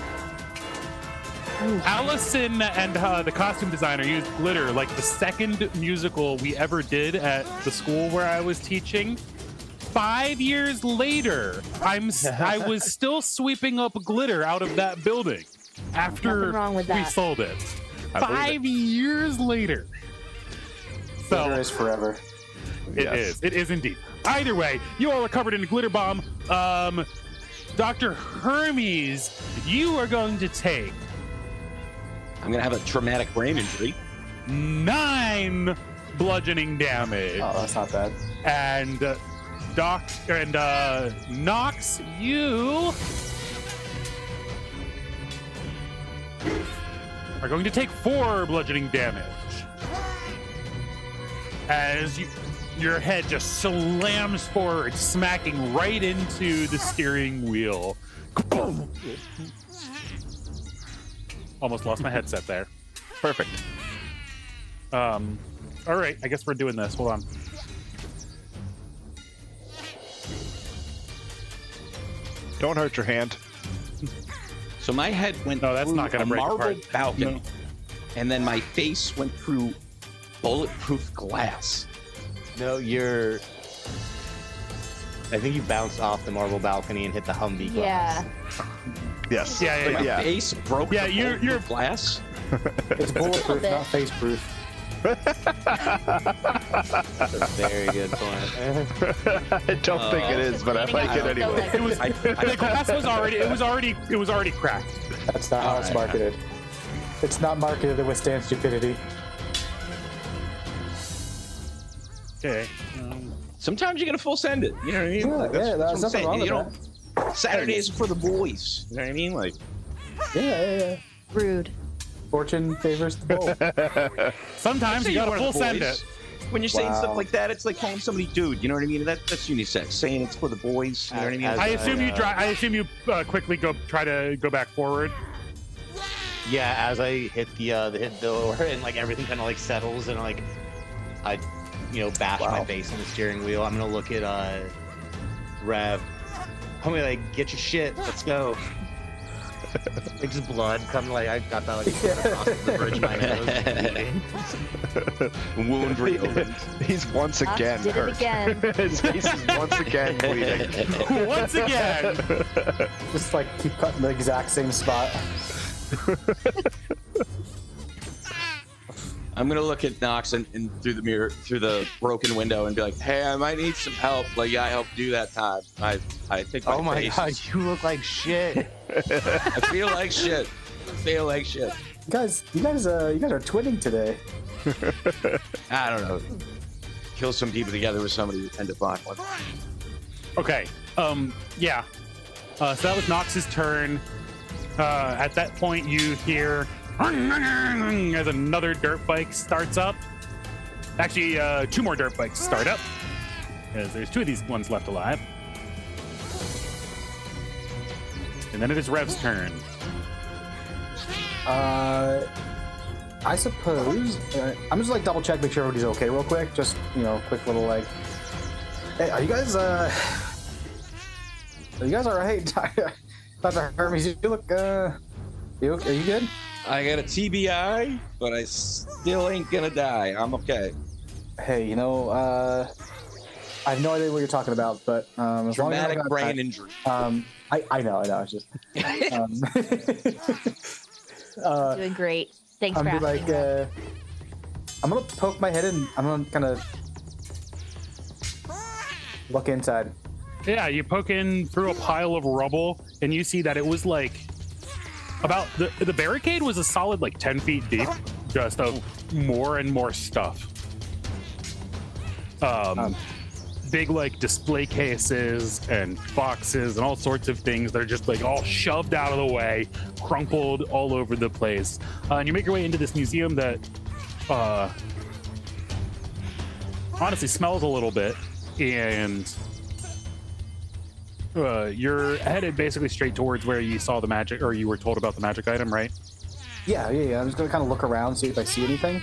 Allison and the costume designer used glitter like the second musical we ever did at the school where I was teaching. 5 years later, I was still sweeping up glitter out of that building after Nothing wrong with we that. sold it. 5 years later. Glitter So is forever. it is indeed. Either way, you all are covered in a glitter bomb. Dr. Hermes, you are going to take I'm gonna have a traumatic brain injury. 9 bludgeoning damage. Oh, that's not bad. And Nox, you are going to take 4 bludgeoning damage as your head just slams forward, smacking right into the steering wheel. Almost lost my headset there. Perfect. All right, I guess we're doing this. Hold on. Don't hurt your hand. So my head went No, that's through not gonna a break marble apart. balcony, No. and then my face went through bulletproof glass. No, I think you bounced off the marble balcony and hit the Humvee glass. Yeah. Yes. Yeah, My yeah. face broke Yeah, the you're- bulletproof glass. It's bulletproof, bit. not faceproof. That's a very good point. I don't think it is, but I like it anyway. It was the glass was already cracked. That's not how it's marketed. It's not marketed to withstand stupidity. Okay. Sometimes you gotta full send it. You know what I mean? Yeah, Like, yeah, what there's I'm nothing saying. wrong You with know, Saturdays are for the boys. You know what I mean? Like, Yeah. Rude. Fortune favors the bold. Sometimes you Say gotta one of full the send boys. it. When you're saying stuff Wow. like that, it's like calling somebody dude. You know what I mean? That's unisex. Saying it's for the boys. You know what I mean? As I I, assume I assume you quickly try to go back forward. Yeah, as I hit the hit door and like everything kind of like settles and like I, bash my face on the steering wheel. I'm gonna look at Rev. I'm gonna like get your shit. Let's go. Like just blood coming. Like I got that like across the bridge of my nose. Wound reopened. He's once Knox again did hurt. it again. His face is once again bleeding. Once again. Just like keep cutting the exact same spot. I'm gonna look at Knox and through the mirror, through the broken window, and be like, "Hey, I might need some help. Like I helped you that time. I think. Oh my face god, is- you look like shit. I feel like shit. You guys are twinning today. I don't know. Kill some people together with somebody you tend to bond with. Okay. Yeah. So that was Nox's turn. At that point, you hear as another dirt bike starts up. Actually, 2 more dirt bikes start up, because there's 2 of these ones left alive. And then it is Rev's turn. I suppose I'm just like double check, make sure everybody's okay, real quick. Just quick little like, hey, are you guys all right? Dr. Hermes, you look are you good? I got a TBI, but I still ain't gonna die. I'm okay. Hey, I have no idea what you're talking about, but as long as Traumatic I got brain that, injury. I know. It's just Doing great. Thanks I'm for gonna asking. I'm gonna poke my head in. I'm gonna kind of look inside. Yeah, you poke in through a pile of rubble, and you see that it was like about the barricade was a solid like 10 feet deep, just of more and more stuff. Big like display cases and boxes and all sorts of things that are just like all shoved out of the way, crumpled all over the place. And you make your way into this museum that honestly smells a little bit, and you're headed basically straight towards where you saw the magic, or you were told about the magic item, right? Yeah. I'm just gonna kind of look around, see if I see anything.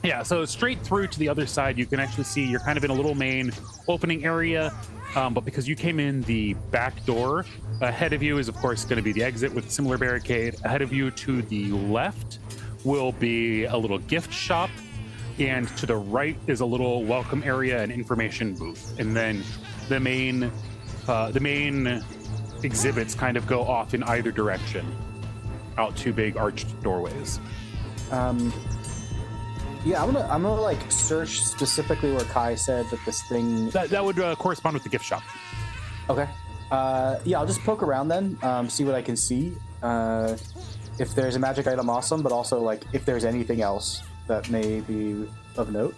Yeah, so straight through to the other side, you can actually see you're kind of in a little main opening area, but because you came in the back door, ahead of you is, of course, going to be the exit with a similar barricade. Ahead of you to the left will be a little gift shop, and to the right is a little welcome area and information booth. And then the main exhibits kind of go off in either direction, out 2 big arched doorways. Yeah, I'm gonna like search specifically where Kai said that this thing. That would correspond with the gift shop. Okay. Yeah, I'll just poke around then, see what I can see. If there's a magic item, awesome, but also like if there's anything else that may be of note.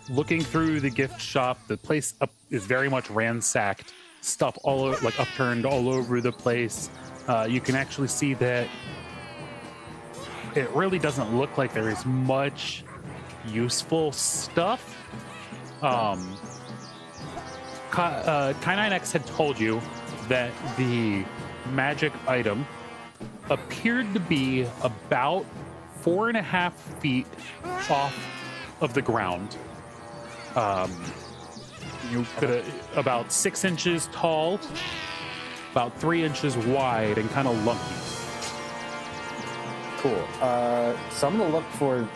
Looking through the gift shop, the place up is very much ransacked. Stuff all over, like upturned all over the place. You can actually see that it really doesn't look like there is much useful stuff. K9X had told you that the magic item appeared to be about 4.5 feet off of the ground. You could about 6 inches tall, about 3 inches wide, and kind of lumpy. Cool. So I'm gonna look for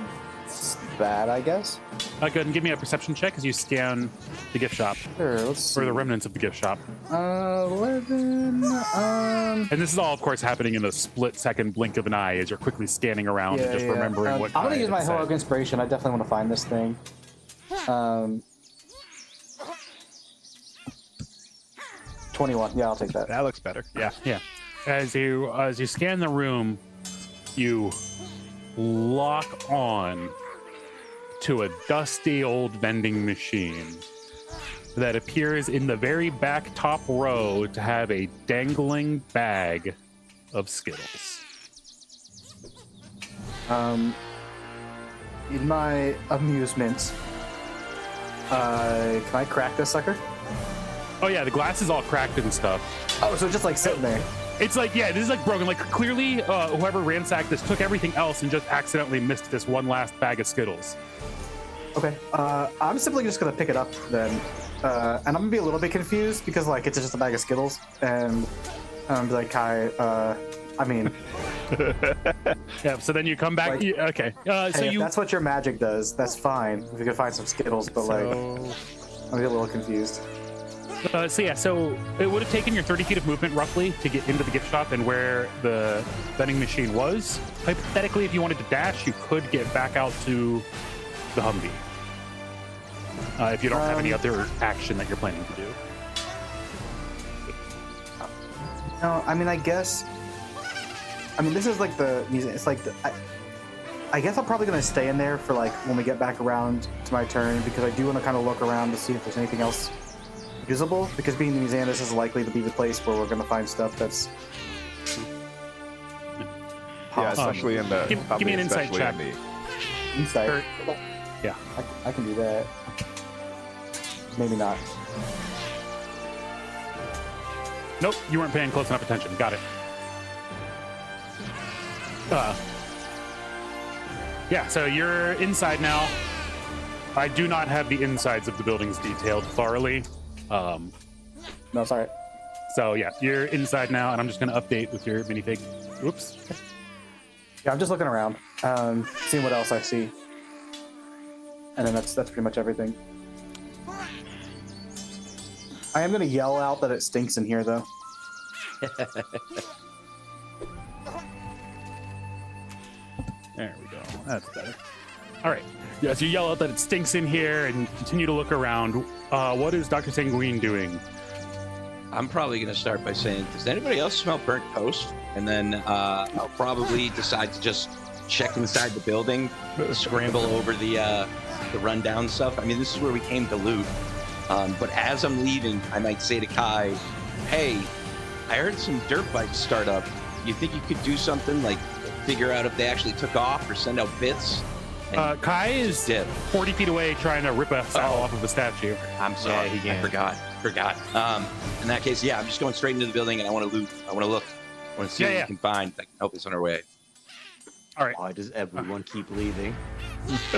that, I guess. Go ahead and give me a perception check as you scan the gift shop, Sure. Let's see. or the remnants of the gift shop. 11. And this is all, of course, happening in a split-second blink of an eye as you're quickly scanning around and just remembering what. I'm gonna Kai use my had said. heroic inspiration. I definitely want to find this thing. 21. Yeah, I'll take that. That looks better. Yeah. Yeah. As you scan the room, you lock on to a dusty old vending machine that appears in the very back top row to have a dangling bag of Skittles. in my amusement, can I crack this sucker? Oh yeah, the glass is all cracked and stuff. Oh, so it's just like sitting there. It's like, yeah, this is like broken. Like clearly, whoever ransacked this took everything else and just accidentally missed this one last bag of Skittles. Okay. I'm simply just gonna pick it up then, and I'm gonna be a little bit confused because like it's just a bag of Skittles, and I'm be like, Kai, I mean, yeah. So then you come back. Like, okay. So hey, if you. that's what your magic does, that's fine. If you can find some Skittles, but like, I'm a little confused. So it would have taken your 30 feet of movement roughly to get into the gift shop and where the vending machine was. Hypothetically, if you wanted to dash, you could get back out to the Humvee. If you don't have any other action that you're planning to do. No, I mean, I guess. I mean, this is like the museum. It's like I guess I'm probably gonna stay in there for like when we get back around to my turn because I do want to kind of look around to see if there's anything else usable. Because being the museum, this is likely to be the place where we're gonna find stuff that's. Yeah, especially in the. Give me an insight check. Insight. Yeah, I can do that. Maybe not. Nope, you weren't paying close enough attention. Got it. Yeah, so you're inside now. I do not have the insides of the buildings detailed thoroughly. No, sorry. So yeah, you're inside now, and I'm just going to update with your minifig. Oops. Yeah, I'm just looking around, seeing what else I see, and then that's pretty much everything. I am gonna yell out that it stinks in here, though. There we go. That's better. All right. Yeah, so you yell out that it stinks in here and continue to look around. What is Dr. Sanguine doing? I'm probably going to start by saying, does anybody else smell burnt toast? And then I'll probably decide to just check inside the building, scramble over the rundown stuff. I mean, this is where we came to loot. But as I'm leaving, I might say to Kai, hey, I heard some dirt bikes start up. You think you could do something like figure out if they actually took off or send out bits? Kai is 40 feet away trying to rip a saddle off of a statue. I'm sorry. Yeah, I forgot. In that case, yeah, I'm just going straight into the building and I want to loot. I want to look. I want to see what we can find that can help us on our way. All right. Why does everyone keep leaving? This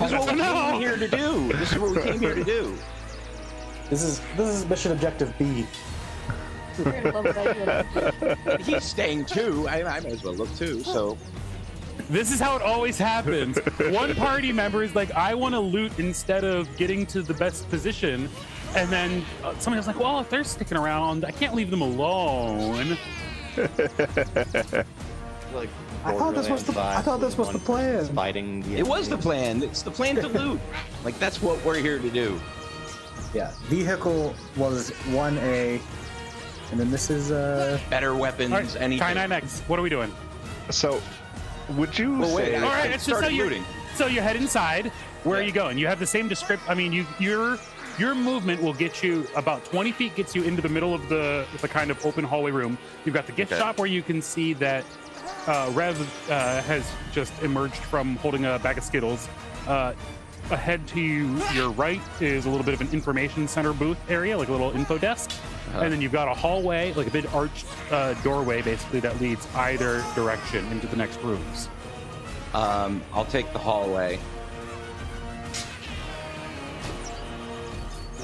is what we came here to do. This is what we came here to do. This is mission objective B. He's staying too. I might as well look too. So This is how it always happens. One party member is like, I want to loot instead of getting to the best position. And then somebody was like, well, if they're sticking around, I can't leave them alone. Like, I thought this was the plan. Fighting the it was the plan. It's the plan to loot. Like, that's what we're here to do. Yeah, vehicle was 1A, and then this is Better weapons, All right, anything. Kai 9X, what are we doing? So, would you Well, wait, say? All right, it's just started looting. So you head inside. Where are you going? You have the same description. I mean, your movement will get you about 20 feet, gets you into the middle of the kind of open hallway room. You've got the gift shop where you can see that Rev has just emerged from holding a bag of Skittles. Ahead to your right is a little bit of an information center booth area, like a little info desk. And then you've got a hallway, like a big arched doorway, basically, that leads either direction into the next rooms. I'll take the hallway.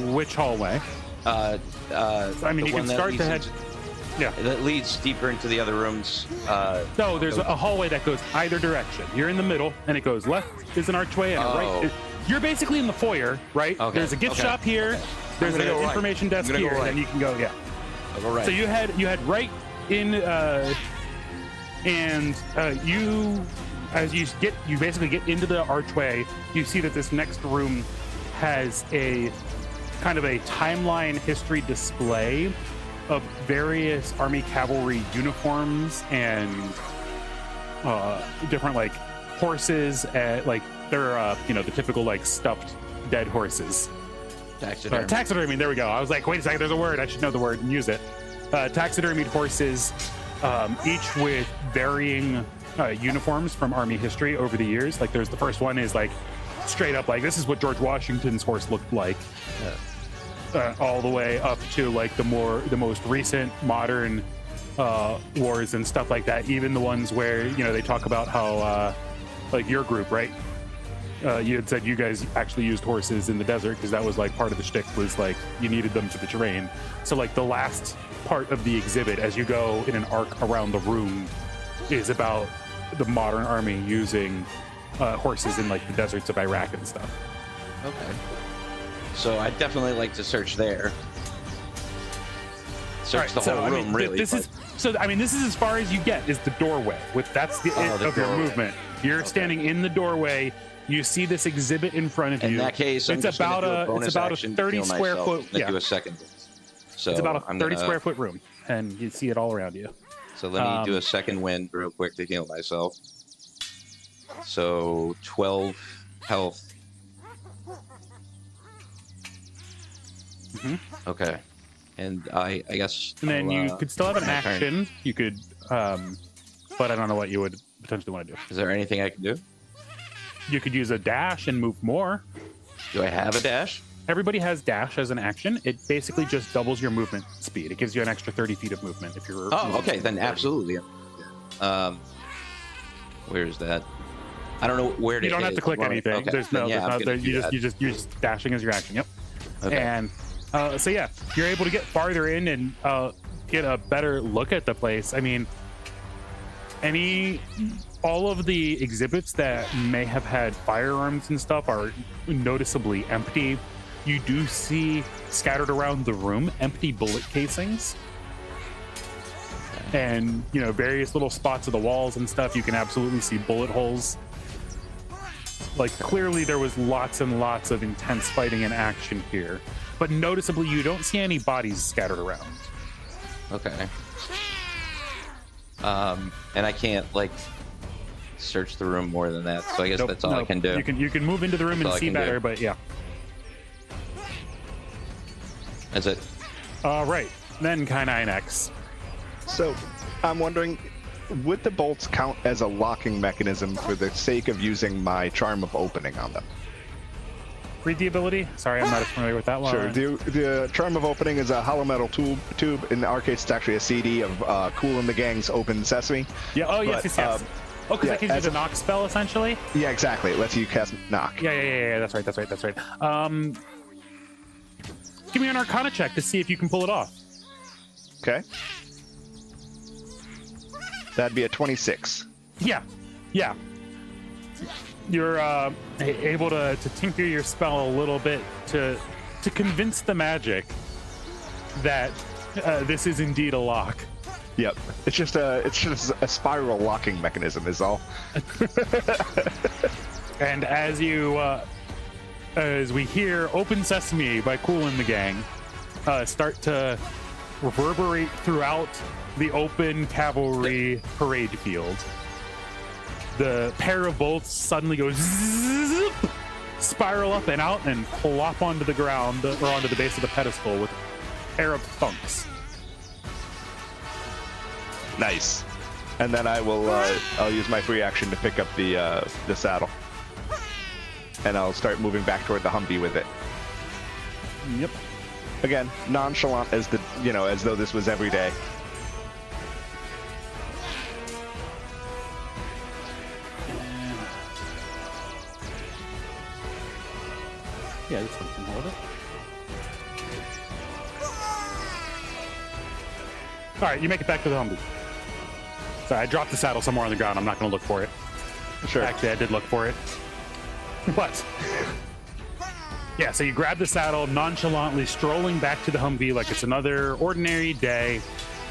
Which hallway? I mean, you can start to head. Yeah. That leads deeper into the other rooms. No, there's a hallway that goes either direction. You're in the middle, and it goes left is an archway, and right. You're basically in the foyer, right? Okay. There's a gift shop here. Okay. There's an go right. information desk I'm gonna here, go right. and you can go. Yeah. I'll go right. So you head right in, and you basically get into the archway. You see that this next room has a kind of a timeline history display of various Army cavalry uniforms and different like horses, like they're the typical like stuffed dead horses. Taxidermy. Taxidermy. There we go. I was like, wait a second. There's a word. I should know the word and use it. Taxidermied horses, each with varying uniforms from Army history over the years. Like, there's the first one is like straight up like this is what George Washington's horse looked like, all the way up to like the most recent modern wars and stuff like that. Even the ones where they talk about how like your group, right? You had said you guys actually used horses in the desert because that was like part of the shtick, was like you needed them for the terrain. So like the last part of the exhibit, as you go in an arc around the room, is about the modern army using horses in like the deserts of Iraq and stuff. Okay. So I'd definitely like to search there. Search the whole room, really. This is as far as you get, is the doorway. That's the end of your movement. You're standing in the doorway. You see this exhibit in front of you. In that case, it's about a 30 square foot. Yeah. Do a second. So it's about a 30 square foot room, and you see it all around you. So let me do a second wind real quick to heal myself. So 12 health. Mm-hmm. Okay. And I guess. And then you could still have an action. You could, but I don't know what you would potentially want to do. Is there anything I can do? You could use a dash and move more. Do I have a dash? Everybody has dash as an action. It basically just doubles your movement speed. It gives you an extra 30 feet of movement if you're. Oh, okay. Then absolutely. Where's that? I don't know where to. You don't have to click anything. Okay. There's no. You're just dashing as your action. Yep. Okay. And so yeah, you're able to get farther in and get a better look at the place. I mean, all of the exhibits that may have had firearms and stuff are noticeably empty. You do see scattered around the room empty bullet casings, and various little spots of the walls and stuff. You can absolutely see bullet holes. Like, clearly there was lots and lots of intense fighting and action here, but noticeably you don't see any bodies scattered around. Okay. And I can't search the room more than that, so I guess that's all I can do. You can move into the room and see better, but yeah. That's it. All right, then K9X. So, I'm wondering, would the bolts count as a locking mechanism for the sake of using my charm of opening on them? Read the ability. Sorry, I'm not as familiar with that one. Sure. The charm of opening is a hollow metal tube. In our case, it's actually a CD of Cool and the Gang's Open Sesame. Yeah. Oh, yes. Because that gives you the knock spell, essentially. Yeah, exactly. It lets you cast knock. Yeah. That's right. Give me an Arcana check to see if you can pull it off. Okay. That'd be a 26. Yeah. You're able to tinker your spell a little bit to convince the magic that this is indeed a lock. Yep. It's just a spiral locking mechanism is all. And as we hear Open Sesame by Cool and the Gang start to reverberate throughout the open cavalry parade field, the pair of bolts suddenly go zip, spiral up and out, and plop onto the ground or onto the base of the pedestal with a pair of thunks. Nice. And then I'll use my free action to pick up the saddle, and I'll start moving back toward the Humvee with it. Yep. Again, nonchalant as though this was every day. Yeah, this one can hold it. All right, you make it back to the Humvee. Sorry, I dropped the saddle somewhere on the ground. I'm not going to look for it. Sure. Actually, I did look for it. But, yeah, so you grab the saddle, nonchalantly strolling back to the Humvee like it's another ordinary day.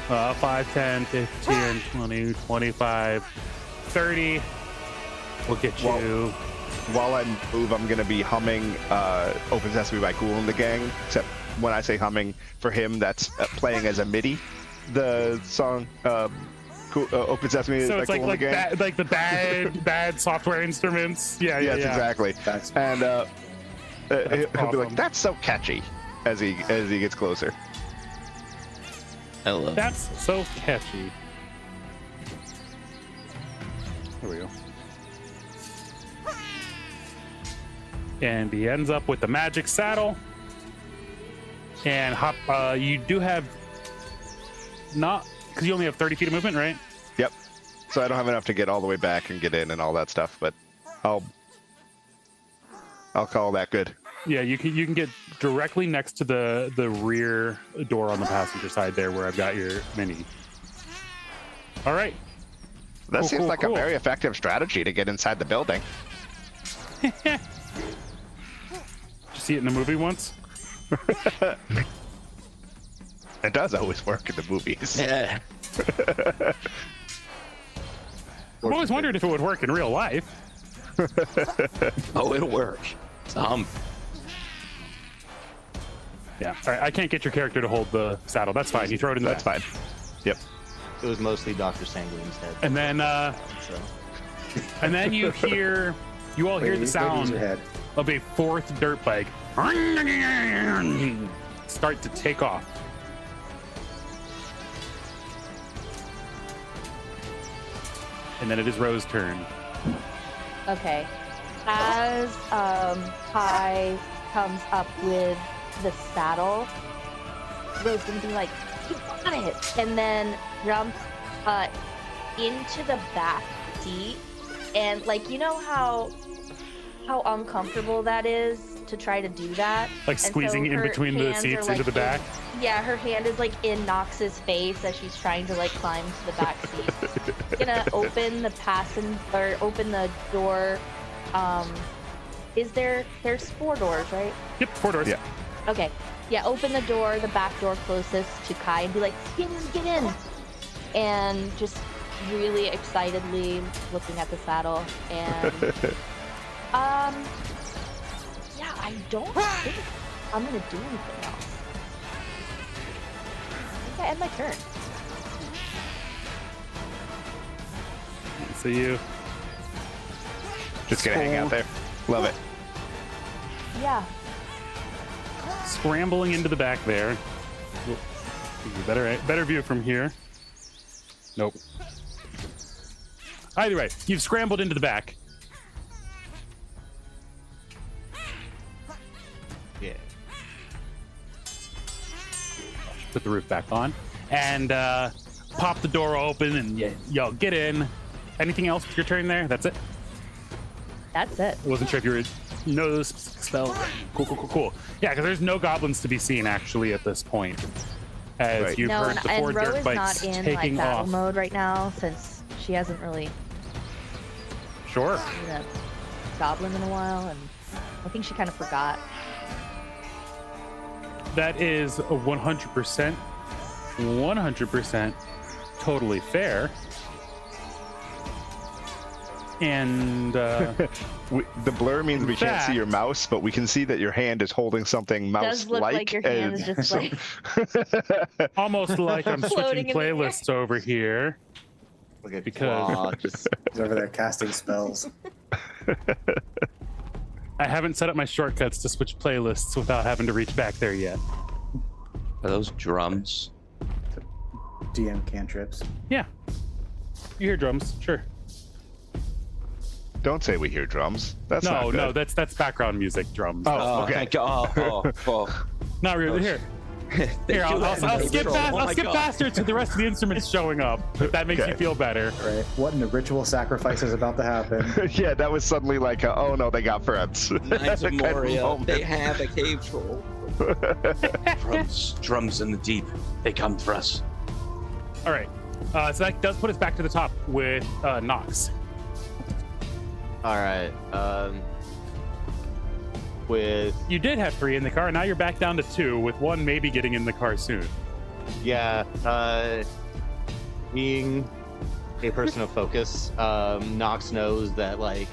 5, 10, 15, 20, 25, 30. We'll get you... While I move, I'm going to be humming Open Sesame by Cool and the Gang, except when I say humming, for him, that's playing as a MIDI. The song Open Sesame so by it's Cool and the Gang. like the bad software instruments. Yeah, yes, exactly. And he'll be like, "That's so catchy," as he gets closer. I love That's so catchy. There we go. And he ends up with the magic saddle. And hop. You do have not because you only have 30 feet of movement, right? Yep. So I don't have enough to get all the way back and get in and all that stuff, but I'll call that good. Yeah, you can get directly next to the rear door on the passenger side there, where I've got your mini. All right. That seems like cool. a very effective strategy to get inside the building. Did you see it in the movie once? It does always work in the movies. Yeah. I've always wondered if it would work in real life. Oh, it'll work. Yeah. All right, I can't get your character to hold the saddle. That's fine. You throw it in the That's back. fine. Yep. It was mostly Dr. Sanguine's head. And then So. and then you all hear the sound Head. of a fourth dirt bike start to take off. And then it is Rose's turn. Okay. As Kai comes up with the saddle, Rose gonna be like, "You got it!" and then jumps into the back seat, and like, you know how uncomfortable that is to try to do that, Like And so squeezing in her between the hands are, seats like, into the back. Yeah, her hand is like in Nox's face as she's trying to like climb to the back seat. Gonna open the door. There's 4 doors, right? Yep, 4 doors. Yeah. Okay. Yeah, open the door, the back door closest to Kai, and be like, get in. And just really excitedly looking at the saddle. And yeah, I don't think I'm gonna do anything else. I think I end my turn. So you Just gonna hang out there. Love it. Yeah. scrambling into the back there. Better view from here. Nope. Either way, you've scrambled into the back. Yeah. Put the roof back on and pop the door open and y'all get in. Anything else with your turn there? That's it? That's it. I wasn't sure if you were no spell. Cool. Yeah, because there's no goblins to be seen actually at this point. As Right. you've No, heard the and 4 Ro dirt is bikes not in like taking battle off. mode right now since she hasn't really Sure. seen a goblin in a while, and I think she kind of forgot. That is a 100% totally fair. And The blur means we can't see fact- your mouse, but we can see that your hand is holding something mouse-like. Does look like your hand is just like almost like I'm switching Floating in the air. playlists over here. Look at Because- Claw, just He's over there casting spells. I haven't set up my shortcuts to switch playlists without having to reach back there yet. Are those drums? DM cantrips. Yeah. You hear drums, sure. Don't say we hear drums. That's not No, good. that's background music drums. Oh, okay. Thank God. Oh. Not really. Here, They here. do I'll that in skip Control. past. Oh I'll my skip God. faster to the rest of the instruments showing up. If that makes Okay. you feel better. Right. What in the ritual sacrifice is about to happen? Yeah, that was suddenly like, oh no, they got friends. Knights of Kind of Moria, moment. they have a cave troll. Drums in the deep. They come for us. All right. So that does put us back to the top with Nox. all right. With You did have 3 in the car. Now you're back down to 2, with 1 maybe getting in the car soon. yeah, being a person of focus, Nox knows that like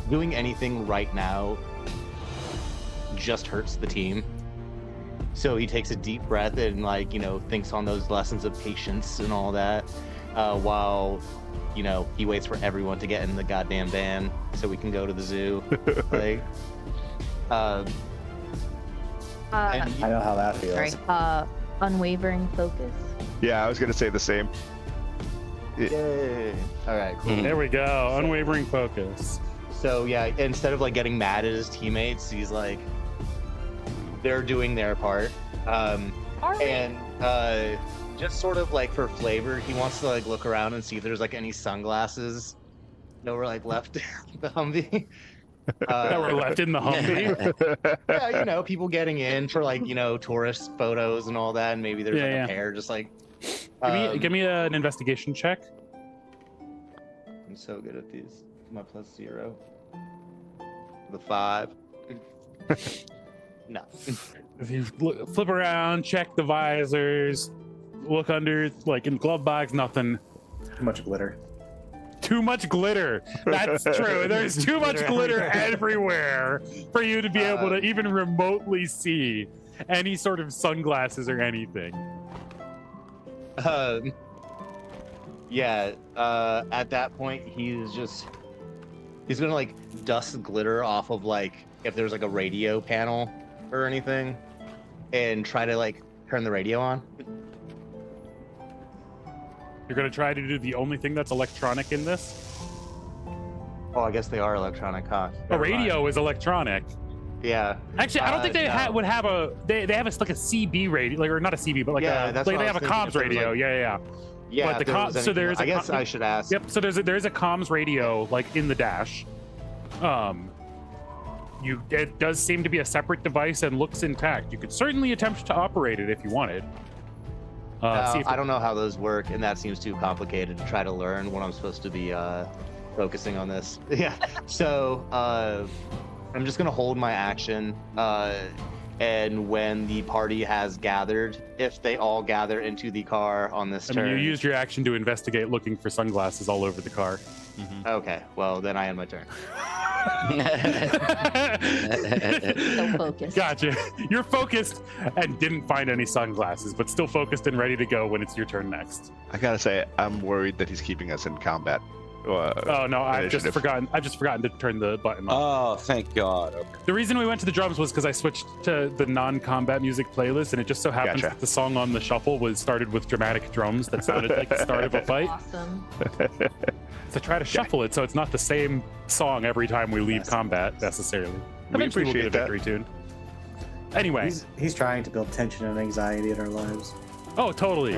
doing anything right now just hurts the team. So he takes a deep breath and like, thinks on those lessons of patience and all that, while, he waits for everyone to get in the goddamn van so we can go to the zoo. Like, and I know how that feels. sorry. Unwavering focus. Yeah, I was gonna say the same. Yay! All right, cool. There we go. Unwavering focus. So yeah, instead of like getting mad at his teammates, he's like, they're doing their part, and just sort of like for flavor, he wants to like look around and see if there's like any sunglasses that were like left in the Humvee. That were left in the Humvee. Yeah, you know, people getting in for like, you know, tourist photos and all that, and maybe there's a pair just like. Give me an investigation check. I'm so good at these. My +0. The 5. No. If you flip around, check the visors, look under, like in the glove box, nothing. Too much glitter. Too much glitter. That's true. There's too much glitter everywhere for you to be able to even remotely see any sort of sunglasses or anything. Yeah. At that point, he's gonna like dust glitter off of like if there's like a radio panel or anything, and try to like turn the radio on. You're gonna try to do the only thing that's electronic in this? Oh, I guess they are electronic, huh? A radio is electronic. Yeah. Actually, I don't think they would have a. They have a like a CB radio, like, or not a CB, but like they have a comms radio. Like, yeah. Yeah. But so there's. I guess I should ask. Yep. So there's a comms radio like in the dash. It does seem to be a separate device and looks intact. You could certainly attempt to operate it if you wanted. I don't know how those work, and that seems too complicated to try to learn when I'm supposed to be focusing on this. Yeah. So I'm just gonna hold my action, and when the party has gathered, if they all gather into the car on this turn. You used your action to investigate, looking for sunglasses all over the car. Mm-hmm. Okay. Well, then I end my turn. So focused. Gotcha. You're focused and didn't find any sunglasses, but still focused and ready to go when it's your turn next. I gotta say, I'm worried that he's keeping us in combat. Oh no, I've just forgotten to turn the button on. Oh, thank God. Okay. The reason we went to the drums was because I switched to the non-combat music playlist, and it just so happens that the song on the shuffle was started with dramatic drums that sounded like the start of a fight. Awesome. To try to shuffle it so it's not the same song every time we leave combat necessarily. Eventually we'll get a victory tune. Anyway, he's trying to build tension and anxiety in our lives. Oh, totally.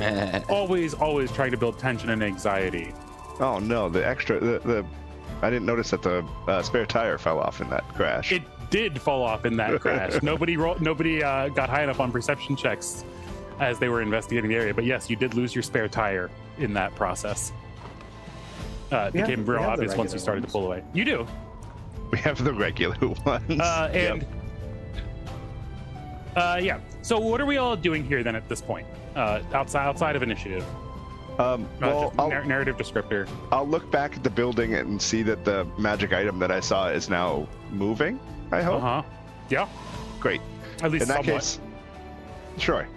always trying to build tension and anxiety. Oh no, the I didn't notice that the spare tire fell off in that crash. It did fall off in that crash. Nobody got high enough on perception checks as they were investigating the area. But yes, you did lose your spare tire in that process. It became real obvious once you started to pull away. You do. We have the regular ones. Yeah. So what are we all doing here then at this point? Outside of initiative. Narrative descriptor. I'll look back at the building and see that the magic item that I saw is now moving, I hope. Yeah. Great. At least in that somewhat. case, sure.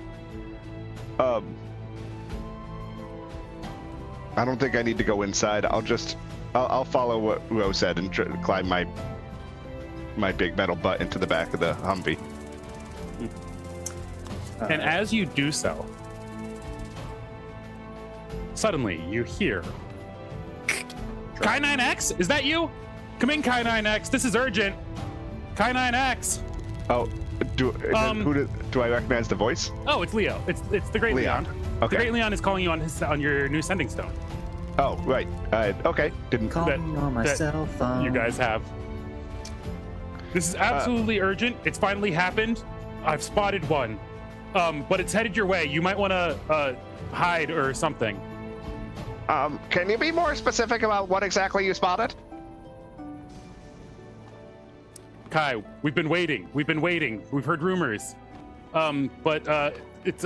I don't think I need to go inside. I'll follow what Ro said and climb my big metal butt into the back of the Humvee. And as you do so, suddenly you hear Kai 9X? Is that you? Come in, Kai 9X. This is urgent. Kai 9X. Oh, do I recognize the voice? Oh, it's Leo. It's the Great Leon. Okay. The Great Leon is calling you on your new sending stone. Oh, right. Okay. Didn't call me on my cell phone. You guys have. This is absolutely urgent. It's finally happened. I've spotted one. But it's headed your way. You might want to hide or something. Can you be more specific about what exactly you spotted? Kai, we've been waiting. We've heard rumors. But it's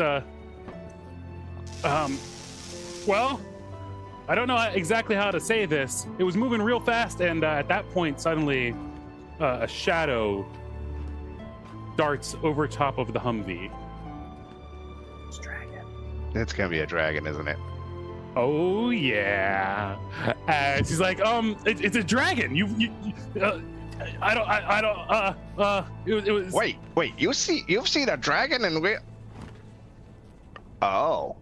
well, I don't know exactly how to say this. It was moving real fast, and at that point, suddenly, a shadow darts over top of the Humvee. It's a dragon. It's gonna be a dragon, isn't it? Oh yeah. And she's like, it's a dragon. It was. Wait. You've seen a dragon and we. Oh.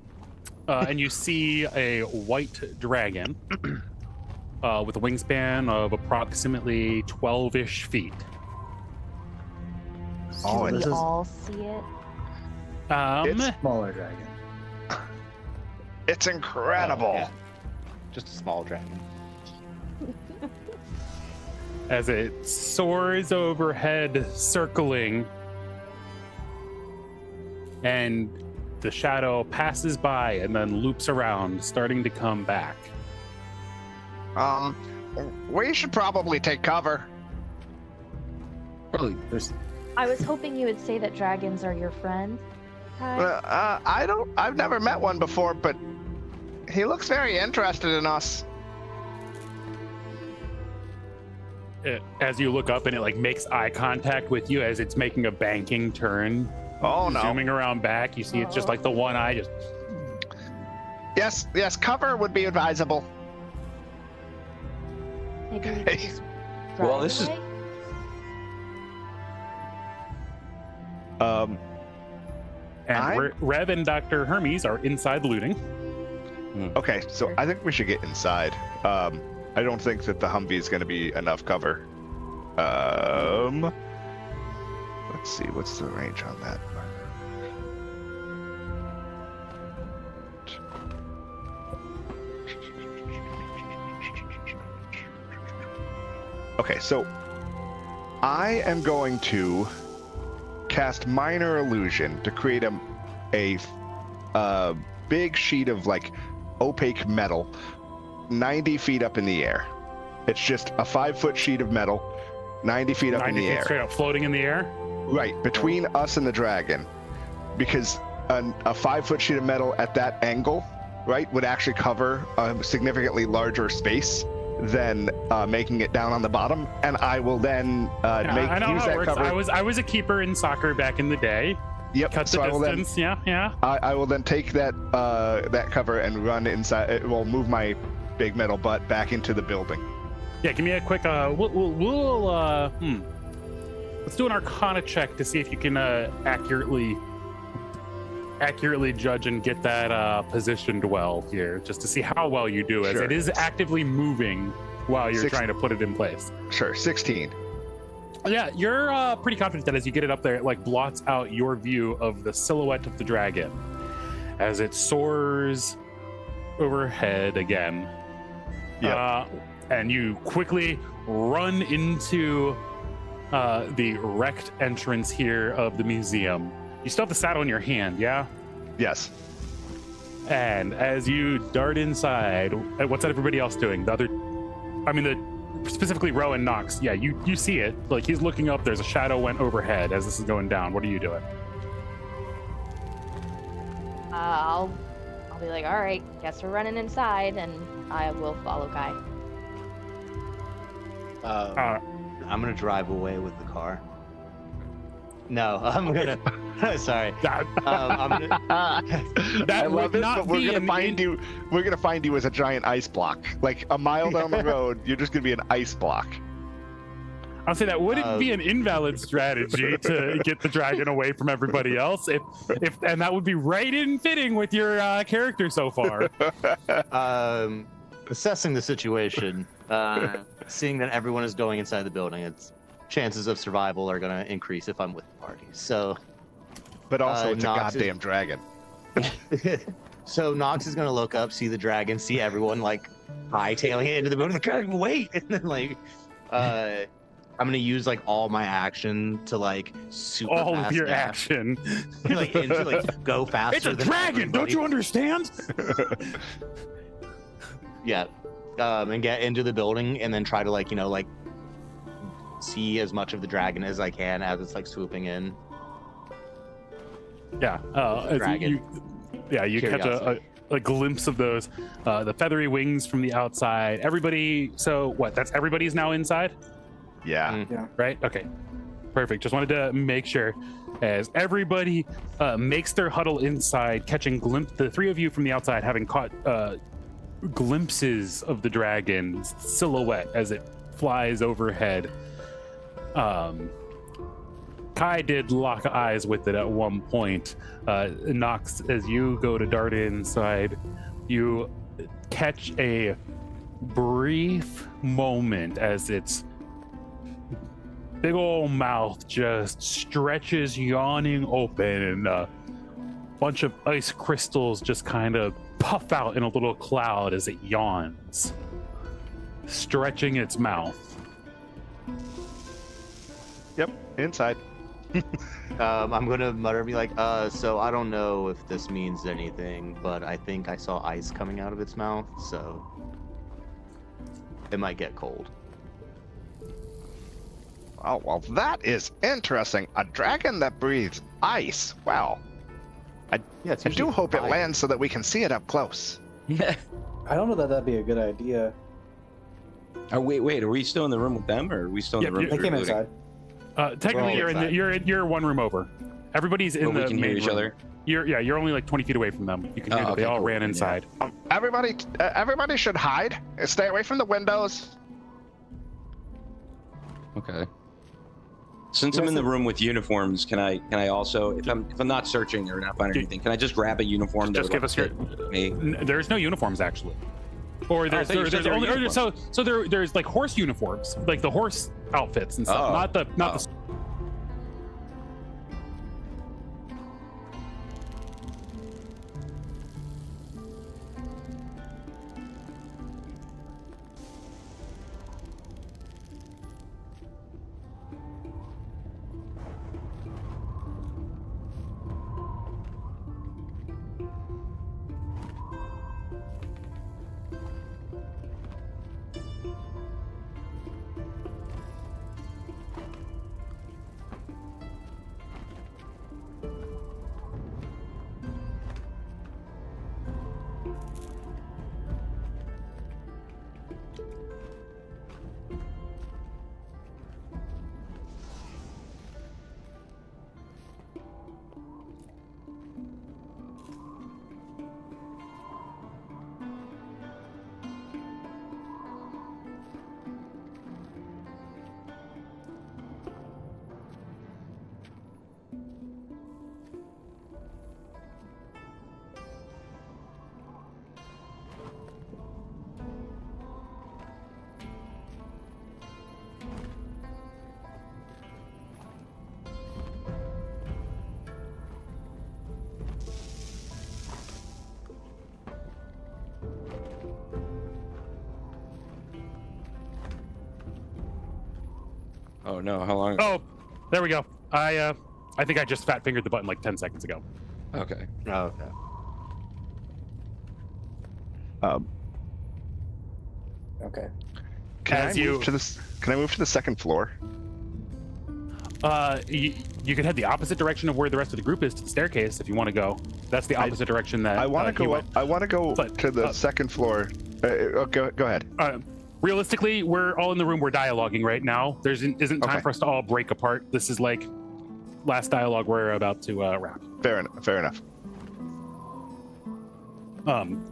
and you see a white dragon with a wingspan of approximately 12-ish feet. Oh, Do and we this is- all see it? It's- Smaller dragon. It's incredible. Yeah. Just a small dragon. as it soars overhead, circling, and the shadow passes by and then loops around, starting to come back. We should probably take cover. Probably. I was hoping you would say that dragons are your friend. Kai. I've never met one before, but he looks very interested in us. As you look up and it like makes eye contact with you as it's making a banking turn, Oh no. zooming around back, you see it's just like the one eye just Yes, cover would be advisable. Maybe we could just Well, drive this is- away? and Rev and Dr. Hermes are inside looting. Okay, so I think we should get inside. I don't think that the Humvee is going to be enough cover. Let's see, what's the range on that? Okay, so I am going to cast Minor Illusion to create a big sheet of like opaque metal 90 feet up in the air. It's just a 5-foot sheet of metal 90 feet up in 90 the feet air. straight up floating in the air. Right, between us and the dragon. Because a 5-foot sheet of metal at that angle, right, would actually cover a significantly larger space than making it down on the bottom. And I will then I know use how it that works. cover. I was a keeper in soccer back in the day. Yep, Cut so the I will then distance. Yeah. I will then take that that cover and run inside. It will move my big metal butt back into the building. Yeah, give me a quick. Let's do an Arcana check to see if you can accurately judge and get that positioned well here, just to see how well you do, as Sure. it is actively moving while you're trying to put it in place. Sure, 16. Yeah, you're pretty confident that as you get it up there, it like blots out your view of the silhouette of the dragon as it soars overhead again. Yeah. And you quickly run into the wrecked entrance here of the museum. You still have the saddle in your hand, yeah? Yes. And as you dart inside, what's everybody else doing? Specifically Rowan Knox. Yeah, you see it. Like he's looking up. There's a shadow went overhead as this is going down. What are you doing? I'll be like, all right, guess we're running inside, and I will follow Kai. I'm gonna drive away with the car. No, I'm gonna. Sorry. I'm gonna. That I would love it, not but we're be gonna an find you. We're gonna find you as a giant ice block, like a mile down the road. You're just gonna be an ice block. I'll say that wouldn't be an invalid strategy to get the dragon away from everybody else. And that would be right in fitting with your character so far. Assessing the situation, seeing that everyone is going inside the building, its chances of survival are gonna increase if I'm with the party. So, But also, it's a Nox is- goddamn dragon. so Nox is gonna look up, see the dragon, see everyone like hightailing it into the building. Like, wait, and then like, I'm gonna use like all my action to like super All fast of your dash, action. like into like go faster. It's a than dragon, don't everybody. you understand? Yeah, and get into the building and then try to like see as much of the dragon as I can as it's like swooping in. Yeah. Dragon. You catch a glimpse of those, the feathery wings from the outside. Everybody. So what? That's everybody's now inside, Yeah. right? Okay. Perfect. Just wanted to make sure. As everybody makes their huddle inside, catching the three of you from the outside having caught glimpses of the dragon's silhouette as it flies overhead. Kind Kai did lock eyes with it at one point. Nox, as you go to dart inside, you catch a brief moment as its big old mouth just stretches, yawning open, and a bunch of ice crystals just kind of puff out in a little cloud as it yawns, stretching its mouth. Yep, inside. I'm gonna mutter and be like, so I don't know if this means anything, but I think I saw ice coming out of its mouth, so it might get cold. Oh, well, that is interesting. A dragon that breathes ice. Wow. I do hope it lands so that we can see it up close. I don't know that that'd be a good idea. Wait, are we still in the room with them, or are we still in the room? They came inside. Technically, you're one room over. Everybody's in the. We can hear each other. You're only like 20 feet away from them. You can hear that they all ran inside. Everybody should hide. Stay away from the windows. Okay. Since I'm in the room with uniforms, can I also, if I'm not searching or not finding anything, can I just grab a uniform? Just give us your. There's no uniforms actually. Or there's only so there's like horse uniforms, like the horse outfits and stuff, not the. Oh no, how long? Oh, there we go. I think I just fat fingered the button like 10 seconds ago. Okay. Oh, okay. Okay. Can I move to the second floor? You could head the opposite direction of where the rest of the group is to the staircase if you want to go. That's the opposite direction that I want to go. I want to go to the second floor. Go ahead. Realistically, we're all in the room. We're dialoguing right now. There isn't time for us to all break apart. This is like last dialogue we're about to wrap. Fair enough.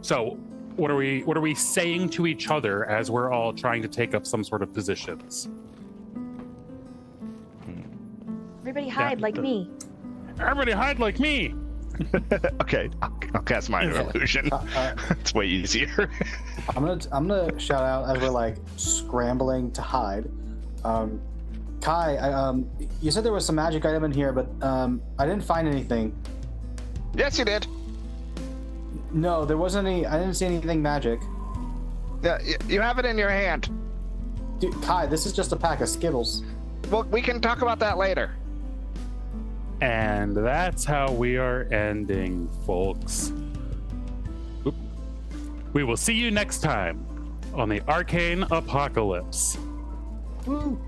So what are we saying to each other as we're all trying to take up some sort of positions? Everybody hide like me. Everybody hide like me. Okay, I'll cast my illusion. It's way easier. I'm gonna shout out as we're like scrambling to hide. Kai, you said there was some magic item in here, but I didn't find anything. Yes, you did. No, there wasn't any. I didn't see anything magic. Yeah, you have it in your hand. Dude, Kai, this is just a pack of Skittles. Well, we can talk about that later. And that's how we are ending, folks. Oop. We will see you next time on the Arcane Apocalypse. Woo.